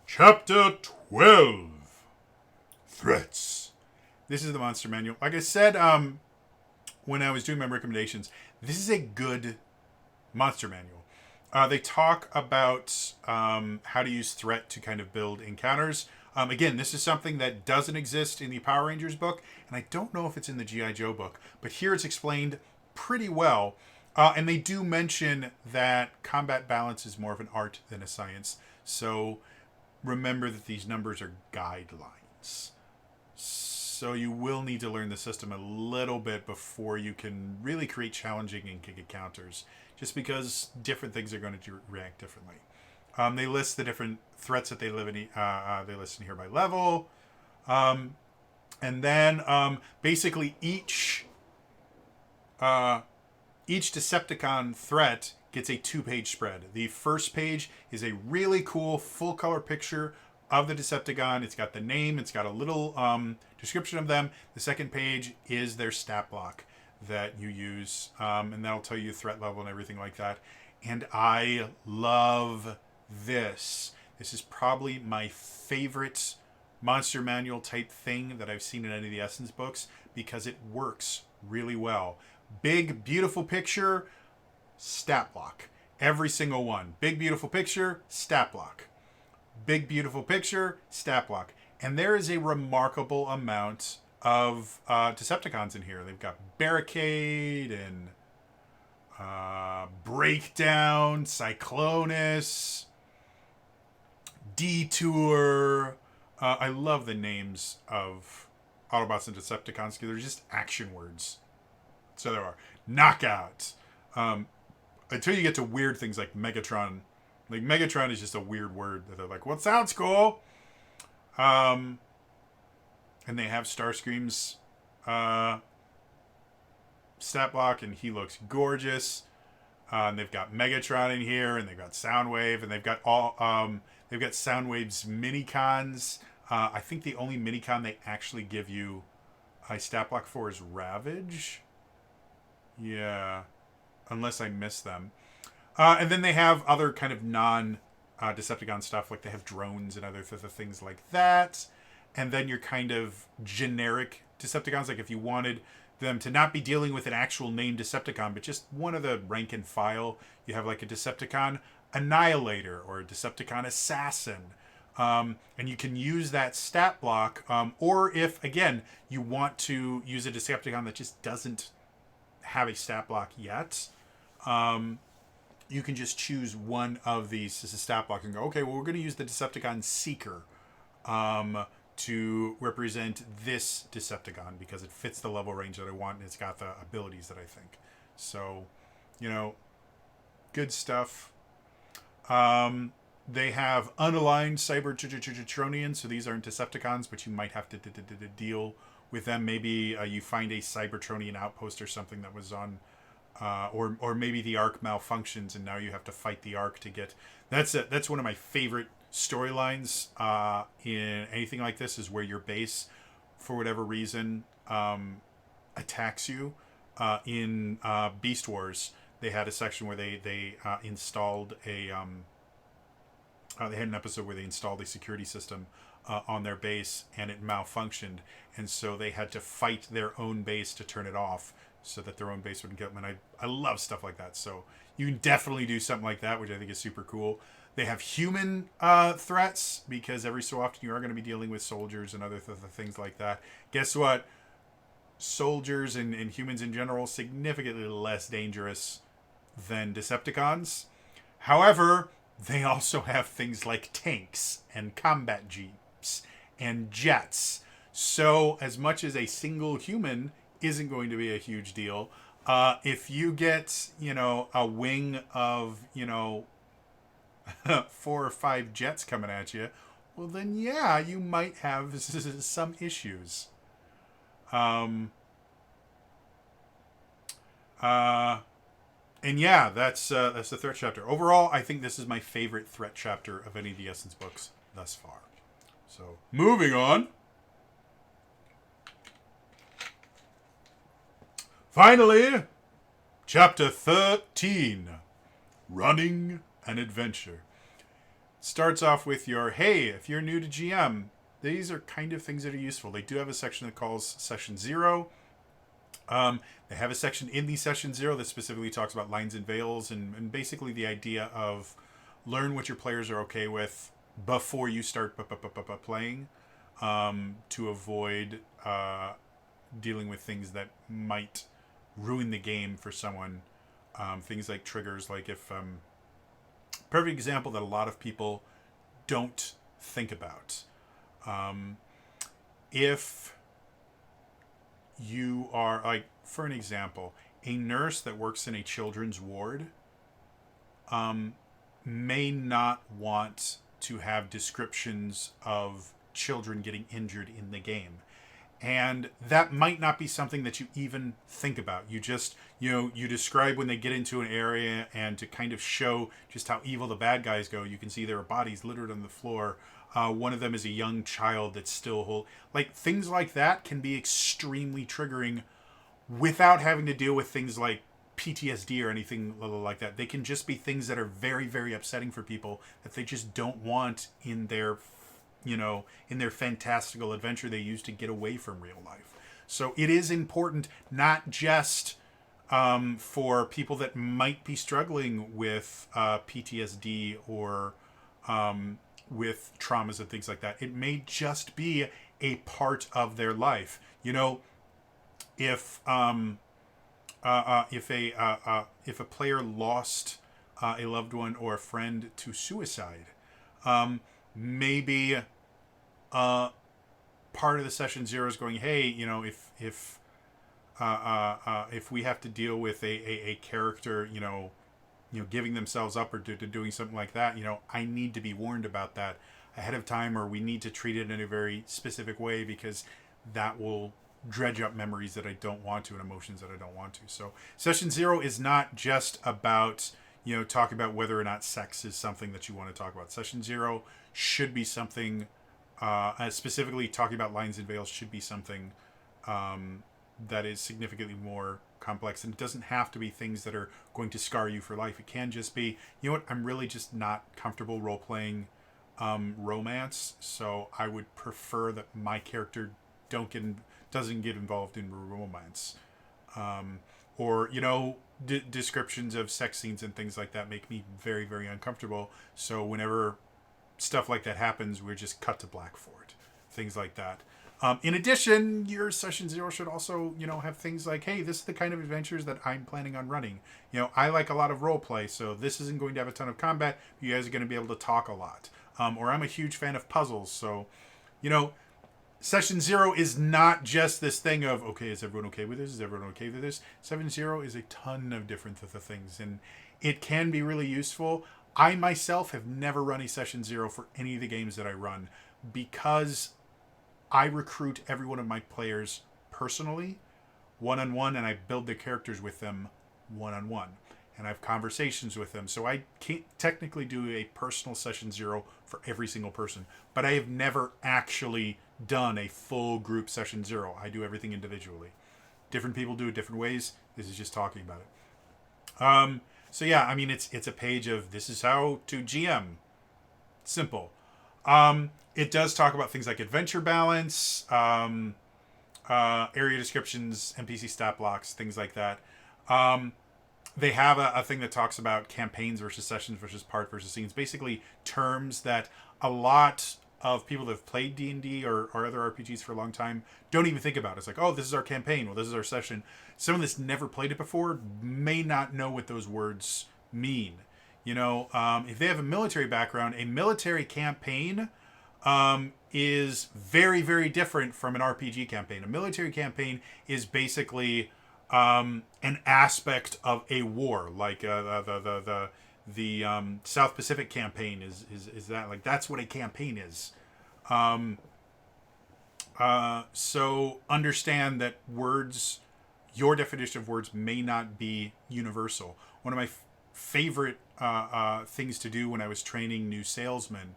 Chapter 12. Threats. This is the monster manual. Like I said, when I was doing my recommendations, this is a good monster manual. They talk about how to use threat to kind of build encounters. Again, this is something that doesn't exist in the Power Rangers book, and I don't know if it's in the G.I. Joe book, but here it's explained pretty well. And they do mention that combat balance is more of an art than a science. So remember that these numbers are guidelines. So you will need to learn the system a little bit before you can really create challenging encounters, just because different things are going to react differently. They list the different threats that they live in. They list in here by level. And then basically each Decepticon threat gets a 2-page spread. The first page is a really cool full color picture of the Decepticon. It's got the name. It's got a little description of them. The second page is their stat block that you use, and that'll tell you threat level and everything like that. And I love this. This is probably my favorite monster manual type thing that I've seen in any of the Essence books, because it works really well. Big, beautiful picture, stat block. Every single one. Big, beautiful picture, stat block. Big, beautiful picture, stat block. And there is a remarkable amount of Decepticons in here. They've got Barricade and Breakdown, Cyclonus, Detour, I love the names of Autobots and Decepticons because they're just action words. So there are knockout. Until you get to weird things like Megatron. Like Megatron is just a weird word that they're like, "What sounds cool?" And they have Starscream's stat block, and he looks gorgeous. And they've got Megatron in here, and they've got Soundwave, and they've got Soundwave's minicons. I think the only minicon they actually give you a stat block for is Ravage. Yeah, unless I miss them. And then they have other kind of non-Decepticon stuff, like they have drones and other things like that. And then your kind of generic Decepticons, like if you wanted them to not be dealing with an actual named Decepticon, but just one of the rank and file, you have like a Decepticon Annihilator or a Decepticon Assassin. And you can use that stat block. Or if, again, you want to use a Decepticon that just doesn't have a stat block yet, you can just choose one of these as a stat block and go, okay, well, we're going to use the Decepticon Seeker to represent this Decepticon because it fits the level range that I want and it's got the abilities that I think. So, good stuff. They have unaligned Cybertronians, so these aren't Decepticons, but you might have to deal with them. Maybe you find a Cybertronian outpost or something that was on, or maybe the Ark malfunctions and now you have to fight the Ark to get. That's one of my favorite storylines in anything like this, is where your base, for whatever reason, attacks you. In Beast Wars, they had a section where they installed a. They had an episode where they installed a security system on their base and it malfunctioned, and so they had to fight their own base to turn it off so that their own base wouldn't get them. And I love stuff like that. So you can definitely do something like that, which I think is super cool. They have human threats because every so often you are going to be dealing with soldiers and other things like that. Guess what? Soldiers and humans in general, significantly less dangerous than Decepticons. However, they also have things like tanks and combat jeeps and jets. So as much as a single human isn't going to be a huge deal, if you get, a wing of, 4 or 5 jets coming at you, well then yeah, you might have some issues. And yeah, that's the threat chapter. Overall, I think this is my favorite threat chapter of any of the Essence books thus far. So, moving on. Finally, chapter 13, Running an Adventure. Starts off with your, hey, if you're new to GM, these are kind of things that are useful. They do have a section that calls Session 0. They have a section in the Session 0 that specifically talks about lines and veils and basically the idea of learn what your players are okay with before you start playing, to avoid dealing with things that might ruin the game for someone. Things like triggers, like if perfect example that a lot of people don't think about. If you are, like, for an example, a nurse that works in a children's ward may not want to have descriptions of children getting injured in the game. And that might not be something that you even think about. You just, you describe when they get into an area, and to kind of show just how evil the bad guys go, you can see there are bodies littered on the floor. One of them is a young child that's still whole. Like, things like that can be extremely triggering without having to deal with things like PTSD or anything like that. They can just be things that are very, very upsetting for people that they just don't want in their in their fantastical adventure they use to get away from real life. So it is important, not just for people that might be struggling with PTSD or with traumas and things like that. It may just be a part of their life. If a player lost a loved one or a friend to suicide, maybe part of the session zero is going, hey, if we have to deal with a character, giving themselves up or doing something like that, I need to be warned about that ahead of time, or we need to treat it in a very specific way, because that will dredge up memories that I don't want to and emotions that I don't want to. So session zero is not just about, talking about whether or not sex is something that you want to talk about. Session zero should be something, specifically talking about lines and veils should be something that is significantly more complex. And it doesn't have to be things that are going to scar you for life. It can just be, I'm really just not comfortable role-playing romance, so I would prefer that my character doesn't get involved in romance. Or, descriptions of sex scenes and things like that make me very, very uncomfortable. So whenever stuff like that happens, we're just cut to black for it. Things like that. In addition, your session zero should also, have things like, hey, this is the kind of adventures that I'm planning on running. I like a lot of role play, so this isn't going to have a ton of combat. You guys are going to be able to talk a lot. Or I'm a huge fan of puzzles, so, session zero is not just this thing of, okay, is everyone okay with this? Is everyone okay with this? Session zero is a ton of different things, and it can be really useful. I myself have never run a session zero for any of the games that I run, because I recruit every one of my players personally, one-on-one, and I build their characters with them one-on-one. And I have conversations with them. So I can't technically do a personal session zero for every single person. But I have never actually done a full group session zero. I do everything individually. Different people do it different ways. This is just talking about it. So yeah, I mean, it's a page of this is how to GM. Simple. It does talk about things like adventure balance, area descriptions, NPC stat blocks, things like that. They have a thing that talks about campaigns versus sessions versus part versus scenes. Basically, terms that a lot of people that have played D&D or other RPGs for a long time don't even think about. It's like, oh, this is our campaign. Well, this is our session. Someone that's never played it before may not know what those words mean. If they have a military background, a military campaign is very, very different from an RPG campaign. A military campaign is basically an aspect of a war, like the South Pacific campaign is that, like, that's what a campaign is. So understand that words, your definition of words may not be universal. One of my favorite things to do when I was training new salesmen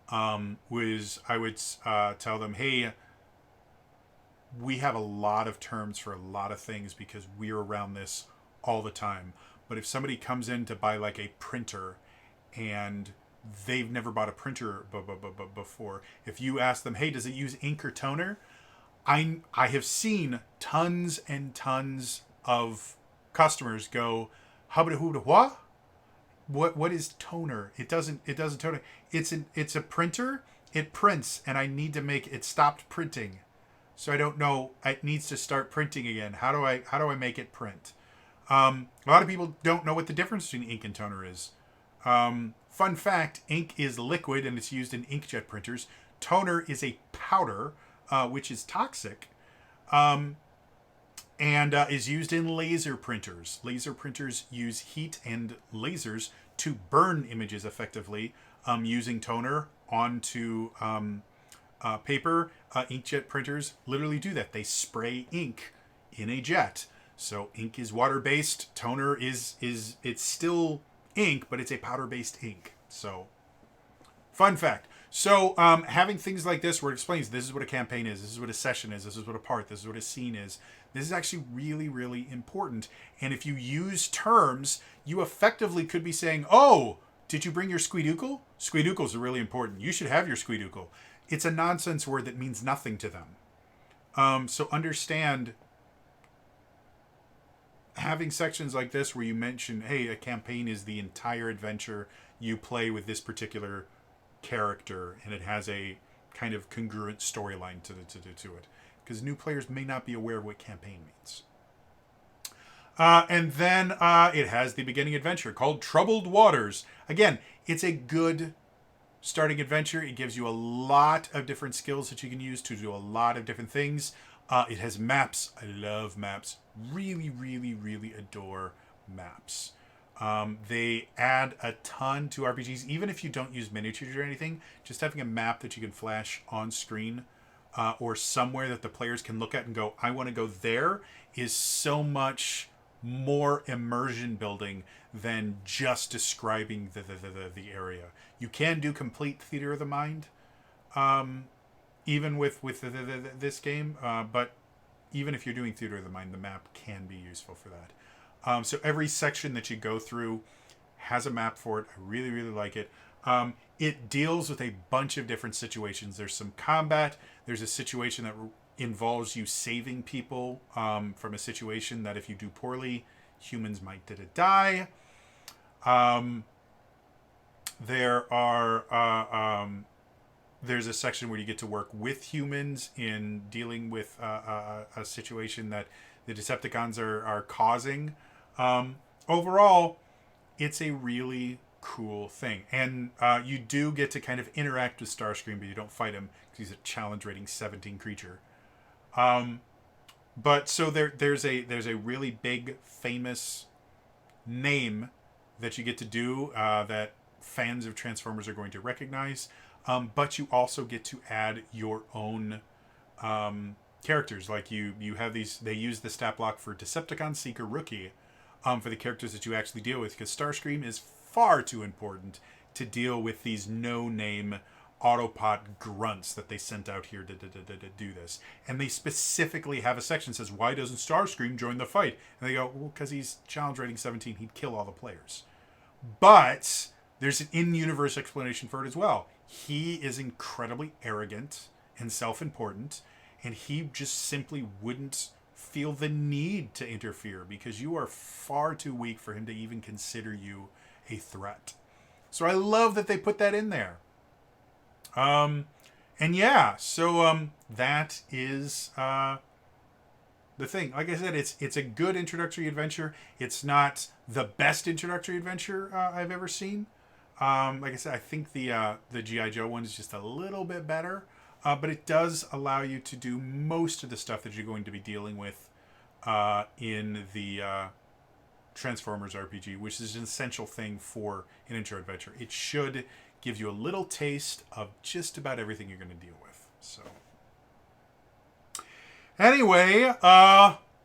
was I would tell them, hey, we have a lot of terms for a lot of things because we're around this all the time. But if somebody comes in to buy like a printer and they've never bought a printer before, if you ask them, hey, does it use ink or toner? I have seen tons and tons of customers go, what is toner? It doesn't toner. It's a printer. It prints, and I need to make it stopped printing. So I don't know. It needs to start printing again. How do I make it print? A lot of people don't know what the difference between ink and toner is. Fun fact: ink is liquid and it's used in inkjet printers. Toner is a powder, which is toxic, and is used in laser printers. Laser printers use heat and lasers to burn images effectively, using toner onto paper. Inkjet printers literally do that. They spray ink in a jet. So ink is water-based. Toner is it's still ink, but it's a powder-based ink. So, fun fact. So, having things like this where it explains this is what a campaign is, this is what a session is, this is what a part, this is what a scene is. This is actually really, really important. And if you use terms, you effectively could be saying, oh, did you bring your squeedoocle? Squeedookles are really important. You should have your squeedoocle. It's a nonsense word that means nothing to them. So understand, having sections like this where you mention, hey, a campaign is the entire adventure you play with this particular character, and it has a kind of congruent storyline to it. Because new players may not be aware of what campaign means. And then it has the beginning adventure called Troubled Waters. Again, it's a good starting adventure. It gives you a lot of different skills that you can use to do a lot of different things. It has maps. I love maps. Really, really, really adore maps. They add a ton to RPGs, even if you don't use miniatures or anything. Just having a map that you can flash on screen or somewhere that the players can look at and go, I want to go there, is so much more immersion building than just describing the area. You can do complete theater of the mind, even with this game, but even if you're doing theater of the mind, the map can be useful for that. So every section that you go through has a map for it. I really, really like it. It deals with a bunch of different situations. There's some combat. There's a situation that involves you saving people from a situation that if you do poorly, humans might die. There's a section where you get to work with humans in dealing with a situation that the Decepticons are causing. Overall, it's a really cool thing. And you do get to kind of interact with Starscream, but you don't fight him because he's a challenge rating 17 creature. But so there's a really big, famous name that you get to do that fans of Transformers are going to recognize. But you also get to add your own characters. Like you have these, they use the stat block for Decepticon Seeker Rookie for the characters that you actually deal with, because Starscream is far too important to deal with these no-name Autobot grunts that they sent out here to do this. And they specifically have a section that says, why doesn't Starscream join the fight? And they go, well, because he's challenge rating 17, he'd kill all the players. But there's an in-universe explanation for it as well. He is incredibly arrogant and self-important, and he just simply wouldn't feel the need to interfere because you are far too weak for him to even consider you a threat. So I love that they put that in there. And yeah, so that is the thing. Like I said, it's a good introductory adventure. It's not the best introductory adventure I've ever seen. Like I said, I think the G.I. Joe one is just a little bit better. But it does allow you to do most of the stuff that you're going to be dealing with in the Transformers RPG, which is an essential thing for an intro adventure. It should give you a little taste of just about everything you're going to deal with. So, anyway,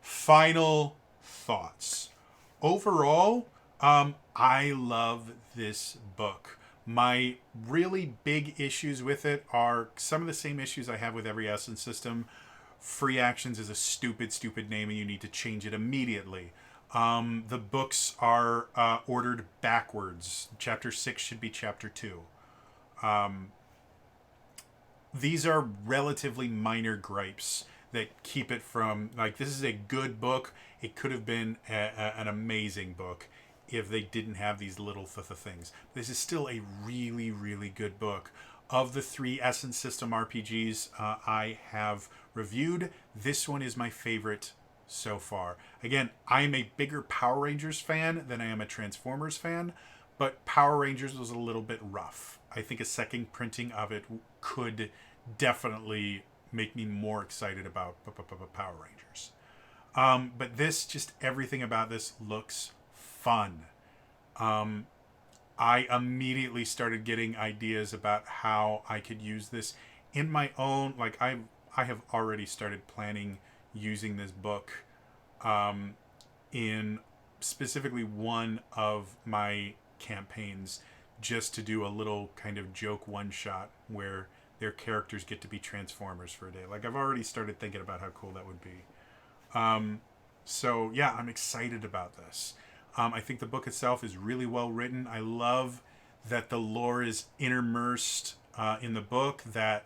final thoughts. Overall, I love this book. My really big issues with it are some of the same issues I have with every Essence system. Free Actions is a stupid, stupid name, and you need to change it immediately. The books are ordered backwards. Chapter 6 should be Chapter 2. These are relatively minor gripes that keep it from... Like, this is a good book. It could have been an amazing book if they didn't have these little things. This is still a really, really good book. Of the 3 Essence System RPGs I have reviewed, this one is my favorite so far. Again, I'm a bigger Power Rangers fan than I am a Transformers fan, but Power Rangers was a little bit rough. I think a second printing of it could definitely make me more excited about Power Rangers. But this, just everything about this looks fun. I immediately started getting ideas about how I could use this in my own, like I have already started planning using this book in specifically one of my campaigns, just to do a little kind of joke one-shot where their characters get to be Transformers for a day. Like, I've already started thinking about how cool that would be. So yeah, I'm excited about this. I think the book itself is really well written. I love that the lore is immersed in the book, that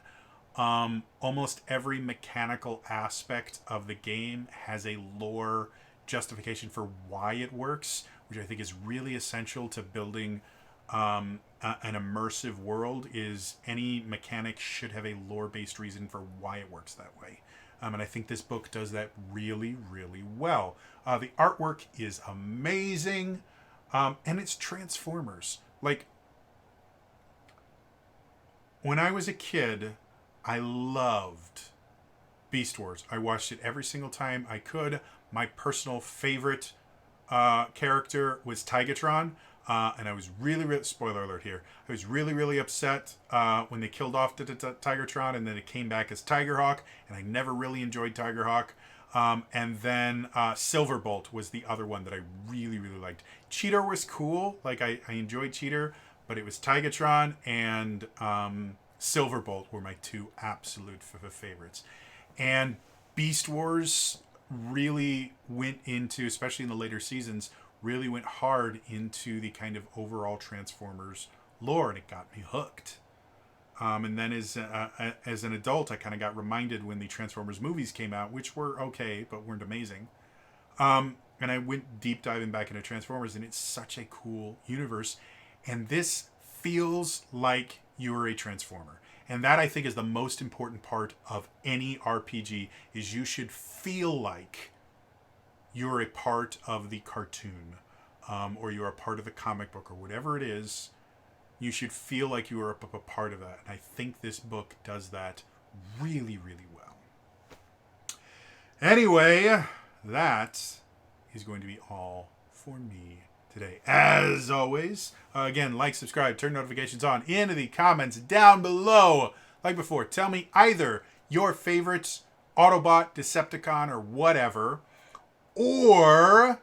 almost every mechanical aspect of the game has a lore justification for why it works, which I think is really essential to building an immersive world. Is any mechanic should have a lore-based reason for why it works that way. And I think this book does that really, really well. The artwork is amazing. And it's Transformers. Like, when I was a kid, I loved Beast Wars. I watched it every single time I could. My personal favorite character was Tigatron. And I was really, spoiler alert here, I was really upset when they killed off Tigatron, and then it came back as Tigerhawk, and I never really enjoyed Tigerhawk. And then Silverbolt was the other one that I really liked. Cheetor was cool. Like, I enjoyed Cheetor, but it was Tigatron and Silverbolt were my two absolute favorites. And Beast Wars really went into, especially in the later seasons, really went hard into the kind of overall Transformers lore, and it got me hooked. And then as an adult, I kind of got reminded when the Transformers movies came out, which were okay, but weren't amazing. And I went deep diving back into Transformers, and it's such a cool universe. And this feels like you're a Transformer. And that, I think, is the most important part of any RPG, is you should feel like you're a part of the cartoon, or you're a part of the comic book, or whatever it is. You should feel like you are a part of that. And I think this book does that really well. Anyway, that is going to be all for me today. As always, again, like, subscribe, turn notifications on in the comments down below. Like before, tell me either your favorite Autobot, Decepticon, or whatever, or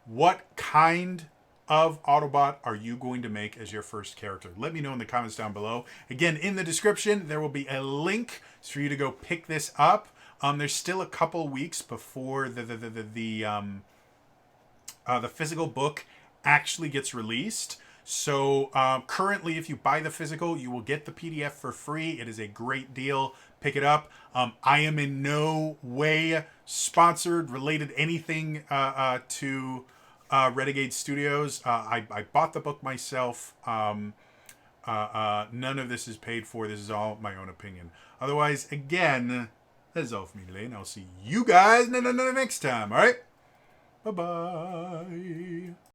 what kind of Autobot are you going to make as your first character? Let me know in the comments down below. Again, in the description, there will be a link for you to go pick this up. There's still a couple weeks before the physical book actually gets released. So currently, if you buy the physical, you will get the PDF for free. It is a great deal. Pick it up. I am in no way sponsored, related anything to Renegade Studios. I bought the book myself. None of this is paid for. This is all my own opinion. Otherwise, again, that's all for me today, and I'll see you guys next time. All right? Bye-bye.